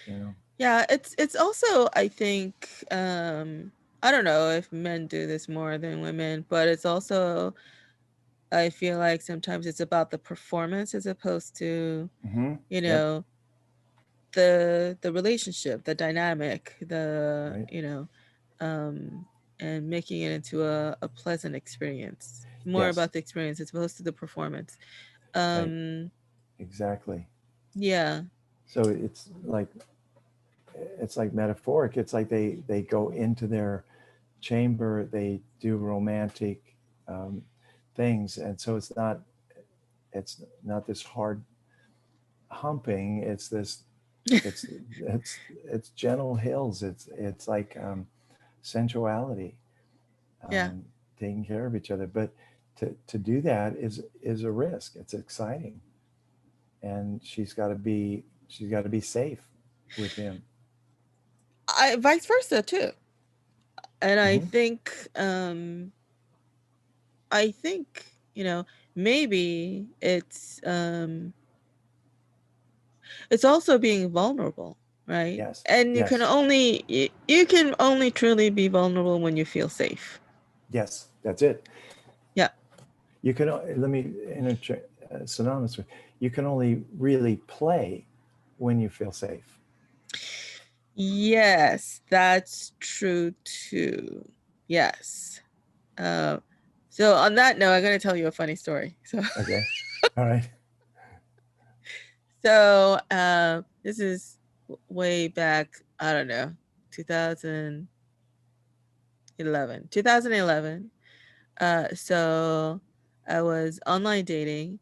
You know. Yeah, it's also, I think, I don't know if men do this more than women, but it's also, I feel like sometimes it's about the performance as opposed to, Mm-hmm. you Yep. know, the relationship, the dynamic, the, Right. and making it into a pleasant experience. More Yes. about the experience as opposed to the performance. Right. Um, Exactly. yeah. So it's like metaphoric. It's like they go into their chamber, they do romantic um, things, and so it's not this hard humping. It's this it's it's it's gentle hills. It's like sensuality, Yeah. um, taking care of each other. But to do that is a risk. It's exciting, and she's got to be safe with him. Vice versa too. And Mm-hmm. um I think, you know, maybe it's also being vulnerable, right? Yes. And Yes. you can only truly be vulnerable when you feel safe. Yes. That's it. Yeah. You can let me interchange synonymous with, you can only really play when you feel safe. Yes, that's true too. Yes. Uh, so on that note, I'm going to tell you a funny story. Okay. All right. This is way back, I don't know, 2011. 2011. So I was online dating,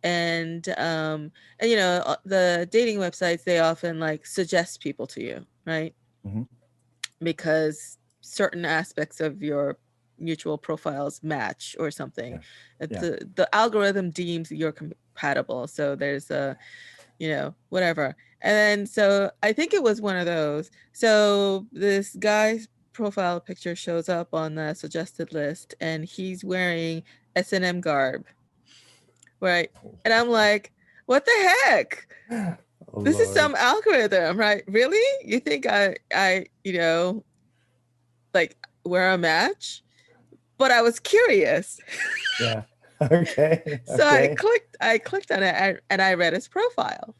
and the dating websites, they often like suggest people to you, right? Mm-hmm. because certain aspects of your mutual profiles match or something. Yeah. Yeah. The algorithm deems you're compatible. So there's a, whatever. And then, so I think it was one of those. So this guy's profile picture shows up on the suggested list, and he's wearing S&M garb, right? And I'm like, what the heck? Oh, This is Lord. some algorithm, right? Really? You think I like wear a match? But I was curious. Yeah. Okay. So Okay. I clicked on it, and I read his profile.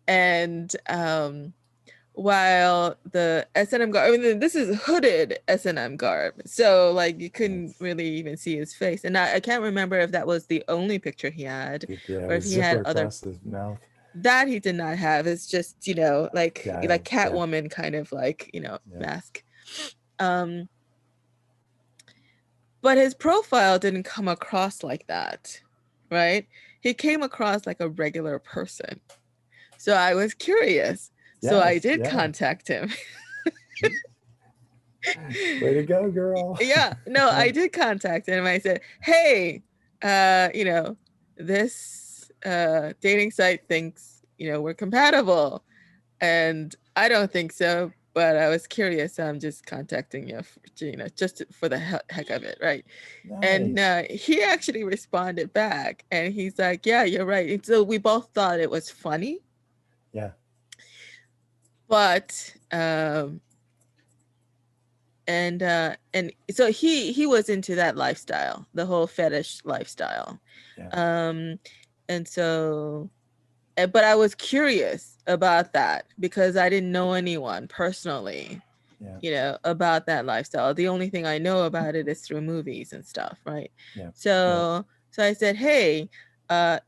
And while the S&M garb, I mean, this is hooded S&M garb, so like you couldn't Yes. really even see his face. And I can't remember if that was the only picture he had, Yeah. or A if he had zipper other. across his mouth. That he did not have. It's just, like Yeah. Yeah. Catwoman kind of like, Yeah. mask. Um, but his profile didn't come across like that, right? He came across like a regular person. So I was curious. So I Yes. did Yeah. contact him. Way to go, girl. Yeah, no, I did contact him. I said, hey, this dating site thinks, we're compatible. And I don't think so, but I was curious. So I'm just contacting you, just for the heck of it, right? And Nice. he actually responded back, and he's like, yeah, you're right. And so we both thought it was funny, Yeah. but and so he was into that lifestyle, the whole fetish lifestyle. Yeah. um and so, but I was curious about that because I didn't know anyone personally, Yeah. about that lifestyle. The only thing I know about it is through movies and stuff, right? Yeah. So I said, hey,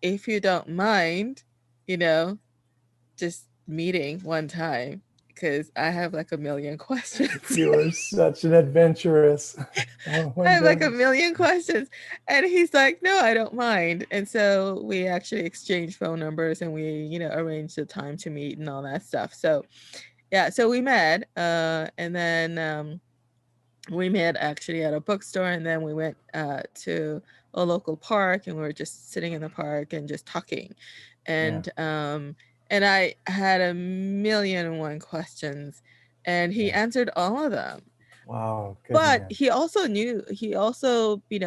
if you don't mind, just meeting one time, because I have like a million questions. You are such an adventurous. Oh my I have like a goodness. million questions. And he's like, no, I don't mind. And so we actually exchanged phone numbers, and we, arranged the time to meet and all that stuff. So yeah, so we met, and then we met actually at a bookstore, and then we went to a local park, and we were just sitting in the park and just talking. Yeah. And I had a million and one questions, and he Yeah. answered all of them. Wow. Good But man. he also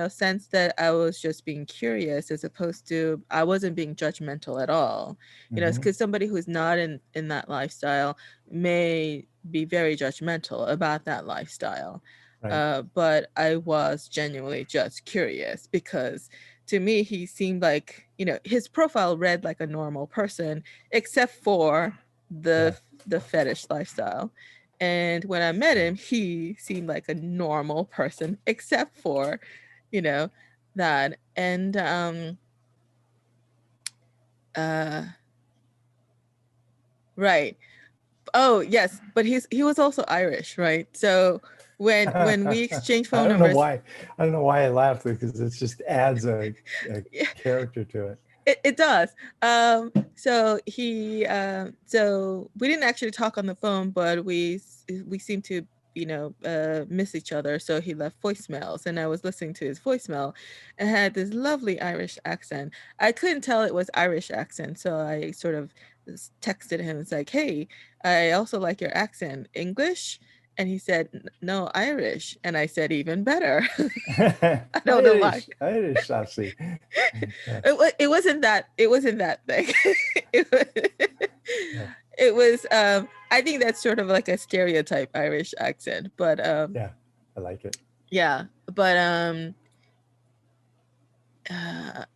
sensed that I was just being curious, as opposed to I wasn't being judgmental at all. Mm-hmm. Because somebody who's not in that lifestyle may be very judgmental about that lifestyle. Right. But I was genuinely just curious, because to me he seemed like, his profile read like a normal person, except for Yeah. the fetish lifestyle. And when I met him, he seemed like a normal person, except for, that. And uh right. Oh, yes, but he was also Irish, right? So when we exchanged I phone don't know numbers, why. I don't know why I laughed, because it just adds a yeah, character to it. it does. So we didn't actually talk on the phone, but we seemed to, miss each other. So he left voicemails, and I was listening to his voicemail, and had this lovely Irish accent. I couldn't tell it was Irish accent, so I sort of texted him. It's like, hey, I also like your accent. English? And he said, no, Irish. And I said, even better. I don't know why. Irish, Sassy. Yeah. It wasn't that thing. it was, Yeah. it was I think that's sort of like a stereotype Irish accent, but Yeah. I like it. yeah, but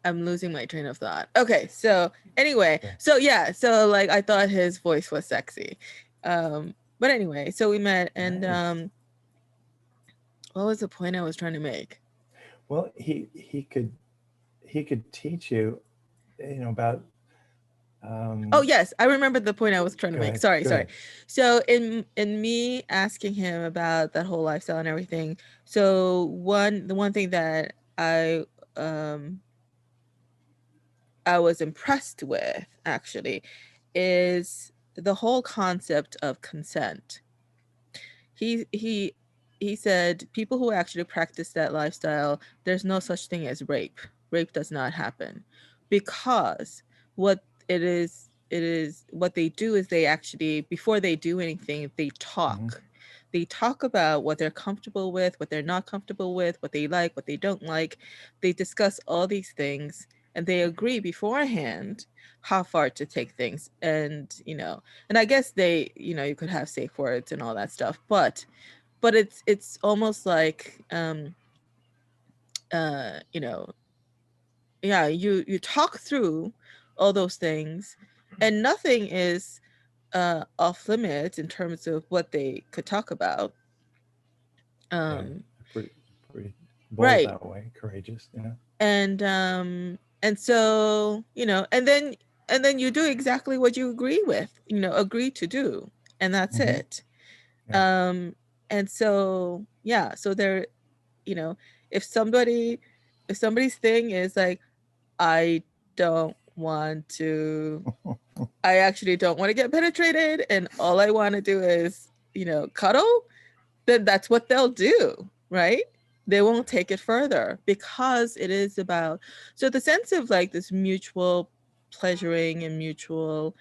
I'm losing my train of thought. Okay, so anyway, Yeah. so yeah, so like I thought his voice was sexy. But anyway, so we met, and Nice. what was the point I was trying to make? Well, he could teach you, about. Oh yes, I remember the point I was trying to Go make. ahead. Sorry, Go sorry. ahead. So in me asking him about that whole lifestyle and everything, so the one thing that um I was impressed with, actually, is the whole concept of consent. he he he said people who actually practice that lifestyle, there's no such thing as rape. Rape does not happen, because what it is what they do is they actually, before they do anything, they Mm-hmm. talk. They talk about what they're comfortable with, what they're not comfortable with, what they like, what they don't like. They discuss all these things, and they agree beforehand how far to take things. And and I guess they, you could have safe words and all that stuff, but it's almost like you know yeah, you talk through all those things, and nothing is off limits in terms of what they could talk about. Right. um Pretty bold right. that way, courageous. Yeah. And so, and then you do exactly what you agree to do, and that's Mm-hmm. it. Yeah. um and so, yeah, so there, you know if somebody's thing is like, I don't want to I actually don't want to get penetrated, and all I want to do is, cuddle, then that's what they'll do, right? They won't take it further, because it is about, so the sense of like this mutual pleasuring and mutual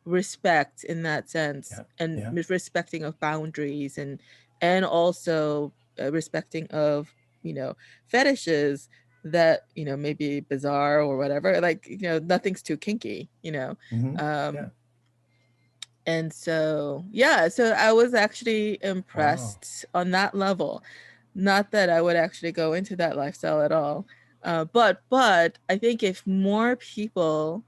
respect in that sense, Yeah. and Yeah. respecting of boundaries, and also respecting of fetishes that may be bizarre or whatever, like nothing's too kinky. Mm-hmm. um Yeah. and so, yeah, so I was actually Wow. impressed on that level. Not that I would actually go into that lifestyle at all. But I think if more people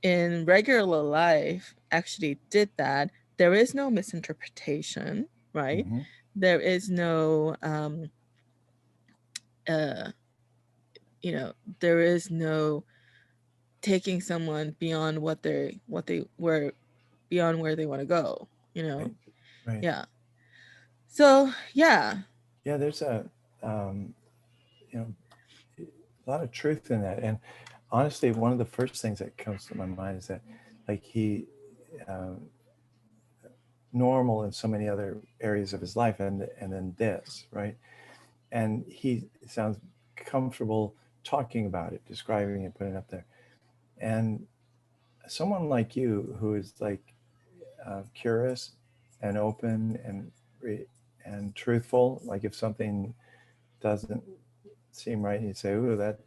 in regular life actually did that, there is no misinterpretation, right? Mm-hmm. There is no uh there is no taking someone beyond what they were, beyond where they want to go, you know? Right. Right. Yeah. So, yeah. Yeah. There's um, you know, a lot of truth in that. And honestly, one of the first things that comes to my mind is that, like, um, normal in so many other areas of his life, and then this, right? And he sounds comfortable talking about it, describing it, putting it up there. And someone like you, who is like curious and open and truthful, like if something doesn't seem right, and you say, "Ooh, that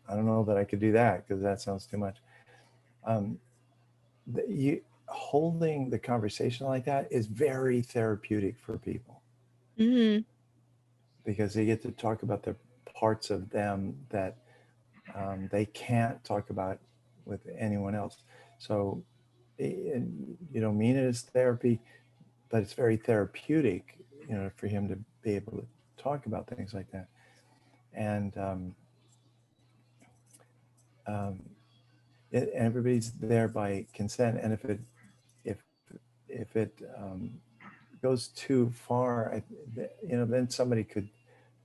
I don't know that I could do that because that sounds too much." Um, you holding the conversation like that is very therapeutic for people, Mhm. because they get to talk about the parts of them that they can't talk about with anyone else. So you don't mean it as therapy, but it's very therapeutic, for him to be able to talk about things like that. And um, everybody's there by consent. And if if it goes too far, then somebody could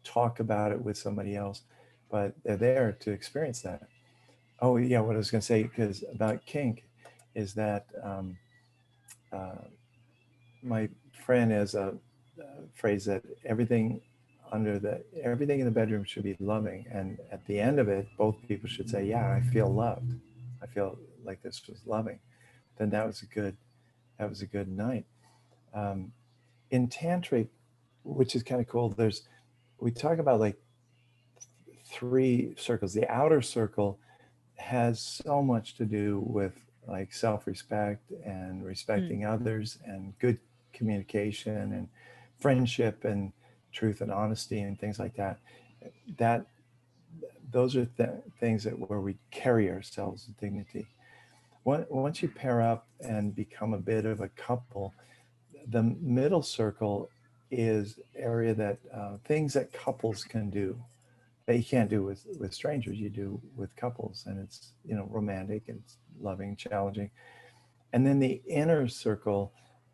talk about it with somebody else, but they're there to experience that. Oh yeah, what I was going to say, because about kink, is that uh, my friend has a phrase that everything in the bedroom should be loving, and at the end of it, both people should say, "Yeah, I feel loved. I feel like this was loving." Then that was a good night. Um, in tantric, which is kind of cool, we talk about like three circles. The outer circle has so much to do with like self-respect and Mm. respecting others and good communication and friendship and truth and honesty and things like that. That those are things that where we carry ourselves with dignity. Once you pair up and become a bit of a couple, the middle circle is area that things that couples can do that you can't do with strangers, you do with couples, and it's romantic and it's loving, challenging. And then the inner circle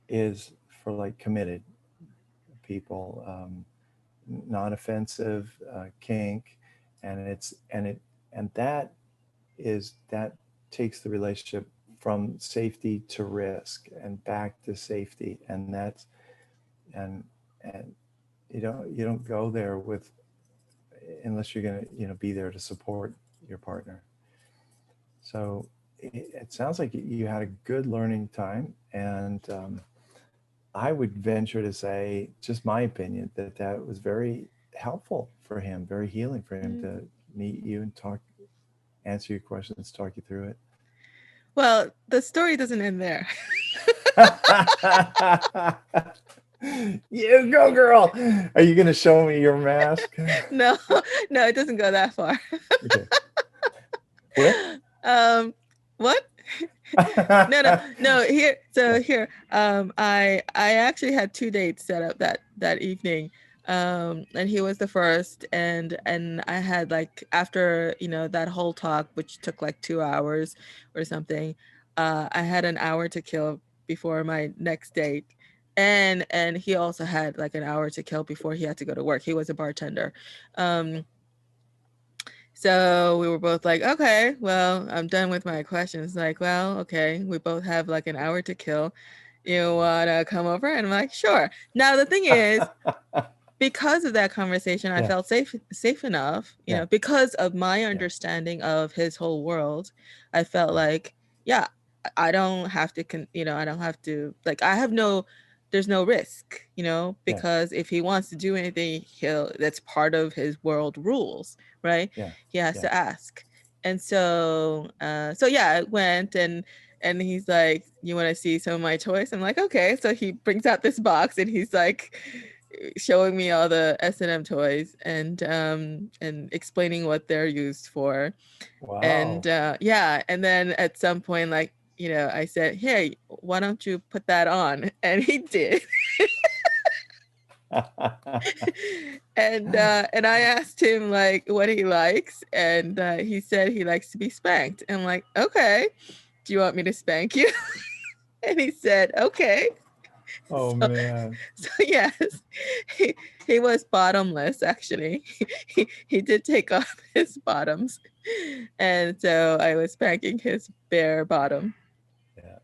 is for like committed people, non-offensive, kink, and that takes the relationship from safety to risk and back to safety, and that's and you don't go there with unless you're going to be there to support your partner. So it sounds like you had a good learning time, and I would venture to say, just my opinion, that was very helpful for him, very healing for him to meet you and answer your questions, talk you through it. Well, the story doesn't end there. You go, girl. Are you going to show me your mask? No, no, it doesn't go that far. Okay. What? What? No. Here. I actually had 2 dates set up that evening. And he was the first, and I had, like, after that whole talk, which took like 2 hours or something, I had an hour to kill before my next date, and he also had like an hour to kill before he had to go to work. He was a bartender. So we were both like, okay, well, I'm done with my questions. Like, well, okay, we both have like an hour to kill. You want to come over? And I'm like, sure. Now, the thing is, because of that conversation, I felt safe enough, because of my understanding of his whole world. I felt like, yeah, I don't have to, I don't have to, like, there's no risk, because if he wants to do anything, that's part of his world rules, right? He has to ask. And so I went, and he's like, you want to see some of my toys? I'm like, okay. So he brings out this box, and he's like showing me all the S&M toys, and explaining what they're used for. Wow. And and then at some point, like, I said, hey, why don't you put that on? And he did. And I asked him like what he likes, and he said he likes to be spanked. And I'm like, okay, do you want me to spank you? And he said, okay. Oh, man. So yes, he was bottomless, actually. He did take off his bottoms, and so I was spanking his bare bottom. Yeah.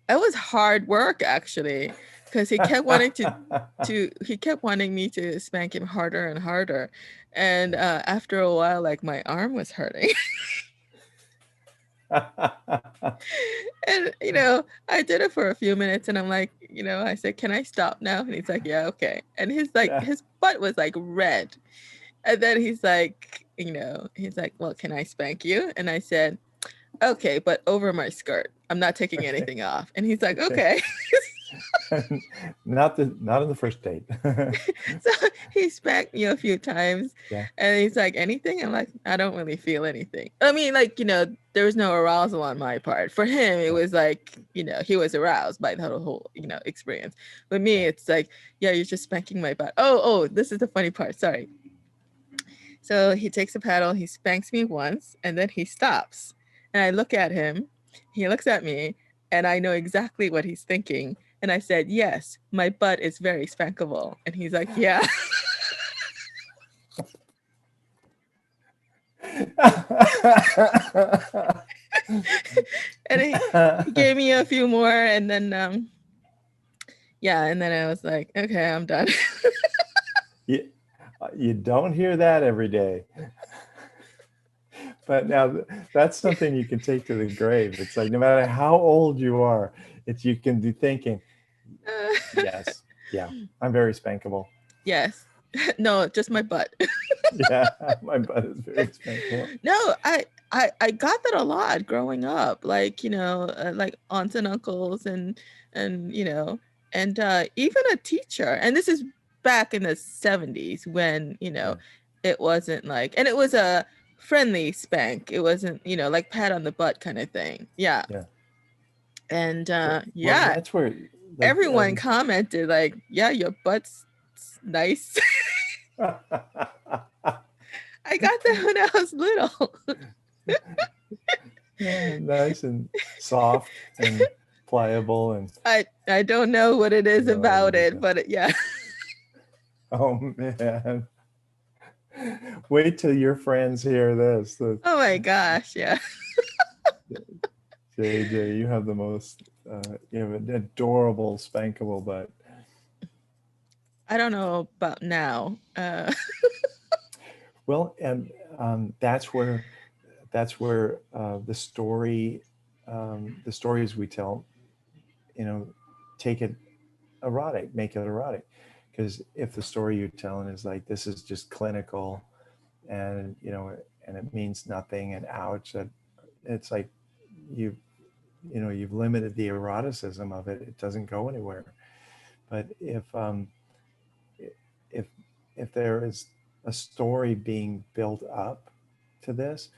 It was hard work, actually, because he kept wanting he kept wanting me to spank him harder and harder. And after a while, like, my arm was hurting. And I did it for a few minutes, and I'm like, I said, can I stop now? And he's like, yeah, okay. And his butt was like red. And then he's like, well, can I spank you? And I said, okay, but over my skirt. I'm not taking anything off. And he's like, okay. Not in the first date. So he spanked me a few times. Yeah. And he's like, anything? I'm like, I don't really feel anything. I mean, like, there was no arousal on my part. For him, it was like, he was aroused by the whole, experience. But me, it's like, yeah, you're just spanking my butt. Oh, this is the funny part. Sorry. So he takes a paddle, he spanks me once, and then he stops. And I look at him, he looks at me, and I know exactly what he's thinking. And I said, yes, my butt is very spankable. And he's like, yeah. And he gave me a few more, and then and then I was like, okay, I'm done. You don't hear that every day. But now that's something you can take to the grave. It's like, no matter how old you are, you can be thinking, yes, yeah, I'm very spankable. Yes. No, just my butt. Yeah, my butt is very spankable. No, I got that a lot growing up, like, like aunts and uncles, and and even a teacher. And this is back in the 70s, when it wasn't like, and it was a friendly spank. It wasn't, like pat on the butt kind of thing. Yeah. And Well, that's where, like, everyone commented like, yeah, your butt's nice. I got that when I was little. Yeah, nice and soft and pliable, and I don't know what it is about it, but yeah. Oh, man. Wait till your friends hear this. Oh my gosh, yeah. JJ, you have the most, you have an adorable, spankable butt. I don't know about now. Well, and that's where the stories we tell, you know, take it erotic, make it erotic. Because if the story you're telling is like, this is just clinical, and and it means nothing, and ouch, that it's like you you've limited the eroticism of it. It doesn't go anywhere. But if if there is a story being built up to this,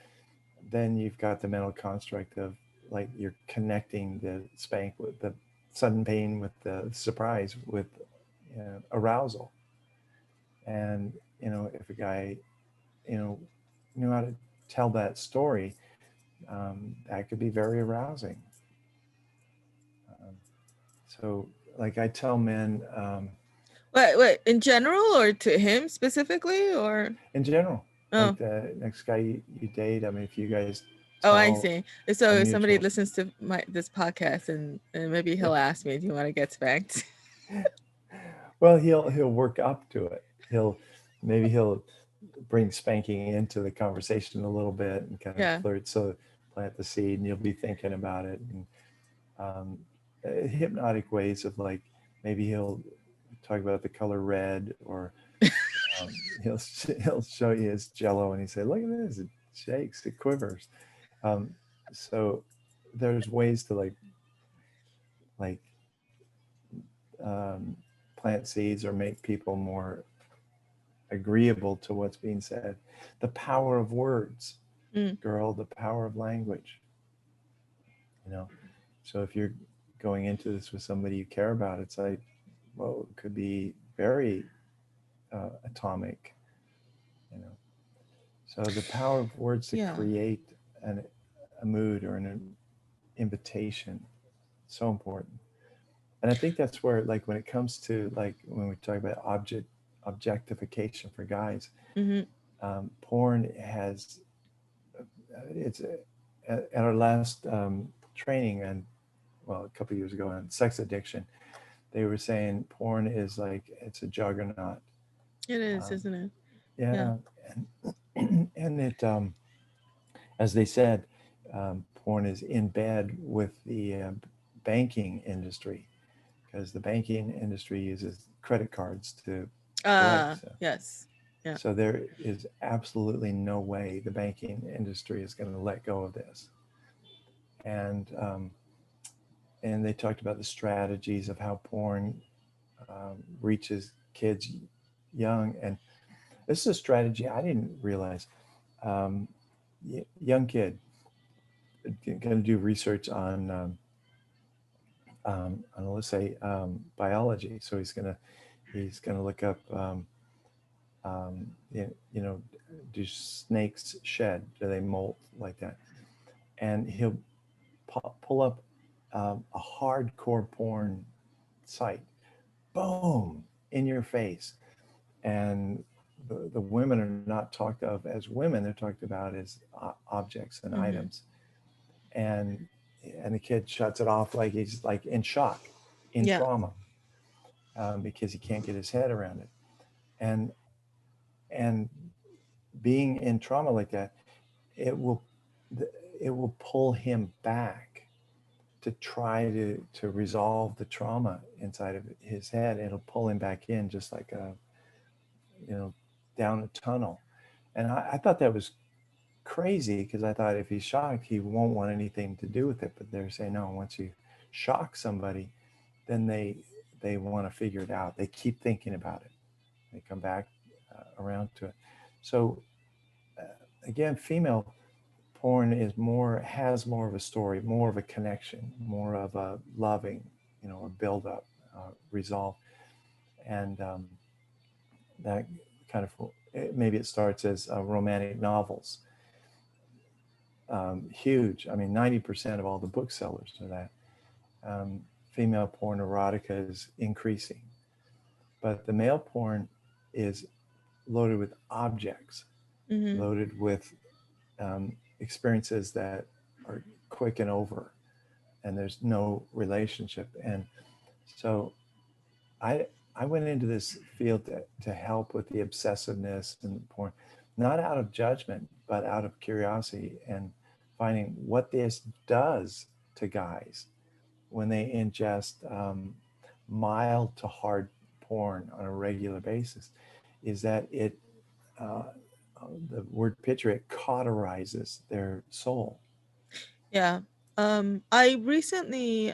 then you've got the mental construct of, like, you're connecting the spank with the sudden pain, with the surprise, with arousal. And if a guy knew how to tell that story, that could be very arousing. Um, so, like, I tell men, What, in general or to him specifically or? in general, like Oh, the next guy you date, I mean, if you guys oh, I tell see. a So if somebody mutual, listens to this podcast and maybe yeah, he'll ask me, "Do you want to get spanked?" well, he'll work up to it. Maybe he'll bring spanking into the conversation a little bit and kind of Yeah. flirt, so plant the seed, and you'll be thinking about it. And um, hypnotic ways of, like, maybe he'll talk about the color red, or he'll he'll show you his jello, and he say, "Look at this! It shakes, it quivers." Um, so there's ways to, like um, plant seeds or make people more agreeable to what's being said. The power of words, Mm, girl, the power of language. You know, so if you're going into this with somebody you care about, it's like, well, it could be very atomic. You know, so the power of words to yeah. create a mood or an invitation, so important. And I think that's where, like, when it comes to, like, when we talk about objectification for guys, Hmm. porn has it's at our last training, and, well, a couple of years ago, on sex addiction, they were saying porn is like, it's a juggernaut. It is, Um, isn't it? Yeah. yeah, and it as they said, porn is in bed with the banking industry, because the banking industry uses credit cards to collect. So, Yes. Yeah. so there is absolutely no way the banking industry is going to let go of this. And they talked about the strategies of how porn reaches kids young. And this is a strategy I didn't realize. Um, Young kid going to do research on, let's say, biology. So he's gonna look up, do snakes shed? Do they molt like that? And he'll pull up a hardcore porn site. Boom, in your face. And the women are not talked of as women; they're talked about as objects and Hmm. items. And the kid shuts it off, like he's, like, in shock, in Yeah. trauma, because he can't get his head around it. And and being in trauma like that, it will it will pull him back to try to resolve the trauma inside of his head. It'll pull him back in, just like a, you know down a tunnel. And I thought that was crazy, because I thought, if he's shocked, he won't want anything to do with it. But they're saying, no, once you shock somebody, then they want to figure it out. They keep thinking about it. They come back around to it. So, uh, again, female porn has more of a story, more of a connection, more of a loving, a build up, resolve. And that kind of, maybe it starts as romantic novels. Huge. I mean, 90% of all the booksellers are that. Female porn erotica is increasing, but the male porn is loaded with objects, Hmm. loaded with experiences that are quick and over. and there's no relationship. And so I I went into this field to help with the obsessiveness and porn, not out of judgment, but out of curiosity and finding what this does to guys when they ingest mild to hard porn on a regular basis. Is that it? Uh, the word picture, it cauterizes their soul. Yeah. I recently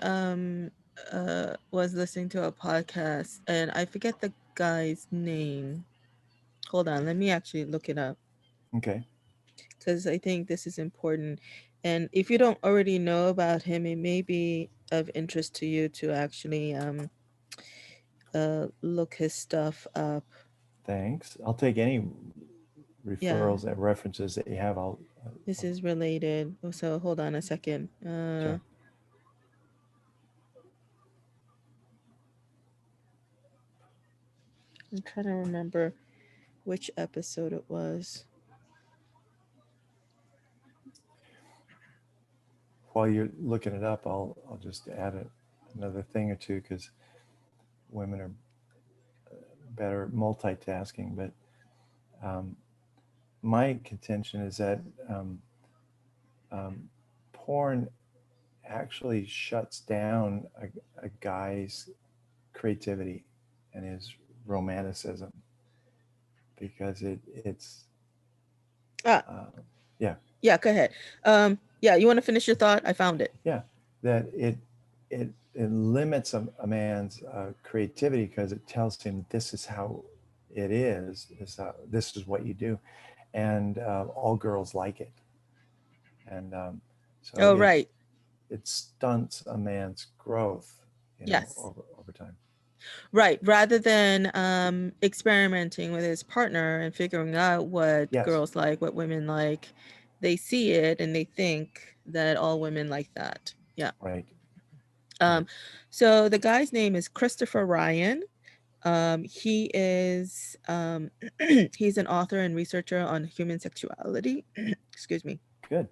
was listening to a podcast and I forget the guy's name. Hold on, let me actually look it up Okay, because I think this is important. And if you don't already know about him, it may be of interest to you to actually look his stuff up. thanks. I'll take any Yeah, referrals and references that you have. this I'll is related. Oh, so hold on a second. sure. I'm trying to remember which episode it was. While you're looking it up, I'll just add another thing or two because women are better at multitasking. But um, my contention is that um, porn actually shuts down a guy's creativity and his romanticism because it's Ah, uh, yeah, yeah, go ahead. Yeah, you want to finish your thought? I found it. yeah, that it limits a man's creativity because it tells him this is how it is. This is what you do, and all girls like it, and so Oh, right. it stunts a man's growth, Yes. over time. Right. Rather than experimenting with his partner and figuring out what Yes, girls like, what women like, they see it and they think that all women like that. Yeah. right, Um, right. so the guy's name is Christopher Ryan. He is he's an author and researcher on human sexuality. Excuse me. Good.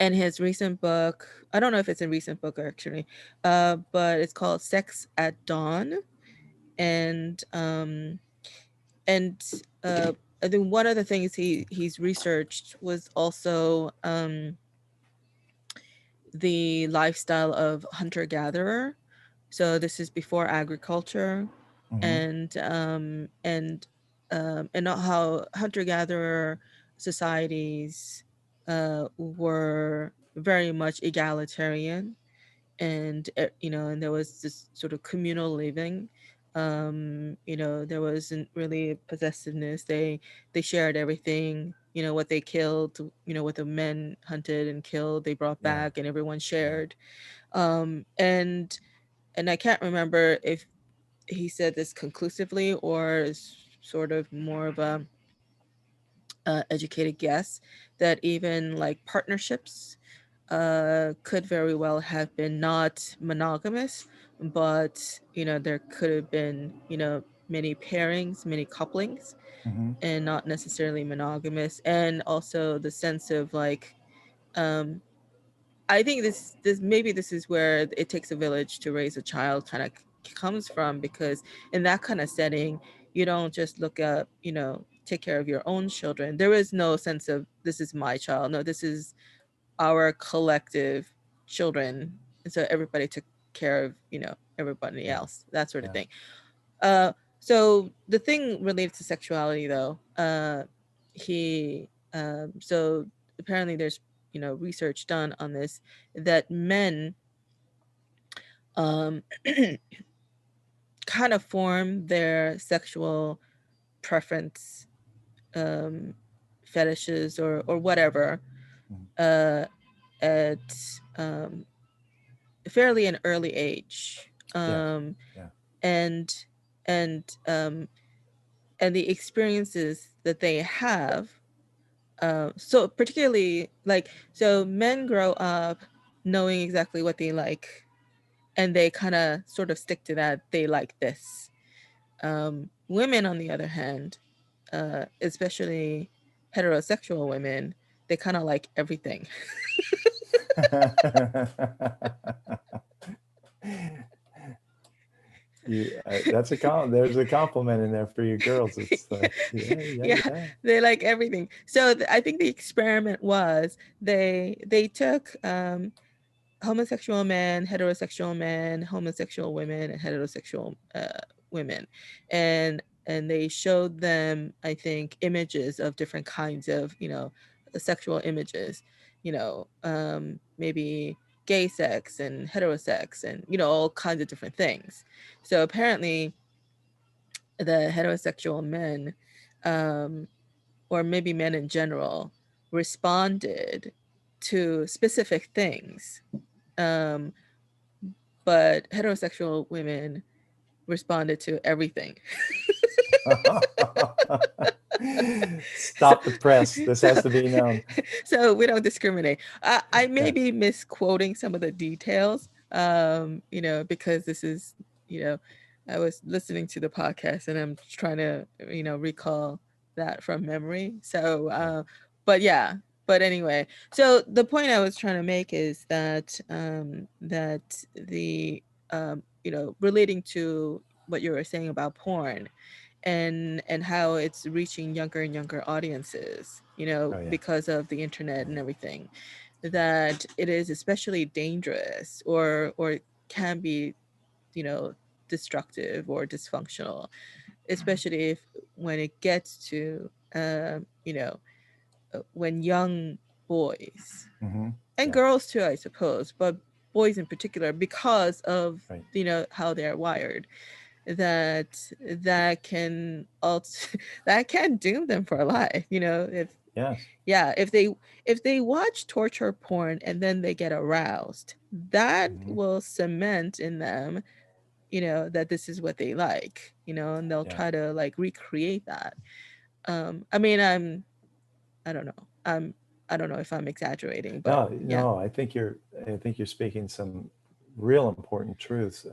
And his recent book, I don't know if it's a recent book actually, but it's called Sex at Dawn. And and I think one of the things he's researched was also the lifestyle of hunter gatherer. So this is before agriculture, Mm-hmm. and and not how hunter gatherer societies were very much egalitarian, and and there was this sort of communal living. There wasn't really possessiveness. They shared everything. What they killed, what the men hunted and killed, they brought Yeah, back and everyone yeah. shared. And I can't remember if he said this conclusively or is sort of more of a educated guess, that even like partnerships could very well have been not monogamous, but there could have been many pairings, many couplings, Mm-hmm. and not necessarily monogamous. And also the sense of like, um, I think this maybe this is where it takes a village to raise a child kind of comes from, because in that kind of setting, you don't just look at, take care of your own children. There is no sense of this is my child. No, this is our collective children. And so everybody took care of, everybody Yeah, else, that sort of yeah. thing. So the thing related to sexuality though, he so apparently there's research done on this, that men um kind of form their sexual preference, um fetishes or whatever, Mm. uh at um fairly an early age. Yeah, yeah. And and and the experiences that they have, so particularly like, so men grow up knowing exactly what they like, and they kind of sort of stick to that. They like this. Women, on the other hand, especially heterosexual women, they kind of like everything. There's a compliment in there for you girls. It's like, yeah, yeah, Yeah, yeah. they like everything. So I think the experiment was they took homosexual men, homosexual women, and heterosexual women, and they showed them, I think, images of different kinds of, sexual images, maybe gay sex and heterosex and all kinds of different things. So apparently, the heterosexual men, um, or maybe men in general, responded to specific things. Um, but heterosexual women responded to everything. so, Stop the press. This so, has to be known. so we don't discriminate. I may Yeah, be misquoting some of the details, because this is, I was listening to the podcast and I'm trying to, recall that from memory. So, yeah. but yeah, but anyway, so the point I was trying to make is that that the relating to what you were saying about porn and how it's reaching younger and younger audiences, Oh yeah. because of the internet and everything, that it is especially dangerous or can be, you know destructive or dysfunctional, especially if when it gets to when young boys Mm-hmm. and Yeah. girls too, I suppose, but boys in particular, because of Right. how they're wired, that can that can doom them for life, if Yes. yeah, if they watch torture porn and then they get aroused, that Mm-hmm. will cement in them, that this is what they like, and they'll Yeah. try to like recreate that. I mean, I don't know. I don't know if I'm exaggerating, but No, yeah. no. I think you're speaking some real important truths.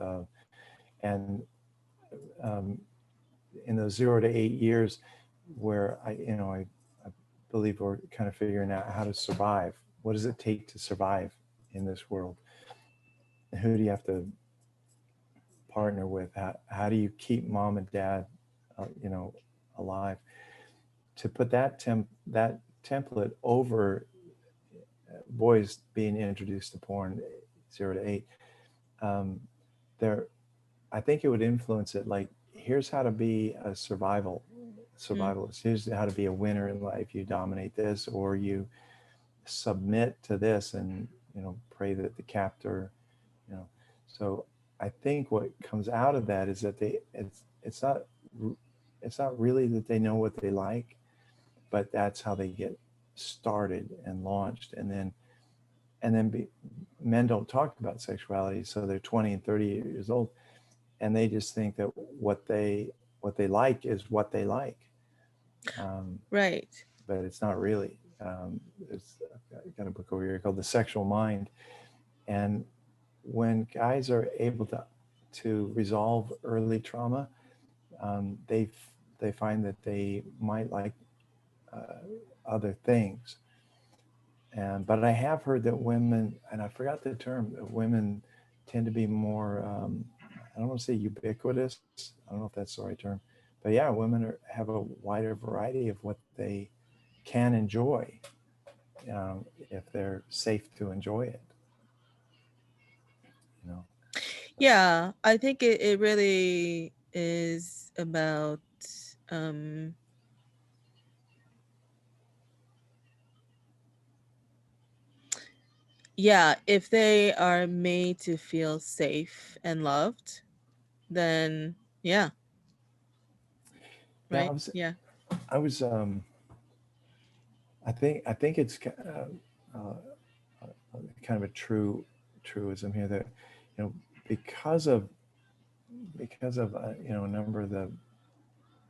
And um, in those 0 to 8 years, where I believe we're kind of figuring out how to survive. What does it take to survive in this world? Who do you have to partner with? How do you keep mom and dad, alive? To put that template over boys being introduced to porn, 0 to 8, um, there, I think it would influence it. Like, here's how to be a Mm, survivalist. Here's how to be a winner in life. You dominate this, or you submit to this, and pray that the captor, you know. So I think what comes out of that is that it's not really that they know what they like, but that's how they get started and launched, and then men don't talk about sexuality, so they're 20 and 30 years old, and they just think that what they like is what they like, um, right. but it's not really. I've got a book over here called The Sexual Mind, and when guys are able to resolve early trauma, they find that they might like uh, other things. And but I have heard that women, and I forgot the term, women tend to be more. I don't want to say ubiquitous. I don't know if that's the right term, but yeah, have a wider variety of what they can enjoy, if they're safe to enjoy it. You know. Yeah, I think it really is about um yeah, if they are made to feel safe and loved, then yeah, Yeah, right? Yeah. I was. I think it's uh, kind of a truism here that, you know because of a number of the,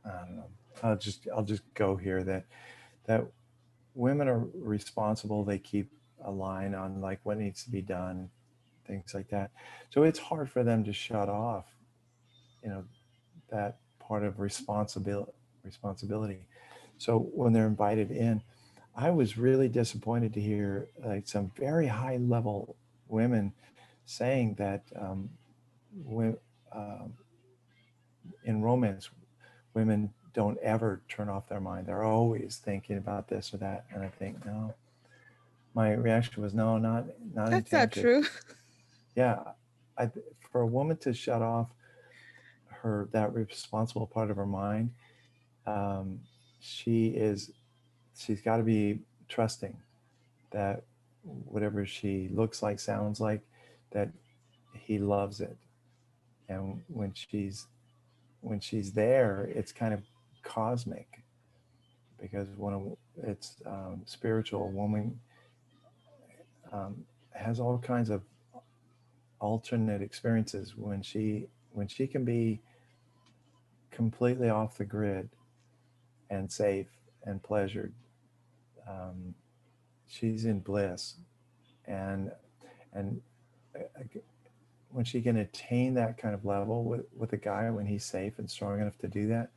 I don't know, I'll just go here, that women are responsible. They keep a line on like what needs to be done, things like that. So it's hard for them to shut off, you know, that part of responsibility. So when they're invited in, I was really disappointed to hear like some very high level women saying that when, um, in romance, women don't ever turn off their mind. They're always thinking about this or that. And I think, no, my reaction was, no, not That's not intended. true. Yeah. I, for a woman to shut off that responsible part of her mind, um, she is, she's got to be trusting that whatever she looks like, sounds like, that he loves it. And when she's there, it's kind of cosmic, because when it's spiritual, a woman um, has all kinds of alternate experiences when she can be completely off the grid and safe and pleasured. Um, she's in bliss, and and when she can attain that kind of level with a guy, when he's safe and strong enough to do that,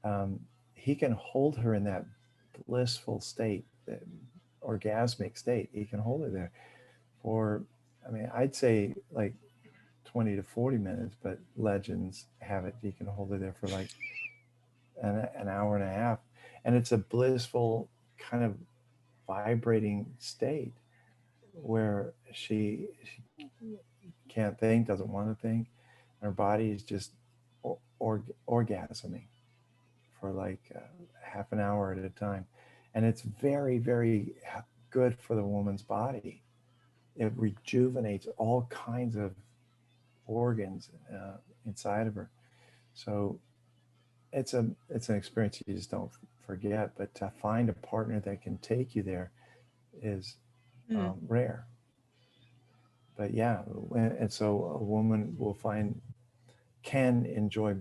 um, he can hold her in that blissful state, that orgasmic state. He can hold her there for, I mean, I'd say like 20 to 40 minutes, but legends have it he can hold her there for like an hour and a half. And it's a blissful kind of vibrating state where she can't think, doesn't want to think. Her body is just orgasming for like half an hour at a time. And it's very, very good for the woman's body. It rejuvenates all kinds of organs inside of her. So it's an experience you just don't forget. But to find a partner that can take you there is Mm. rare. But yeah, and so a woman will find, can enjoy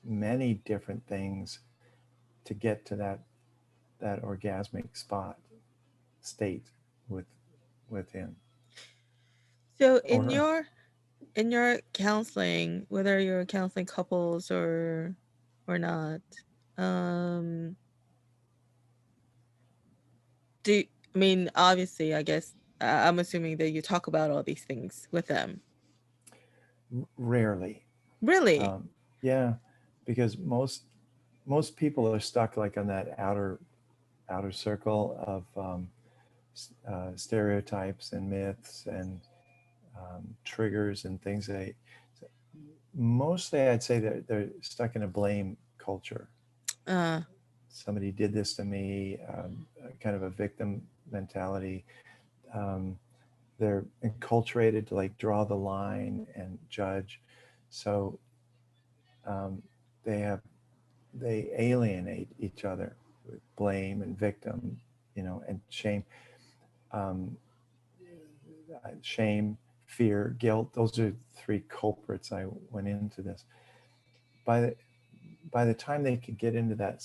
many different things to get to that orgasmic state with him So or her. in your counseling, whether you're counseling couples or not, um, do I mean obviously I guess I'm assuming that you talk about all these things with them. Rarely. Really? um, yeah, because most people are stuck like on that outer circle of stereotypes and myths and triggers and things. They mostly, I'd say that they're stuck in a blame culture. Uh, Somebody did this to me, kind of a victim mentality. Um, they're enculturated to like draw the line and judge. So um, they have they alienate each other with blame and victim, and shame. Um, Shame, fear, guilt. Those are three culprits. I went into this. By the by the time they could get into that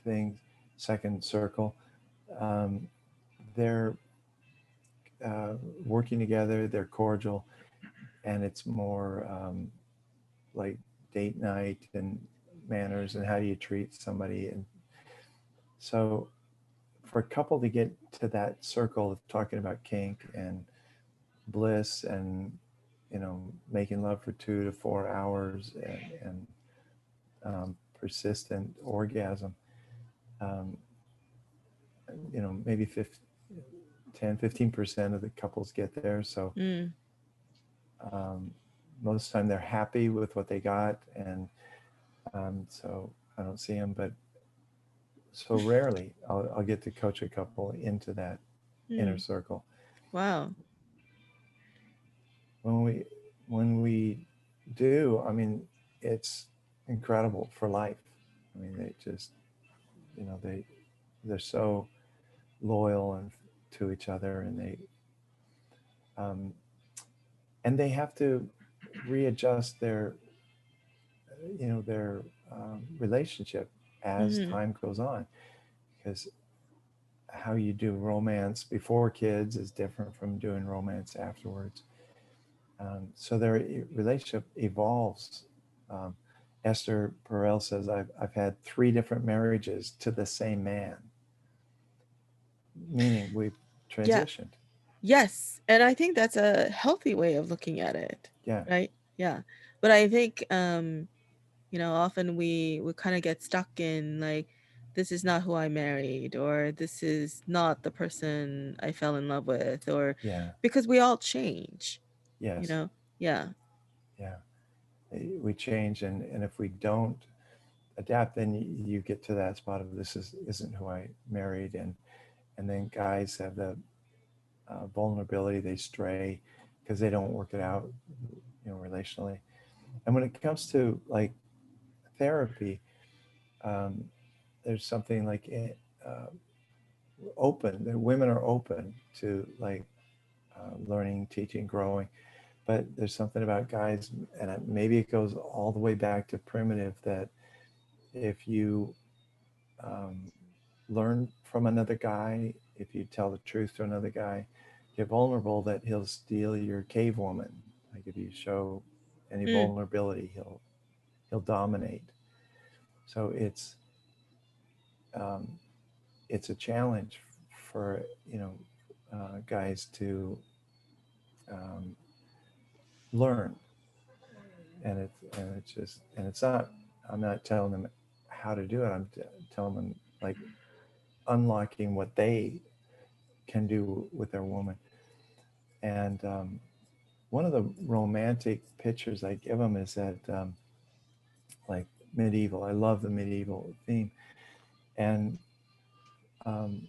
thing, second circle, um, they're uh, working together. They're cordial, and it's more like date night and manners and how do you treat somebody. And so, for a couple to get to that circle of talking about kink and bliss and making love for 2 to 4 hours and persistent orgasm, um, maybe 10-15% of the couples get there. So mm. um, most of the time they're happy with what they got, and so I don't see them. But so rarely I'll get to coach a couple into that inner Mm. circle. Wow. When we do, I mean, it's incredible for life. I mean, they just, they're so loyal and to each other, um, and they have to readjust their relationship as Mhm. time goes on, because how you do romance before kids is different from doing romance afterwards. So their relationship evolves, um, Esther Perel says, I've had 3 different marriages to the same man, meaning we've Yeah. transitioned. Yes. And I think that's a healthy way of looking at it. Yeah, Right? Yeah. But I think often we kind of get stuck in like, this is not who I married, or this is not the person I fell in love with, or yeah, because we all change, you yes, know? Yeah. yeah. We change, and if we don't adapt, then you get to that spot of isn't who I married, and then guys have the vulnerability, they stray because they don't work it out, relationally. And when it comes to like therapy, um, there's something like open. The women are open to like learning, teaching, growing. But there's something about guys, and maybe it goes all the way back to primitive, that if you um, learn from another guy, if you tell the truth to another guy, you're vulnerable that he'll steal your cave woman. Like if you show any Mm, vulnerability, he'll dominate. So um, it's a challenge for guys to um, learn, and it's not. I'm not telling them how to do it. I'm telling them like unlocking what they can do with their woman. And one of the romantic pictures I give them is that like medieval. I love the medieval theme, and um,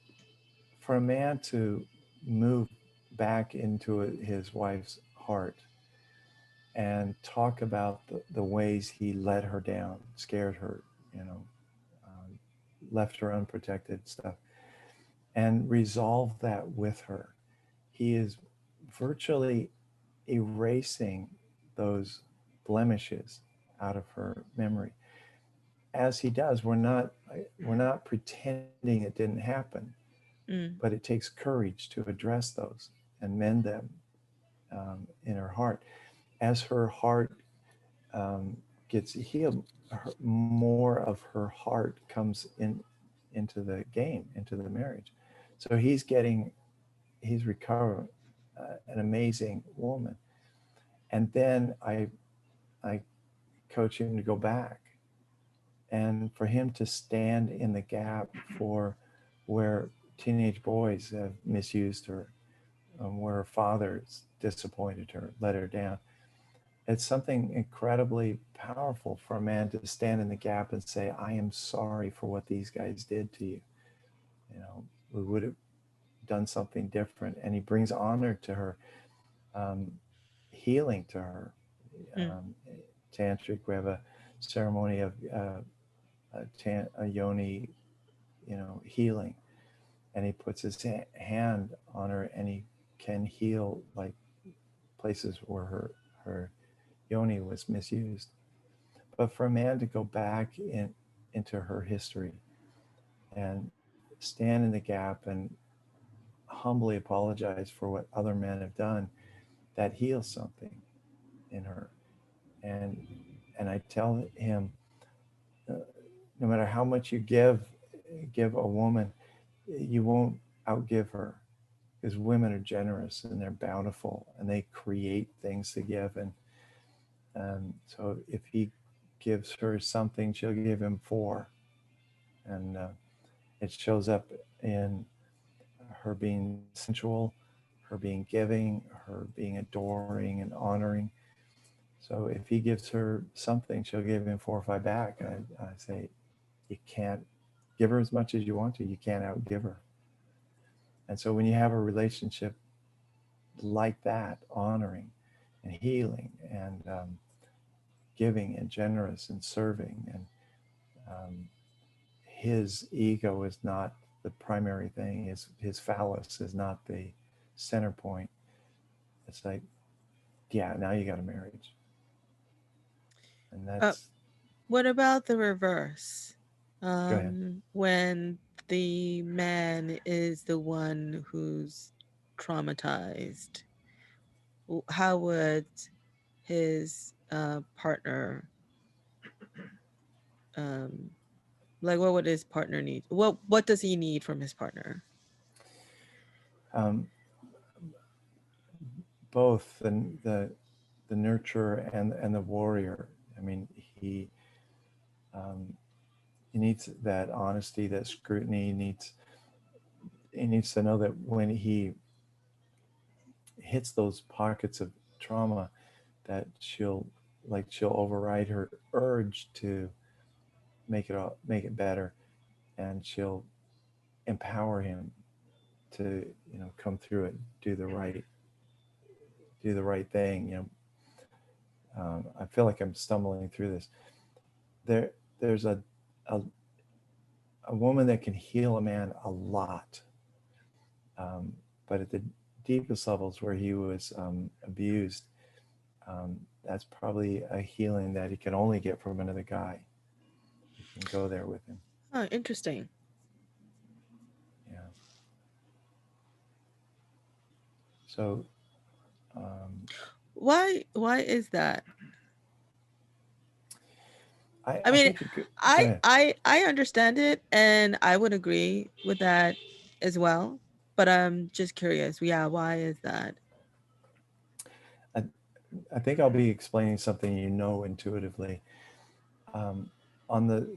for a man to move back into his wife's heart and talk about the ways he let her down, scared her, you know, um, left her unprotected, stuff, and resolve that with her. He is virtually erasing those blemishes out of her memory. As he does, we're not pretending it didn't happen, but mm, it takes courage to address those and mend them in her heart. As her heart gets healed, more of her heart comes into the game, into the marriage. So he's recovering an amazing woman, and then I coach him to go back, and for him to stand in the gap for where teenage boys have misused her, where her father's disappointed her, let her down. It's something incredibly powerful for a man to stand in the gap and say, I am sorry for what these guys did to you. You know, we would have done something different. And he brings honor to her, um, healing to her. mm. Tantric, we have a ceremony of a yoni, healing. And he puts his hand on her and he can heal like places where her yoni was misused. But for a man to go back into her history and stand in the gap and humbly apologize for what other men have done, that heals something in her. And and I tell him, uh, no matter how much you give a woman, you won't outgive her, because women are generous and they're bountiful and they create things to give. And so if he gives her something, she'll give him 4. And it shows up in her being sensual, her being giving, her being adoring and honoring. So if he gives her something, she'll give him 4 or 5 back. I say, you can't give her as much as you want to. You can't outgive her. And so when you have a relationship like that, honoring and healing and giving and generous and serving, and um, his ego is not the primary thing. His phallus is not the center point. It's like, yeah, now you got a marriage, and Uh, that's what about the reverse? go ahead. When the man is the one who's traumatized, how would his partner Um, like, what would his partner need? What does he need from his partner? Um, both the nurturer and the warrior. I mean, he um, he needs that honesty, that scrutiny. He needs to know that when he hits those pockets of trauma, that she'll override her urge to make it better, and she'll empower him to come through it, do the right do the right thing. I feel like I'm stumbling through this. There's a a woman that can heal a man a lot, but at the deepest levels where he was abused, that's probably a healing that he can only get from another guy who can go there with him. Oh, interesting. Yeah. So um, Why is that? I I mean, think go ahead. I understand it, and I would agree with that as well. But I'm just curious. Yeah, why is that? I, I think I'll be explaining something intuitively. Um, on the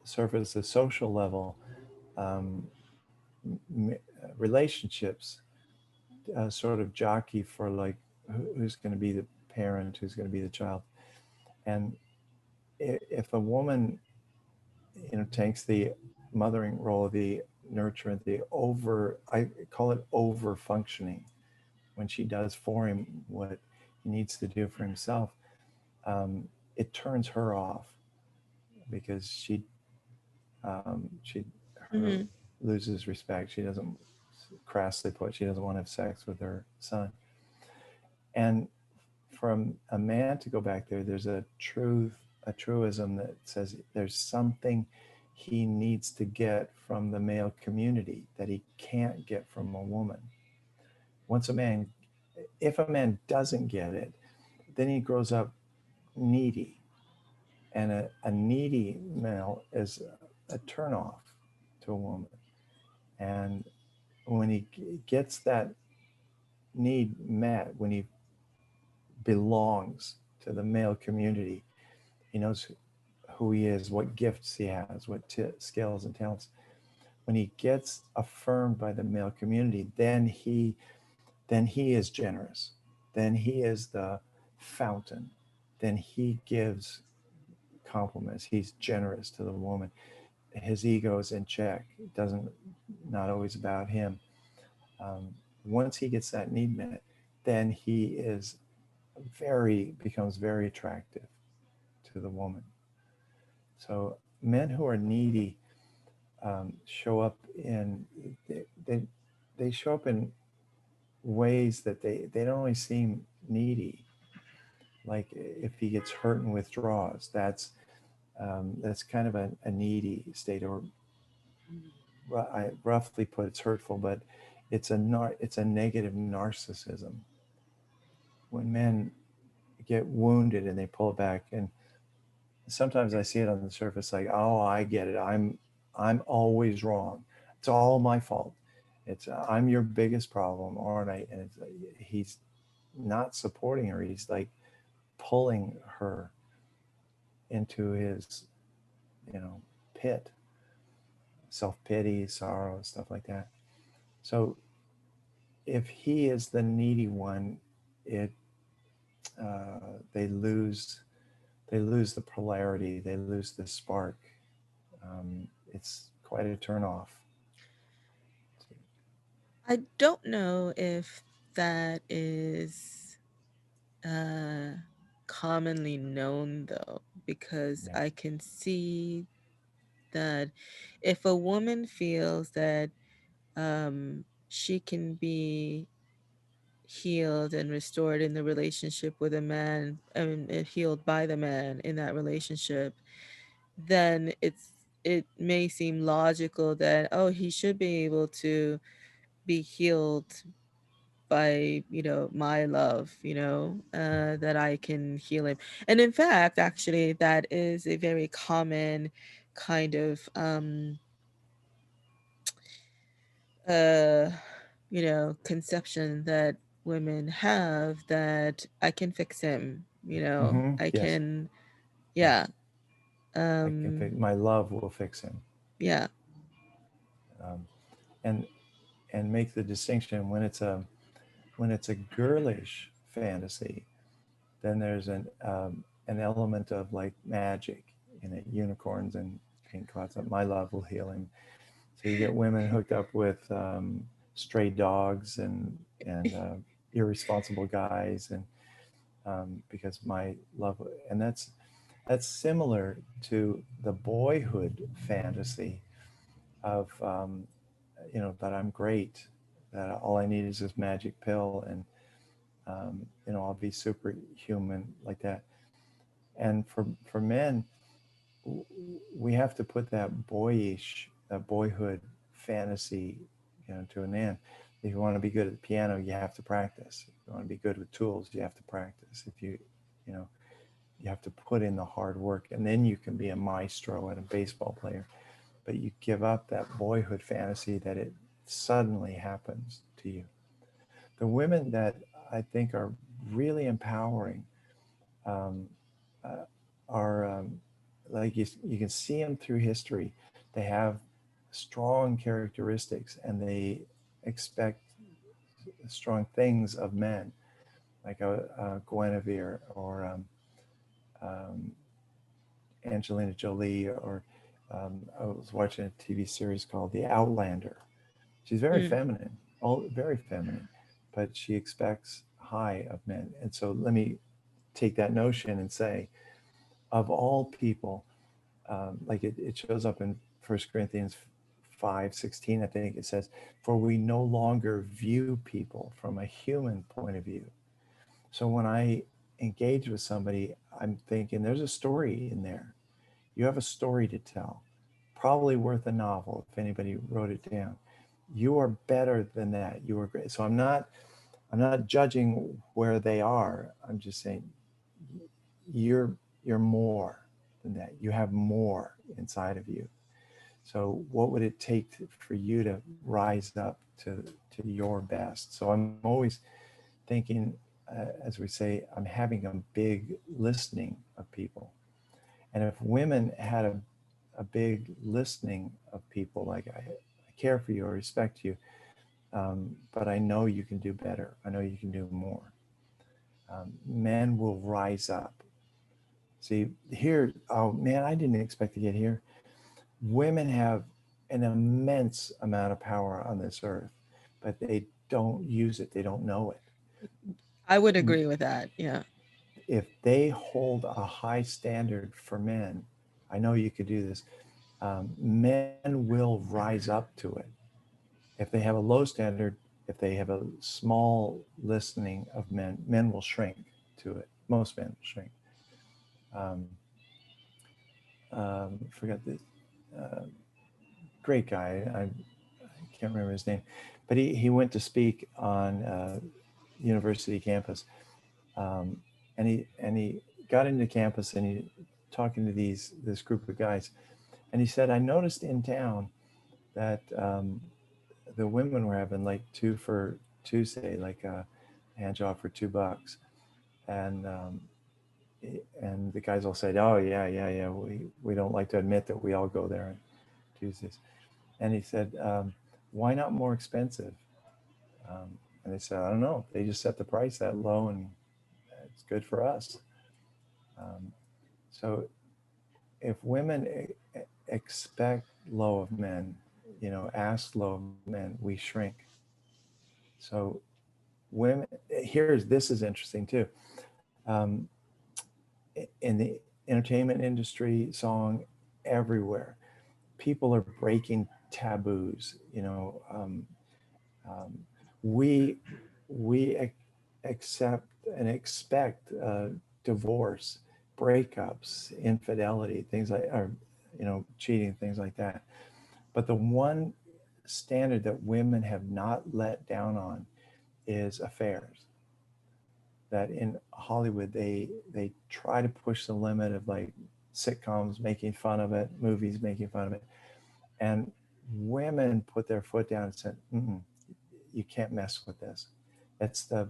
surface, the social level, um, relationships sort of jockey for like who's going to be the parent, who's going to be the child. And if a woman, takes the mothering role of the nurturer, I call it over functioning, when she does for him what he needs to do for himself, it turns her off because she her Mm-hmm. loses respect. She doesn't, crassly put, she doesn't want to have sex with her son. And from a man to go back there, there's a truism that says there's something he needs to get from the male community that he can't get from a woman. Once a man, if a man doesn't get it, then he grows up needy. And a needy male is a turnoff to a woman. And when he gets that need met, when he belongs to the male community, he knows who he is, what gifts he has, what skills and talents. When he gets affirmed by the male community, then he is generous. Then he is the fountain. Then he gives compliments. He's generous to the woman. His ego is in check. It doesn't not always about him. Once he gets that need met, then he is becomes very attractive to the woman. So men who are needy show up in they, they show up in ways that they don't always seem needy. Like if he gets hurt and withdraws, that's kind of a needy state, or I roughly put, it's hurtful, but it's a negative narcissism. When men get wounded and they pull back, and sometimes I see it on the surface like, oh, I get it. I'm always wrong. It's all my fault. It's I'm your biggest problem, aren't I? And he's not supporting her. He's like pulling her into his, you know, pit, self pity, sorrow, stuff like that. So if he is the needy one, it they lose the polarity, they lose the spark. It's quite a turn off. I don't know if that is uh commonly known though, because Yeah. I can see that if a woman feels that she can be healed and restored in the relationship with a man, and healed by the man in that relationship, then it may seem logical that, oh, he should be able to be healed by, my love, that I can heal him. And in fact, actually, that is a very common kind of uh conception that women have, that I can fix him, I Yes, can, yeah. yes. I can um fix, my love will fix him. yeah. Um, and make the distinction when it's a girlish fantasy, then there's an element of like magic in it, unicorns and pink clouds. My love will heal him. So you get women hooked up with stray dogs and irresponsible guys, and because my love, and that's similar to the boyhood fantasy of that I'm great, that all I need is this magic pill, and I'll be superhuman like that. And for men, we have to put that boyhood fantasy, to an end. If you want to be good at the piano, you have to practice. If you want to be good with tools, you have to practice. If you know, you have to put in the hard work, and then you can be a maestro and a baseball player. But you give up that boyhood fantasy that it suddenly happens to you. The women that I think are really empowering um, uh, are like you can see them through history. They have strong characteristics and they expect strong things of men, like a Guinevere or um, Angelina Jolie, or I was watching a TV series called The Outlander. She's very Mm. feminine, all very feminine, but she expects high of men. And so let me take that notion and say, of all people, like it shows up in 1 Corinthians 5:16, I think it says, for we no longer view people from a human point of view. So when I engage with somebody, I'm thinking there's a story in there. You have a story to tell, probably worth a novel if anybody wrote it down. You are better than that. You are great. So I'm not judging where they are. I'm just saying you're you're more than that. You have more inside of you. So what would it take for you to rise up to your best? So I'm always thinking, as we say, I'm having a big listening of people. And if women had a big listening of people, like I care for you, I respect you, but I know you can do better. I know you can do more. Men will rise up. See, here, oh man, I didn't expect to get here. Women have an immense amount of power on this earth, but they don't use it. They don't know it. I would agree with that. Yeah. If they hold a high standard for men, I know you could do this. Men will rise up to it. If they have a low standard, if they have a small listening of men, men will shrink to it. Most men will shrink. Um, Forgot this uh, great guy. I can't remember his name, but he went to speak on university campus, um, and he got into campus and he talking to this group of guys, and he said, I noticed in town that the women were having like 2 for 2, say like a hand job for $2, and and the guys all said, oh yeah, yeah, yeah, we don't like to admit that we all go there on Tuesdays. And he said, why not more expensive? And they said, I don't know, they just set the price that low and it's good for us. um, so if women expect low of men, ask low of men, we shrink. So women, here's this is interesting too. Um, in the entertainment industry, song, everywhere, people are breaking taboos. Um, we we accept and expect divorce, breakups, infidelity, things like, or cheating, things like that. But the one standard that women have not let down on is affairs. That in Hollywood they try to push the limit of like sitcoms making fun of it, movies making fun of it, and women put their foot down and said, "You can't mess with this. It's the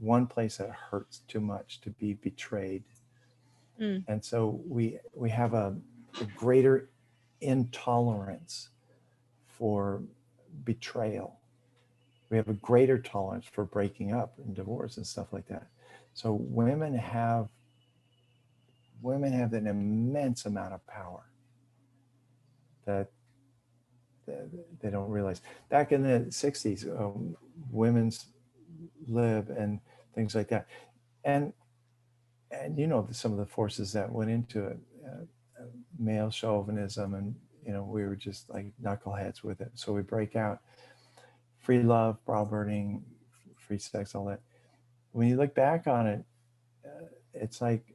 one place that hurts too much to be betrayed." Mm. And so we have a greater intolerance for betrayal. We have a greater tolerance for breaking up and divorce and stuff like that. So women have an immense amount of power that they don't realize. Back in the 60s, women's lib and things like that. And some of the forces that went into it, male chauvinism, and we were just like knuckleheads with it. So we break out free love, bra burning, free sex, all that. When you look back on it, it's like,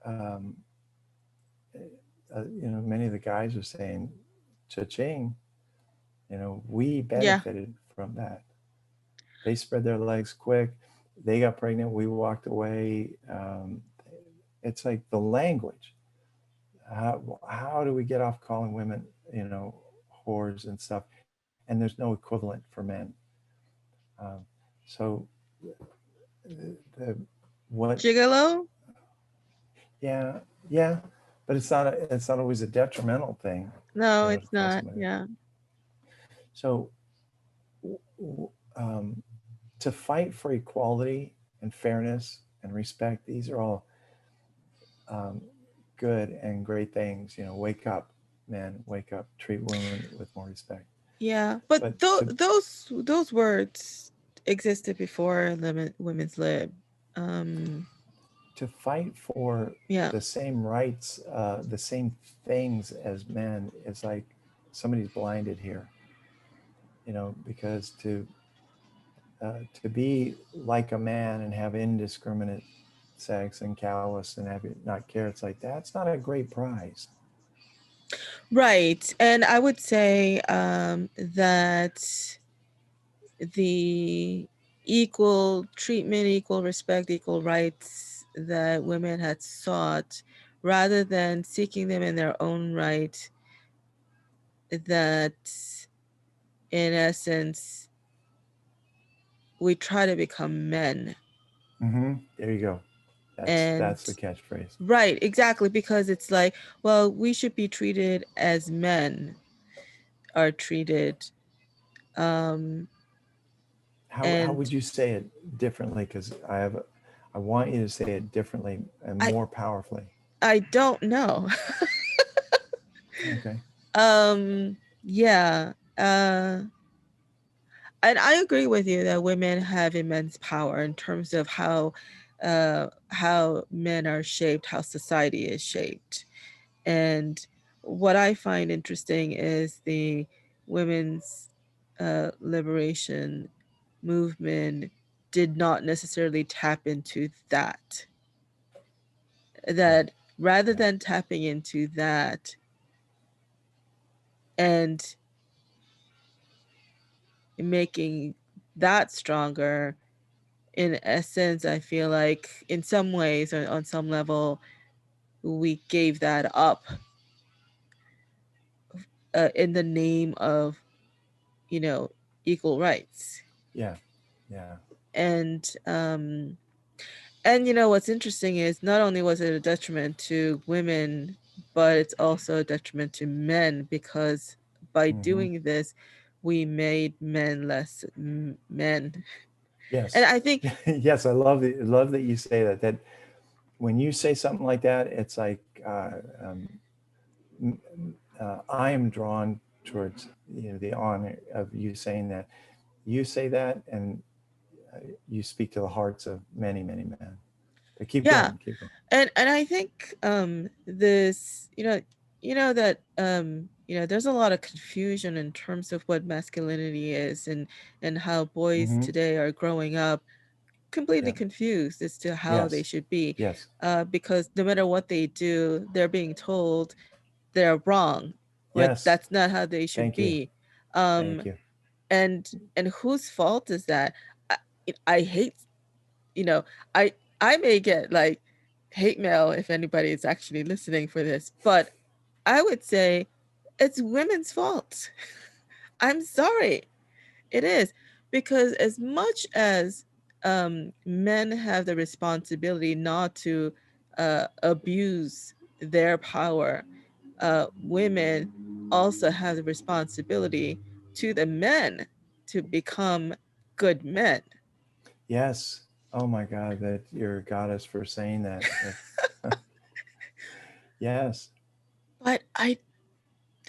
um, many of the guys are saying, cha-ching, we Yeah. benefited from that. They spread their legs quick. They got pregnant. We walked away. It's like the language. How do we get off calling women, whores and stuff? And there's no equivalent for men. Um, so the what? Gigolo? Yeah, yeah, but it's not always a detrimental thing, No, to it's call not. somebody. Yeah. So um, to fight for equality and fairness and respect, these are all um, good and great things. Wake up, men, wake up, treat women with more respect. Yeah. But But those words existed before women's lib. to fight for Yeah. the same rights, the same things as men, is like somebody's blinded here. Because to be like a man and have indiscriminate sex and callous and have it not care, it's like that's not a great prize. Right. And I would say that the equal treatment, equal respect, equal rights that women had sought, rather than seeking them in their own right, that in essence, we try to become men. There you go. And That's the catchphrase. right, exactly, because it's like, well, we should be treated as men are treated. Um, How and would you say it differently? Because I want you to say it differently and I more powerfully. I don't know. Okay. Yeah. And I agree with you that women have immense power in terms of how men are shaped, how society is shaped. And what I find interesting is the women's liberation movement did not necessarily tap into that. Right. That rather Yeah. than tapping into that and making that stronger, in essence, I feel like in some ways or on some level, we gave that up in the name of, you know, equal rights. Yeah. Yeah. And what's interesting is not only was it a detriment to women, but it's also a detriment to men, because by hmm doing this, we made men less men. And Yes. I think, Yes. I love that you say that. That when you say something like that, it's like I am drawn towards the honor of you saying that. You say that, and you speak to the hearts of many, many men. But keep yeah, going. Keep going. and I think this, that there's a lot of confusion in terms of what masculinity is, and how boys hmm today are growing up completely Yeah. confused as to how they Yes. should be, Yes. because no matter what they do, they're being told they're wrong, or Yes. that's not how they should Thank you. be. Thank um you. and and whose fault is that? I hate, you know, I I may get like hate mail if anybody is actually listening for this, but I would say it's women's fault. I'm sorry. It is, because as much as men have the responsibility not to abuse their power, women also have the responsibility to the men to become good men. Yes. Oh my God, that you're a goddess for saying that. Yes. But I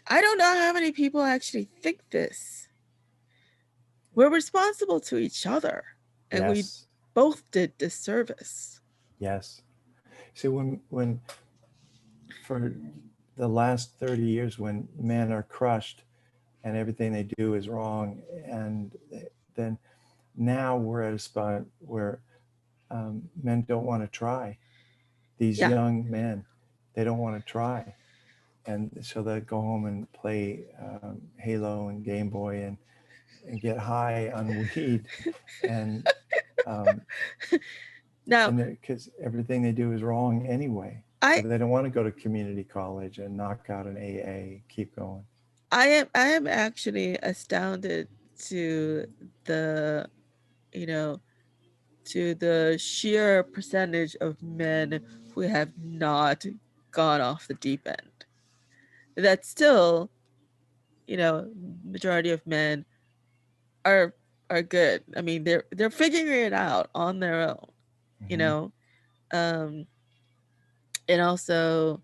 don't know how many people actually think this. We're responsible to each other, and we Yes. both did disservice. Yes. See, when for the last 30 years, when men are crushed and everything they do is wrong, and then now we're at a spot where men don't want to try. These Yeah. young men, they don't want to try, and so they go home and play Halo and Game Boy and get high on weed, and um, Now, and because everything they do is wrong anyway, so I they don't want to go to community college and knock out an AA, keep going. I am actually astounded to the, you know, to the sheer percentage of men who have not gone off the deep end. That still, majority of men are are good. I mean, they're figuring it out on their own, you Hmm. know. Um and also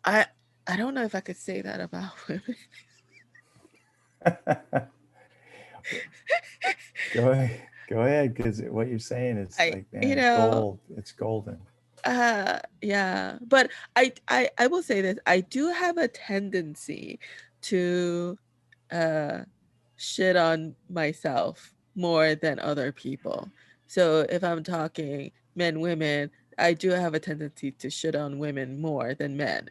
I I don't know if I could say that about women. Go ahead, go ahead, because what you're saying is I like, man, you it's know, gold. It's golden. yeah, but I will say this. I do have a tendency to uh shit on myself more than other people. So if I'm talking men, women, I do have a tendency to shit on women more than men.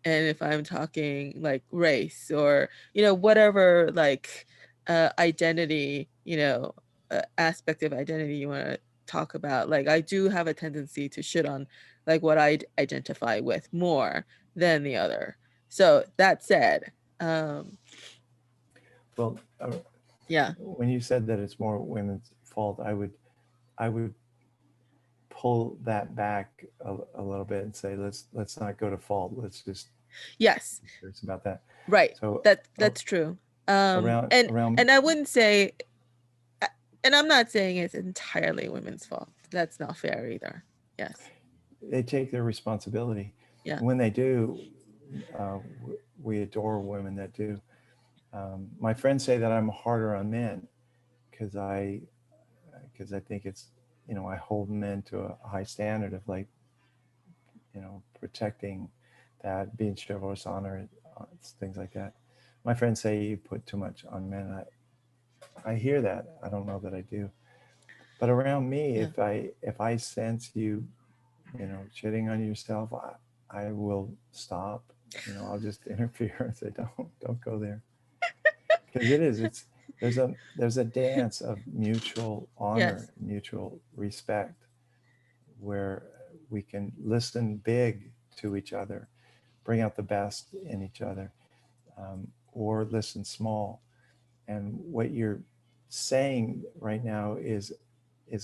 And if I'm talking like race or, whatever, like identity, aspect of identity you want to talk about, like I do have a tendency to shit on like what I identify with more than the other. So that said, Well, yeah. when you said that it's more women's fault, I would pull that back a little bit and say let's not go to fault. Let's just Yes. be serious about that. Right. So That's true. And around I wouldn't say, and I'm not saying it's entirely women's fault. That's not fair either. Yes. they take their responsibility. Yeah. When they do, uh, we adore women that do. My friends say that I'm harder on men because I think it's, I hold men to a high standard of, like, protecting that, being chivalrous, honor, things like that. My friends say you put too much on men. I hear that. I don't know that I do. But around me, Yeah. if I sense you, shitting on yourself, I will stop. I'll just interfere and say, don't go there, because it's there's a dance of mutual honor, Yes. mutual respect, where we can listen big to each other, bring out the best in each other, or listen small. And what you're saying right now is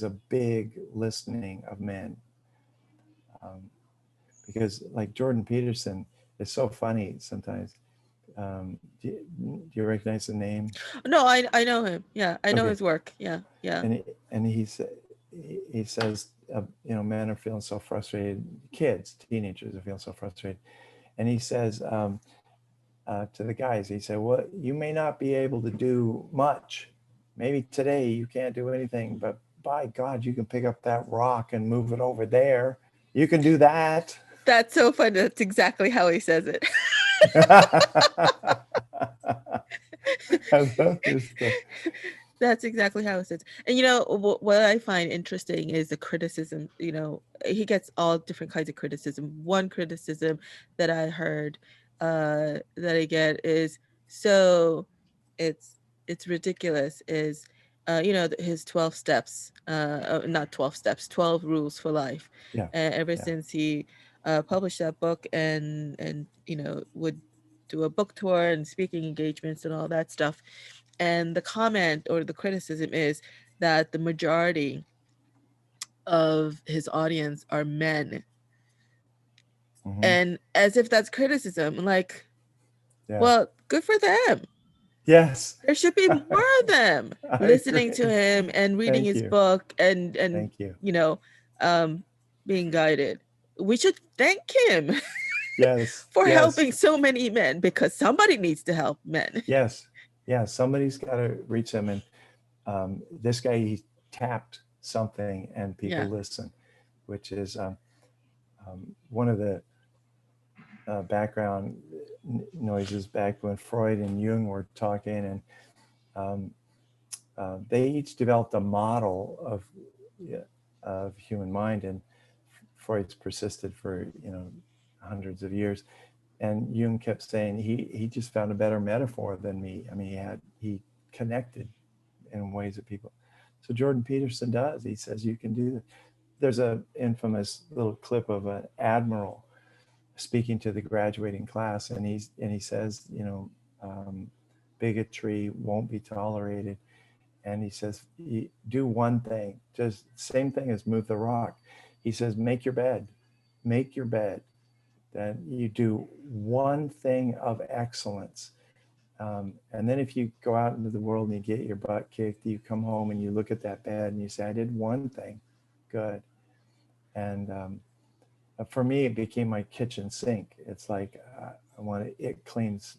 a big listening of men, um, because, like, Jordan Peterson is so funny sometimes. Do you recognize the name? No, I know him. Yeah, I know Okay. his work. Yeah. Yeah. And he says, men are feeling so frustrated. Kids, teenagers are feeling so frustrated, and he says, to the guys, he said, "Well, you may not be able to do much. Maybe today you can't do anything, but by God, you can pick up that rock and move it over there. You can do that." That's so fun. That's exactly how he says it. I love this stuff. That's exactly how it is. And what I find interesting is the criticism. He gets all different kinds of criticism. One criticism that I heard, that I get is, so it's it's ridiculous. Is his 12 steps, not 12 steps, 12 rules for life. Yeah. Ever Yeah. since he published that book, and would do a book tour and speaking engagements and all that stuff. And the comment or the criticism is that the majority of his audience are men. Hmm. And as if that's criticism, like, Yeah. well, good for them. Yes. There should be more of them I listening to agree. him and reading Thank his you. book, and Thank you. you know, um, being guided. We should thank him Yes. for Yes. helping so many men, because somebody needs to help men. Yes. Yeah. Somebody's got to reach them. And this guy, he tapped something and people Yeah. listen, which is one of the background noises back when Freud and Jung were talking. And um, they each developed a model yeah, of human mind. And Freud's persisted for, hundreds of years. And Jung kept saying he just found a better metaphor than me. I mean, he connected in ways that people. So Jordan Peterson does. He says you can do that. There's a infamous little clip of an admiral speaking to the graduating class, and he says, bigotry won't be tolerated. And he says, do one thing, just same thing as move the rock. He says, make your bed. Then you do one thing of excellence. And then if you go out into the world and you get your butt kicked, you come home and you look at that bed and you say, I did one thing good. And for me, it became my kitchen sink. It's like I want it cleans,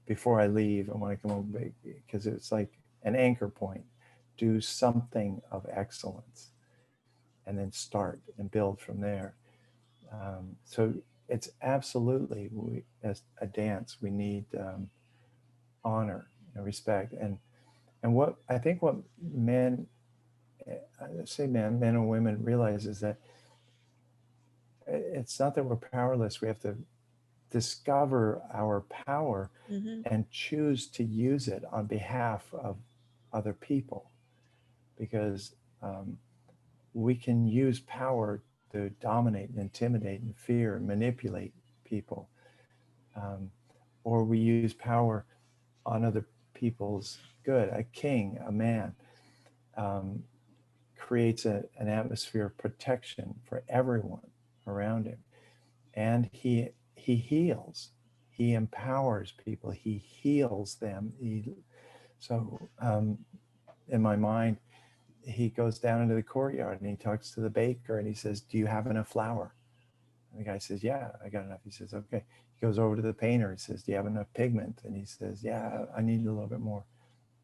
before I leave and when I come home, because it's like an anchor point. Do something of excellence and then start and build from there. So it's absolutely, as a dance, we need honor and respect. And what I think what men, I say men and women realize is that it's not that we're powerless. We have to discover our power Hmm. and choose to use it on behalf of other people, because we can use power to dominate and intimidate and fear and manipulate people, um, or we use power on other people's good. A king, a man, um, creates an atmosphere of protection for everyone around him, and he heals, he empowers people, he heals them. So in my mind, he goes down into the courtyard and he talks to the baker and he says, do you have enough flour? And the guy says, yeah, I got enough. He says, okay. He goes over to the painter. He says, do you have enough pigment? And he says, yeah, I need a little bit more.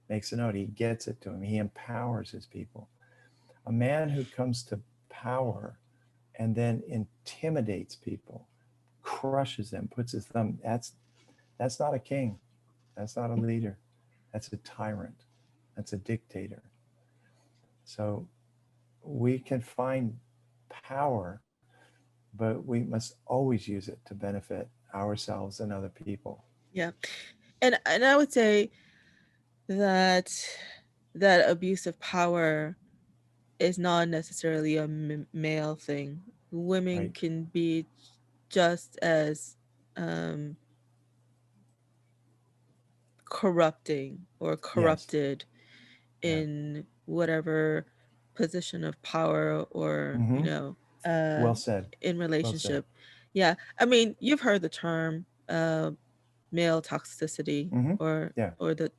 Makes a note. He gets it to him. He empowers his people. A man who comes to power and then intimidates people, crushes them, puts his thumb, that's not a king. That's not a leader. That's a tyrant. That's a dictator. So we can find power, but we must always use it to benefit ourselves and other people. Yeah. And I would say that abuse of power is not necessarily a male thing. Women Right? can be just as um, corrupting or Yes. corrupted Yeah. in whatever position of power, or Mm-hmm. uh Well said. in Well said. relationship. Yeah, I mean, you've heard the term male toxicity, Mm-hmm. or Yeah. the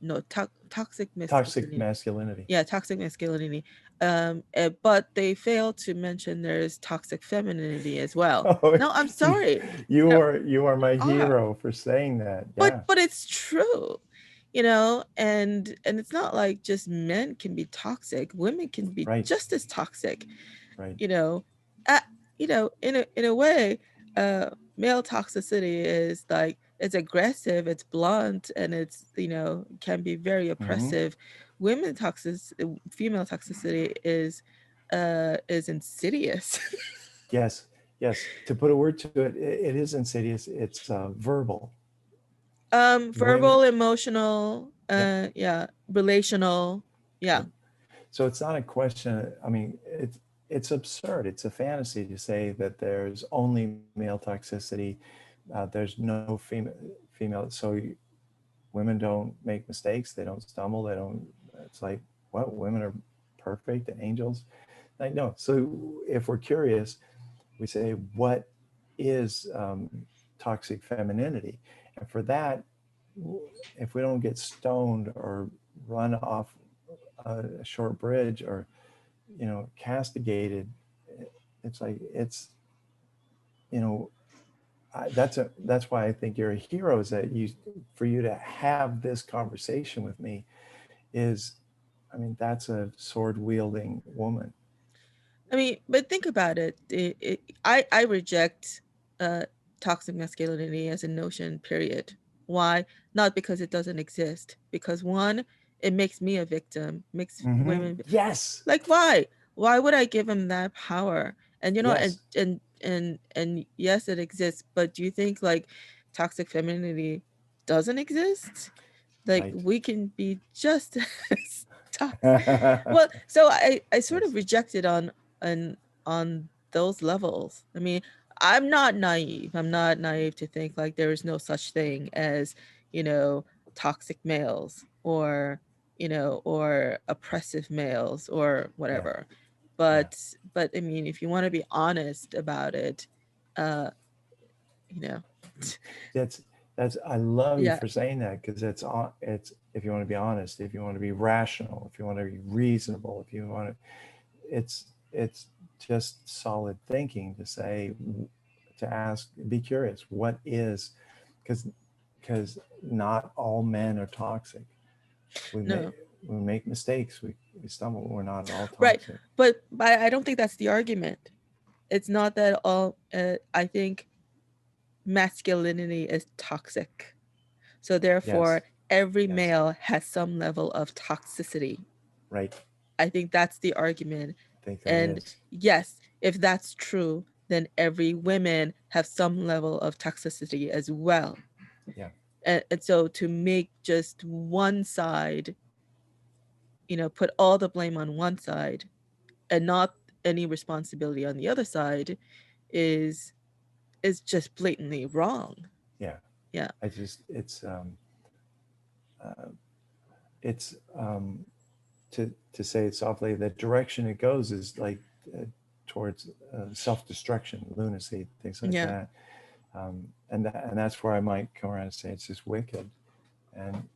no, toxic Toxic masculinity. masculinity. Yeah, toxic masculinity. But they fail to mention there's toxic femininity as well. Oh, No, I'm sorry. you There are you are my are, hero for saying that. but Yeah. it's true, and it's not like just men can be toxic. Women can be Right. just as toxic. Right. You know, uh, in a way, male toxicity is like, it's aggressive, it's blunt, and it's can be very Mm-hmm. oppressive. Female toxicity is insidious. Yes. Yes. To put a word to it, it is insidious. It's verbal. Women. Verbal, emotional, Yep. Yeah, relational. Yeah. Yep. So it's not a question. I mean, it's absurd. It's a fantasy to say that there's only male toxicity. There's no female. So women don't make mistakes. They don't stumble. They don't. It's like what, women are perfect and angels. I know. So if we're curious, we say, what is toxic femininity? And for that, if we don't get stoned or run off a short bridge or, castigated, it's like, you know, that's why I think you're a hero, is that for you to have this conversation with me is, I mean, that's a sword wielding woman. I mean, but think about it. I reject uh, toxic masculinity as a notion, period. Why? Not because it doesn't exist. Because one, it makes me a victim, makes Mm-hmm. women Yes. like why? Why would I give him that power? And Yes. and yes, it exists. But do you think like toxic femininity doesn't exist? Like Right. we can be just as toxic. Well, so I sort of Yes. reject it on on those levels. I mean, I'm not naive. I'm not naive to think like there is no such thing as, you know, toxic males or, or oppressive males or Yeah. whatever. Yeah. But I mean, if you want to be honest about it, uh, you know, That's I love you yeah, for saying that, because it's, if you want to be honest, if you want to be rational, if you want to be reasonable, if you want to, it's just solid thinking to say, to ask, be curious, what is, because not all men are toxic. We make no, we make mistakes, we stumble, we're not all right. toxic. But I don't think that's the argument. It's not that all. I think masculinity is toxic. So Yes. therefore, every Yes. male has some level of toxicity. Right. I think that's the argument. I think that And is. yes, if that's true, then every women have some level of toxicity as well. Yeah. And so to make just one side, put all the blame on one side and not any responsibility on the other side is is just blatantly wrong. Yeah. Yeah. I just uh, it's to say it softly, the direction it goes is like uh, towards self-destruction, lunacy, things like Yeah. that. And that's where I might come around and say it's just wicked. And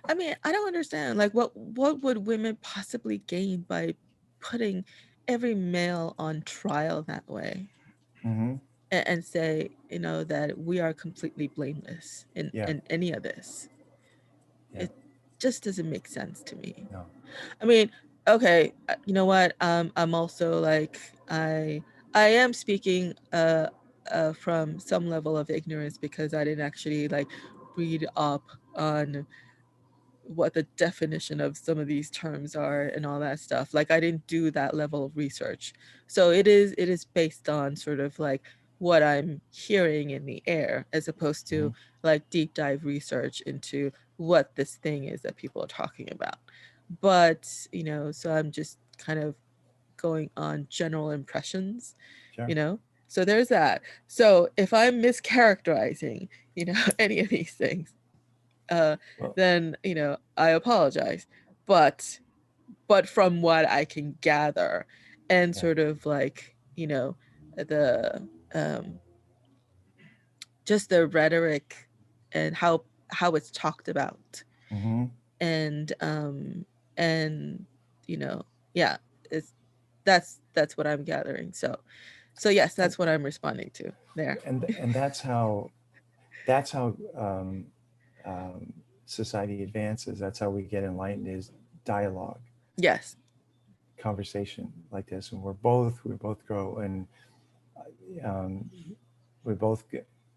I mean, I don't understand. Like, what would women possibly gain by putting every male on trial that way, mm-hmm, and say, that we are completely blameless yeah, in any of this? yeah, It just doesn't make sense to me. no, I mean, okay, you know what? I'm also like I am speaking from some level of ignorance because I didn't actually like read up on what the definition of some of these terms are and all that stuff. Like I didn't do that level of research. So it is based on sort of like what I'm hearing in the air as opposed mm-hmm, to like deep dive research into what this thing is that people are talking about. But, so I'm just kind of going on general impressions, you sure, know? So there's that. So if I'm mischaracterizing, any of these things, uh, well, then I apologize. But from what I can gather, and yeah, sort of like the just the rhetoric and how it's talked about, mm-hmm, and you know yeah, it's that's what I'm gathering. So yes, and that's what I'm responding to there. and that's how society advances. That's how we get enlightened, is dialogue, Yes. conversation like this, and we both grow, and um, we both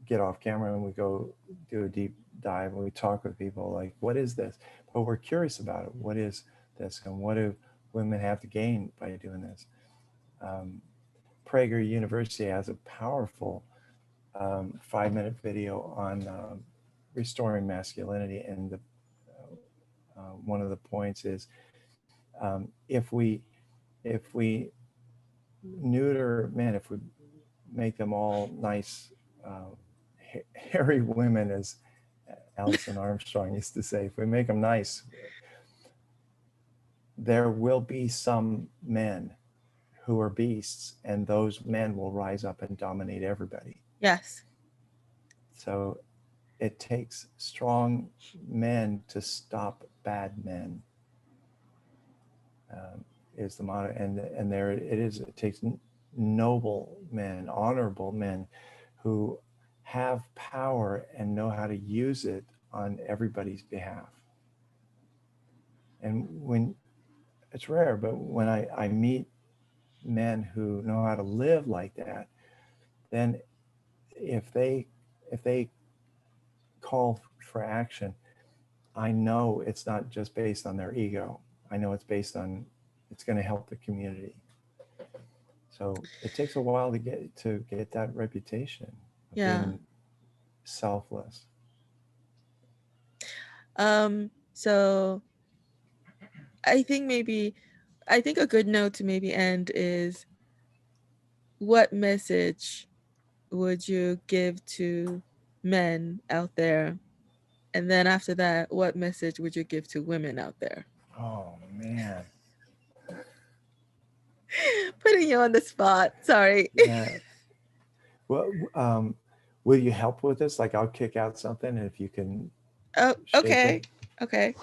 get off camera and we go do a deep dive and we talk with people like, what is this? But we're curious about it. What is this, and what do women have to gain by doing this? Um, Prager University has a powerful 5-minute video on restoring masculinity, and one of the points is if we neuter men, if we make them all nice, hairy women, as Alison Armstrong used to say, if we make them nice, there will be some men who are beasts, and those men will rise up and dominate everybody. Yes. So it takes strong men to stop bad men, is the motto. And there it is. It takes noble men, honorable men who have power and know how to use it on everybody's behalf. And when it's rare, but when I meet men who know how to live like that, then if they call for action, I know it's not just based on their ego. I know it's based on, it's going to help the community. So it takes a while to get that reputation of being selfless. So I think a good note to maybe end is, what message would you give to men out there? And then after that, what message would you give to women out there? Oh man. Putting you on the spot. Sorry. Yeah. Well, will you help with this? Like, I'll kick out something, and if you can Oh, shape okay. it. Okay.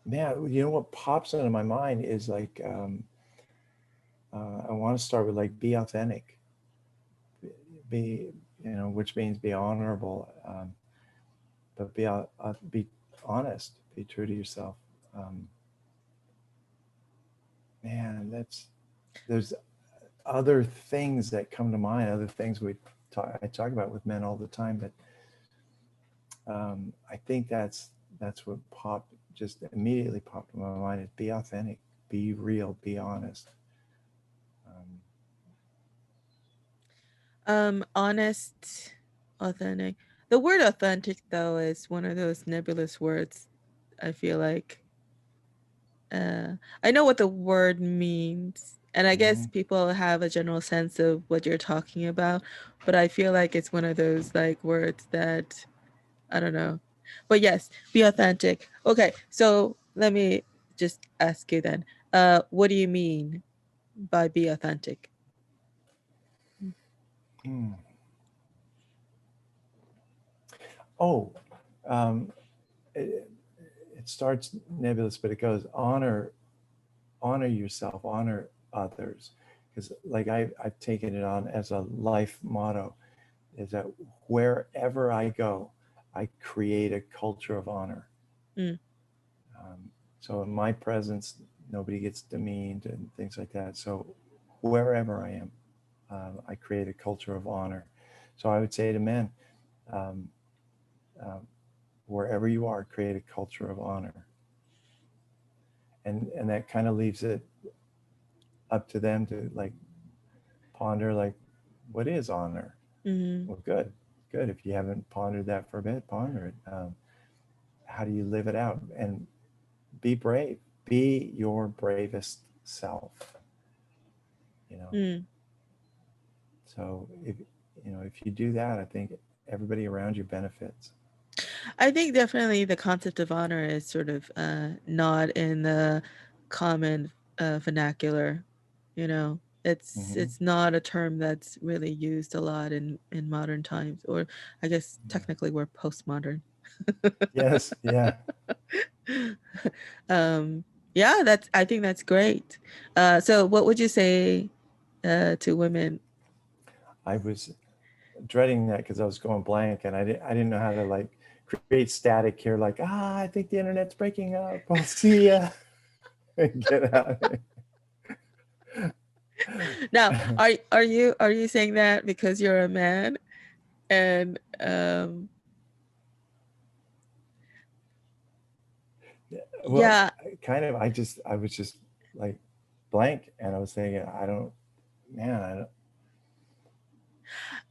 Man, you know what pops into my mind is like, I want to start with like, be authentic, be, which means be honorable, but be honest, be true to yourself. Man, there's other things that come to mind, other things I talk about with men all the time, but I think that's what just immediately popped in my mind, is be authentic, be real, be honest. Honest, authentic. The word authentic, though, is one of those nebulous words. I feel like I know what the word means, and I guess people have a general sense of what you're talking about, but I feel like it's one of those like words that I don't know. But yes, be authentic. Okay, so let me just ask you then. What do you mean by be authentic? Oh, it starts nebulous, but it goes, honor yourself, honor others. Because like I've taken it on as a life motto, is that wherever I go, I create a culture of honor. So in my presence, nobody gets demeaned and things like that. So wherever I am, I create a culture of honor. So I would say to men, wherever you are, create a culture of honor. And that kind of leaves it up to them to like ponder, like, what is honor? Well, good. If you haven't pondered that for a bit, ponder it. How do you live it out? And be brave. Be your bravest self. So if you do that, I think everybody around you benefits. I think definitely the concept of honor is sort of not in the common vernacular. It's not a term that's really used a lot in modern times, or I guess technically we're postmodern. Yes. Yeah. Yeah, I think that's great. So what would you say to women? I was dreading that because I was going blank, and I didn't know how to like create static here. Like, I think the internet's breaking up. I'll see ya. Get out. Now, are you saying that because you're a man, and Well, yeah, kind of. I was just like blank, and I was thinking, I don't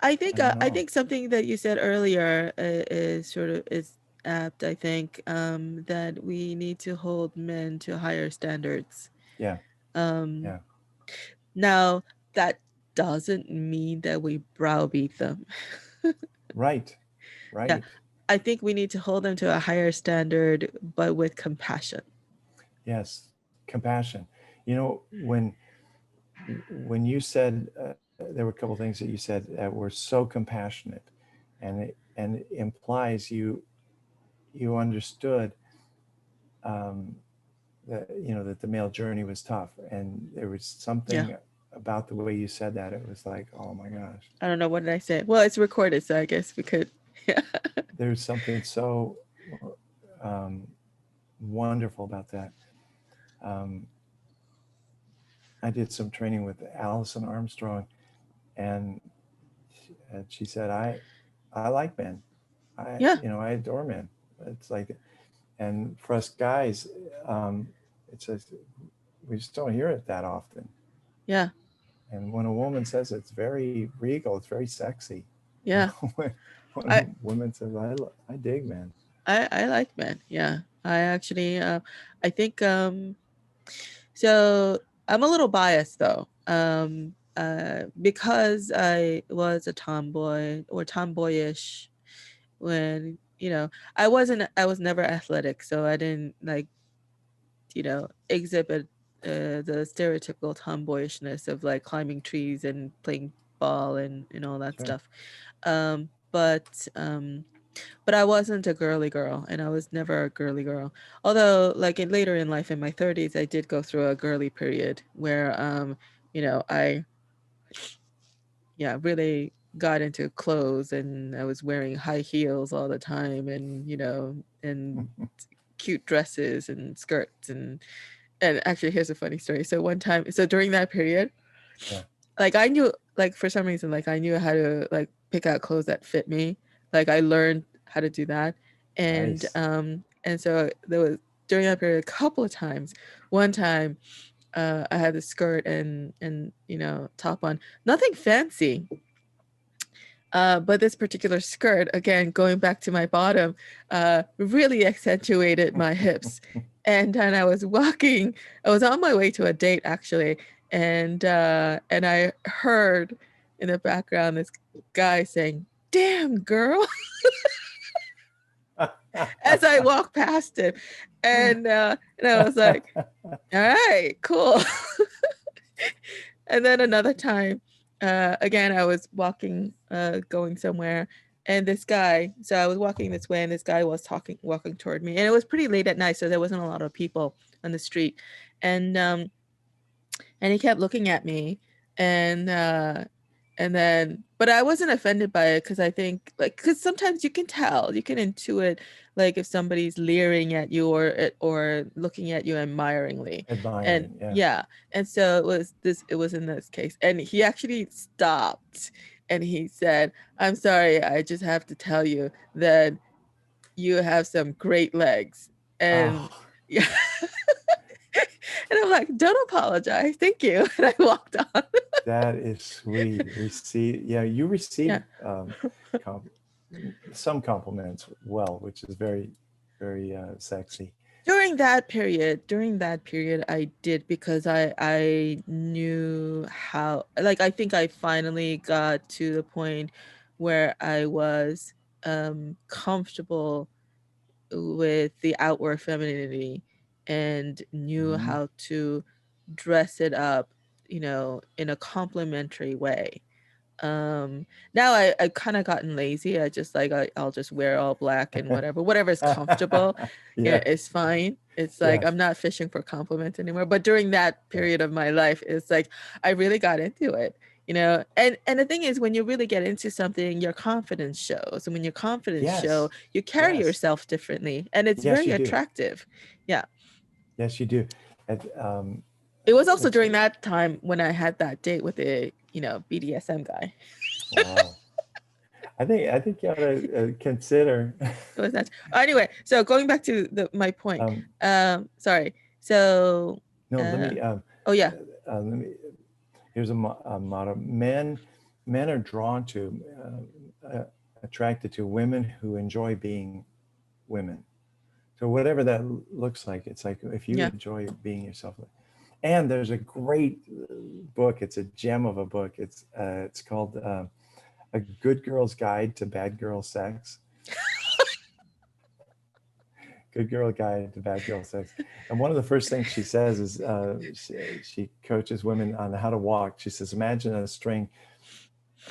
I know. think something that you said earlier is sort of is apt, I think, that we need to hold men to higher standards. Yeah. Um, Yeah. Now, that doesn't mean that we browbeat them. Right. Yeah, Right. I think we need to hold them to a higher standard, but with compassion. Yes. Compassion. You know, when you said there were a couple things that you said that were so compassionate, and it implies you understood that that the male journey was tough, and there was Yeah. something about the way you said that. It was like, oh my gosh, I don't know, what did I say? Well, it's recorded, so I guess we could. Yeah. there's something so um, wonderful about that. Um, I did some training with Allison Armstrong, and she said, I like men. Yeah. I adore men. It's like, and for us guys, it's a, we just don't hear it that often. Yeah. And when a woman says it, it's very regal, it's very sexy. Yeah. When I a woman says, I dig men. I like men. Yeah. I actually I think so I'm a little biased though. Because I was a tomboy or tomboyish when, I was never athletic, so I didn't like, exhibit the stereotypical tomboyishness of like climbing trees and playing ball and all that Sure. stuff. Um, but um, but I wasn't a girly girl, and I was never a girly girl. Although, like later in life, in my 30s, I did go through a girly period where, I really got into clothes, and I was wearing high heels all the time, and cute dresses and skirts and actually, here's a funny story. So one time, so during that period, Yeah. like I knew, like for some reason, like I knew how to like pick out clothes that fit me. Like I learned how to do that, Nice. and so there was during that period a couple of times. One time, I had the skirt and top on, nothing fancy, but this particular skirt, again, going back to my bottom, really accentuated my hips. And then I was on my way to a date actually, and I heard in the background this guy saying, "Damn, girl," as I walked past him. And I was like, "All right, cool." And then another time, again, I was walking, going somewhere, and this guy. So I was walking this way, and this guy was walking toward me, and it was pretty late at night, so there wasn't a lot of people on the street, and and he kept looking at me, and but I wasn't offended by it because I think like because sometimes you can intuit like if somebody's leering at you or looking at you admiringly, and Admiring. Yeah. yeah, and so it was in this case, and he actually stopped and he said, "I'm sorry, I just have to tell you that you have some great legs," and Oh, yeah. And I'm like, "Don't apologize. Thank you." And I walked on. that is sweet. Yeah, you Yeah. receive com- some compliments well, which is very, very sexy. During that period, I did because I knew how, like, I think I finally got to the point where I was comfortable with the outward femininity and knew Hmm. how to dress it up, in a complimentary way. Now I kind of gotten lazy. I just like I'll just wear all black and whatever is comfortable, yeah, Yeah. it's fine. It's like Yeah. I'm not fishing for compliments anymore. But during that Yeah. period of my life, it's like I really got into it, and the thing is, when you really get into something, your confidence shows, and when your confidence show, Yes. you carry Yes. yourself differently, and it's Yes, very you do. attractive. Yeah. Yes, you do. It was also It's during that time when I had that date with a BDSM guy. wow. I think you ought to consider. It was that. Anyway, so going back to my point. um, Sorry. So, no, uh, oh yeah, let me. Here's a motto: men are drawn to, attracted to women who enjoy being women. So whatever that looks like, it's like if you Yeah. enjoy being yourself. And there's a great book. It's a gem of a book. It's called A Good Girl's Guide to Bad Girl Sex. Good Girl Guide to Bad Girl Sex. And one of the first things she says is she coaches women on how to walk. She says, imagine a string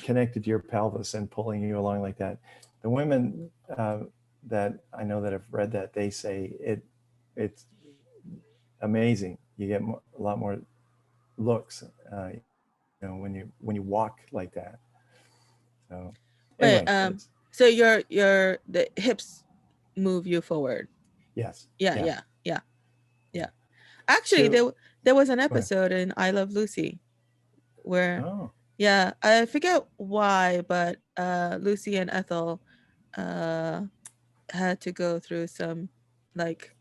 connected to your pelvis and pulling you along like that. The women that I know that have read that, they say it's amazing. You get a lot more looks, when you walk like that. So anyway, Wait, so your the hips move you forward. yes, Yeah, yeah, yeah, yeah, yeah. yeah. Actually, So there was an go ahead. episode in I Love Lucy where, Oh, yeah, I forget why, but Lucy and Ethel uh had to go through some like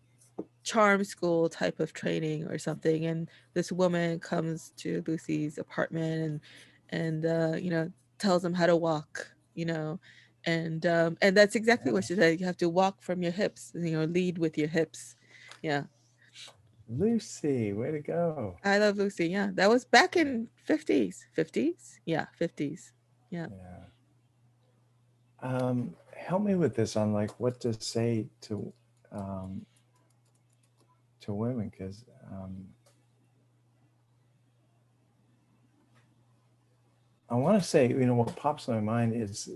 charm school type of training or something, and this woman comes to Lucy's apartment and tells them how to walk, and that's exactly what she said. You have to walk from your hips, lead with your hips. Yeah. Lucy, way to go. I Love Lucy. Yeah, that was back in 50s. Yeah, 50s. Yeah. Yeah. Help me with this on like what to say um, to women, because I want to say, what pops in my mind is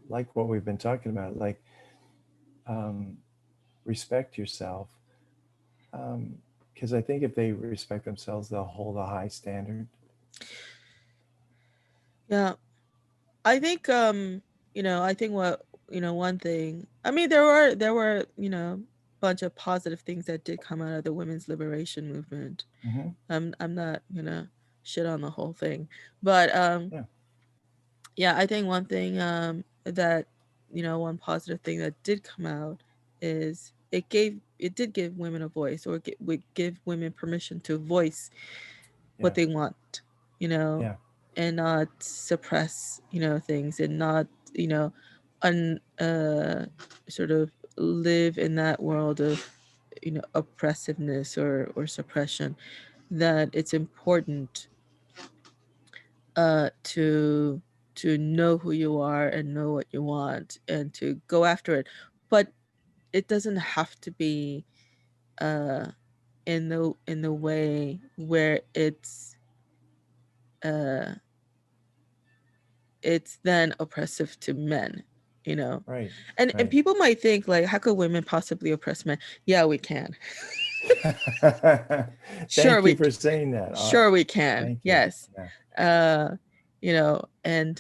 like what we've been talking about, like um, respect yourself. Because I think if they respect themselves, they'll hold a high standard. Yeah. I think I think what one thing, I mean, there were bunch of positive things that did come out of the women's liberation movement. Hmm. I'm not gonna shit on the whole thing, but Yeah. yeah, I think one thing that one positive thing that did come out is it did give women a voice, or would give women permission to voice what Yeah. they want, you know, Yeah. and not suppress, things, and not, you know, un sort of live in that world of, oppressiveness or suppression. That it's important to know who you are and know what you want and to go after it. But it doesn't have to be uh in the way where uh it's then oppressive to men, you know. Right. And Right. people might think like, how could women possibly oppress men? Yeah, we can. Sure Thank you we for saying that. sure we can. Thank you. Yes. Yeah. uh and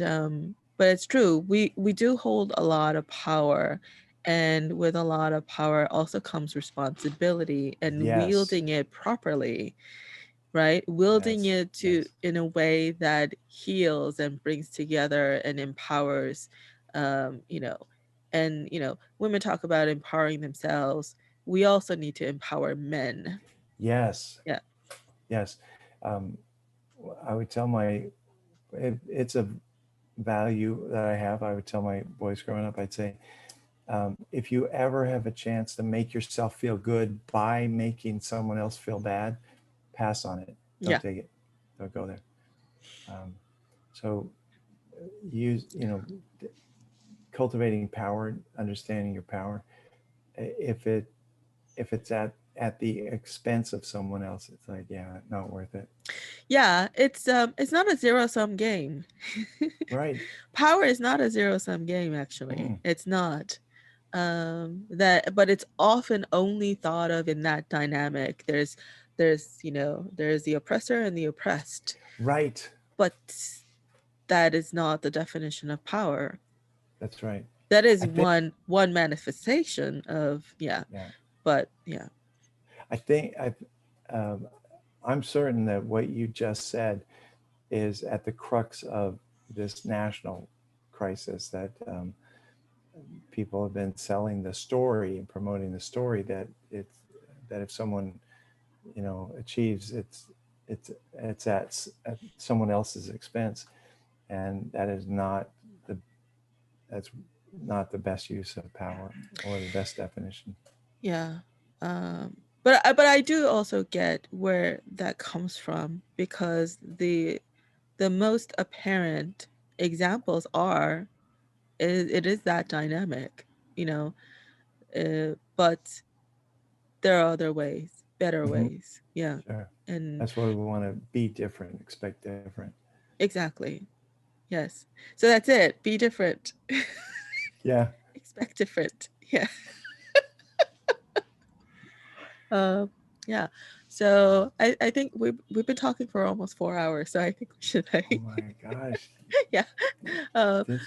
but it's true, we do hold a lot of power, and with a lot of power also comes responsibility, and Yes. wielding it properly, right? Wielding Yes. it to Yes. in a way that heals and brings together and empowers, you know, and women talk about empowering themselves. We also need to empower men. Yes. Yeah. Yes. Um, I would tell it's a value that I have. I would tell my boys growing up, I'd say, if you ever have a chance to make yourself feel good by making someone else feel bad, pass on it. Don't Yeah. take it. Don't go there. Um, so use, cultivating power, understanding your power. If it's at the expense of someone else, it's like, yeah, not worth it. Yeah, it's not a zero sum game. Right. Power is not a zero sum game, actually. Mm. It's not. That But it's often only thought of in that dynamic. There's the oppressor and the oppressed, Right. but that is not the definition of power. That's right. That is I think, one manifestation of, yeah, yeah, but yeah. I think um, I'm certain that what you just said is at the crux of this national crisis, that people have been selling the story and promoting the story that if someone achieves, it's at someone else's expense, and that is not the that's not the best use of power or the best definition. Yeah. But I do also get where that comes from, because the most apparent examples are it is that dynamic, you know, but there are other ways, better Hmm. ways. Yeah. Sure. And That's why we want to be different, expect different. exactly. Yes. So that's it. Be different. Yeah. Expect different. Yeah. Um, yeah. So I think we've been talking for almost 4 hours. So I think we should Oh my gosh. yeah. Um, This.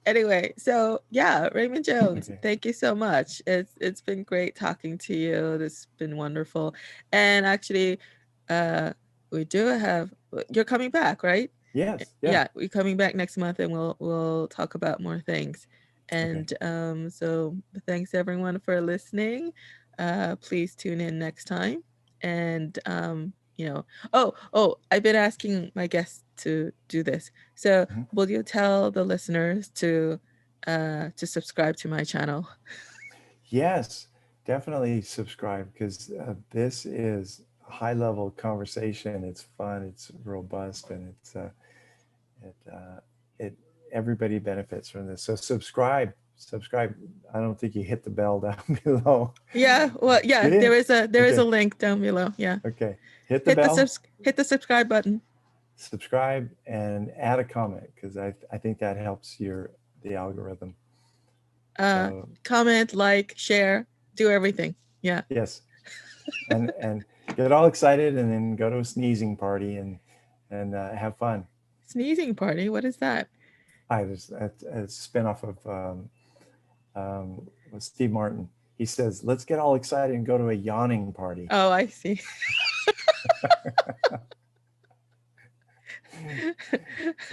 anyway, so yeah, Raymond Jones, Okay. thank you so much. It's been great talking to you. This has been wonderful. And actually, uh, we do have you're coming back, right? Yes. Yeah. Yeah, we're coming back next month, and we'll talk about more things. Okay. And so thanks everyone for listening. Please tune in next time. And I've been asking my guests to do this. So Mhm. will you tell the listeners to subscribe to my channel? Yes, definitely subscribe because this is a high level conversation. It's fun, it's robust, and it it everybody benefits from this. So subscribe. I don't think you hit the bell down below. Yeah, well, yeah, Did you? there is a Okay, link down below. Yeah. okay. Hit the bell, Hit the subscribe button. subscribe, and add a comment because I think that helps the algorithm. So Comment, like, share, do everything. Yeah. yes, and get all excited and then go to a sneezing party and have fun. Sneezing party. What is that? I was a spinoff of with Steve Martin. He says, "Let's get all excited and go to a yawning party." Oh, I see.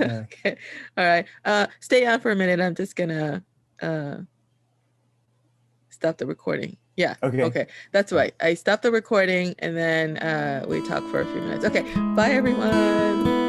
Okay. All right. Stay on for a minute. I'm just gonna uh stop the recording. Yeah. Okay. Okay. That's right. I stopped the recording and then we talk for a few minutes. Okay. Bye everyone.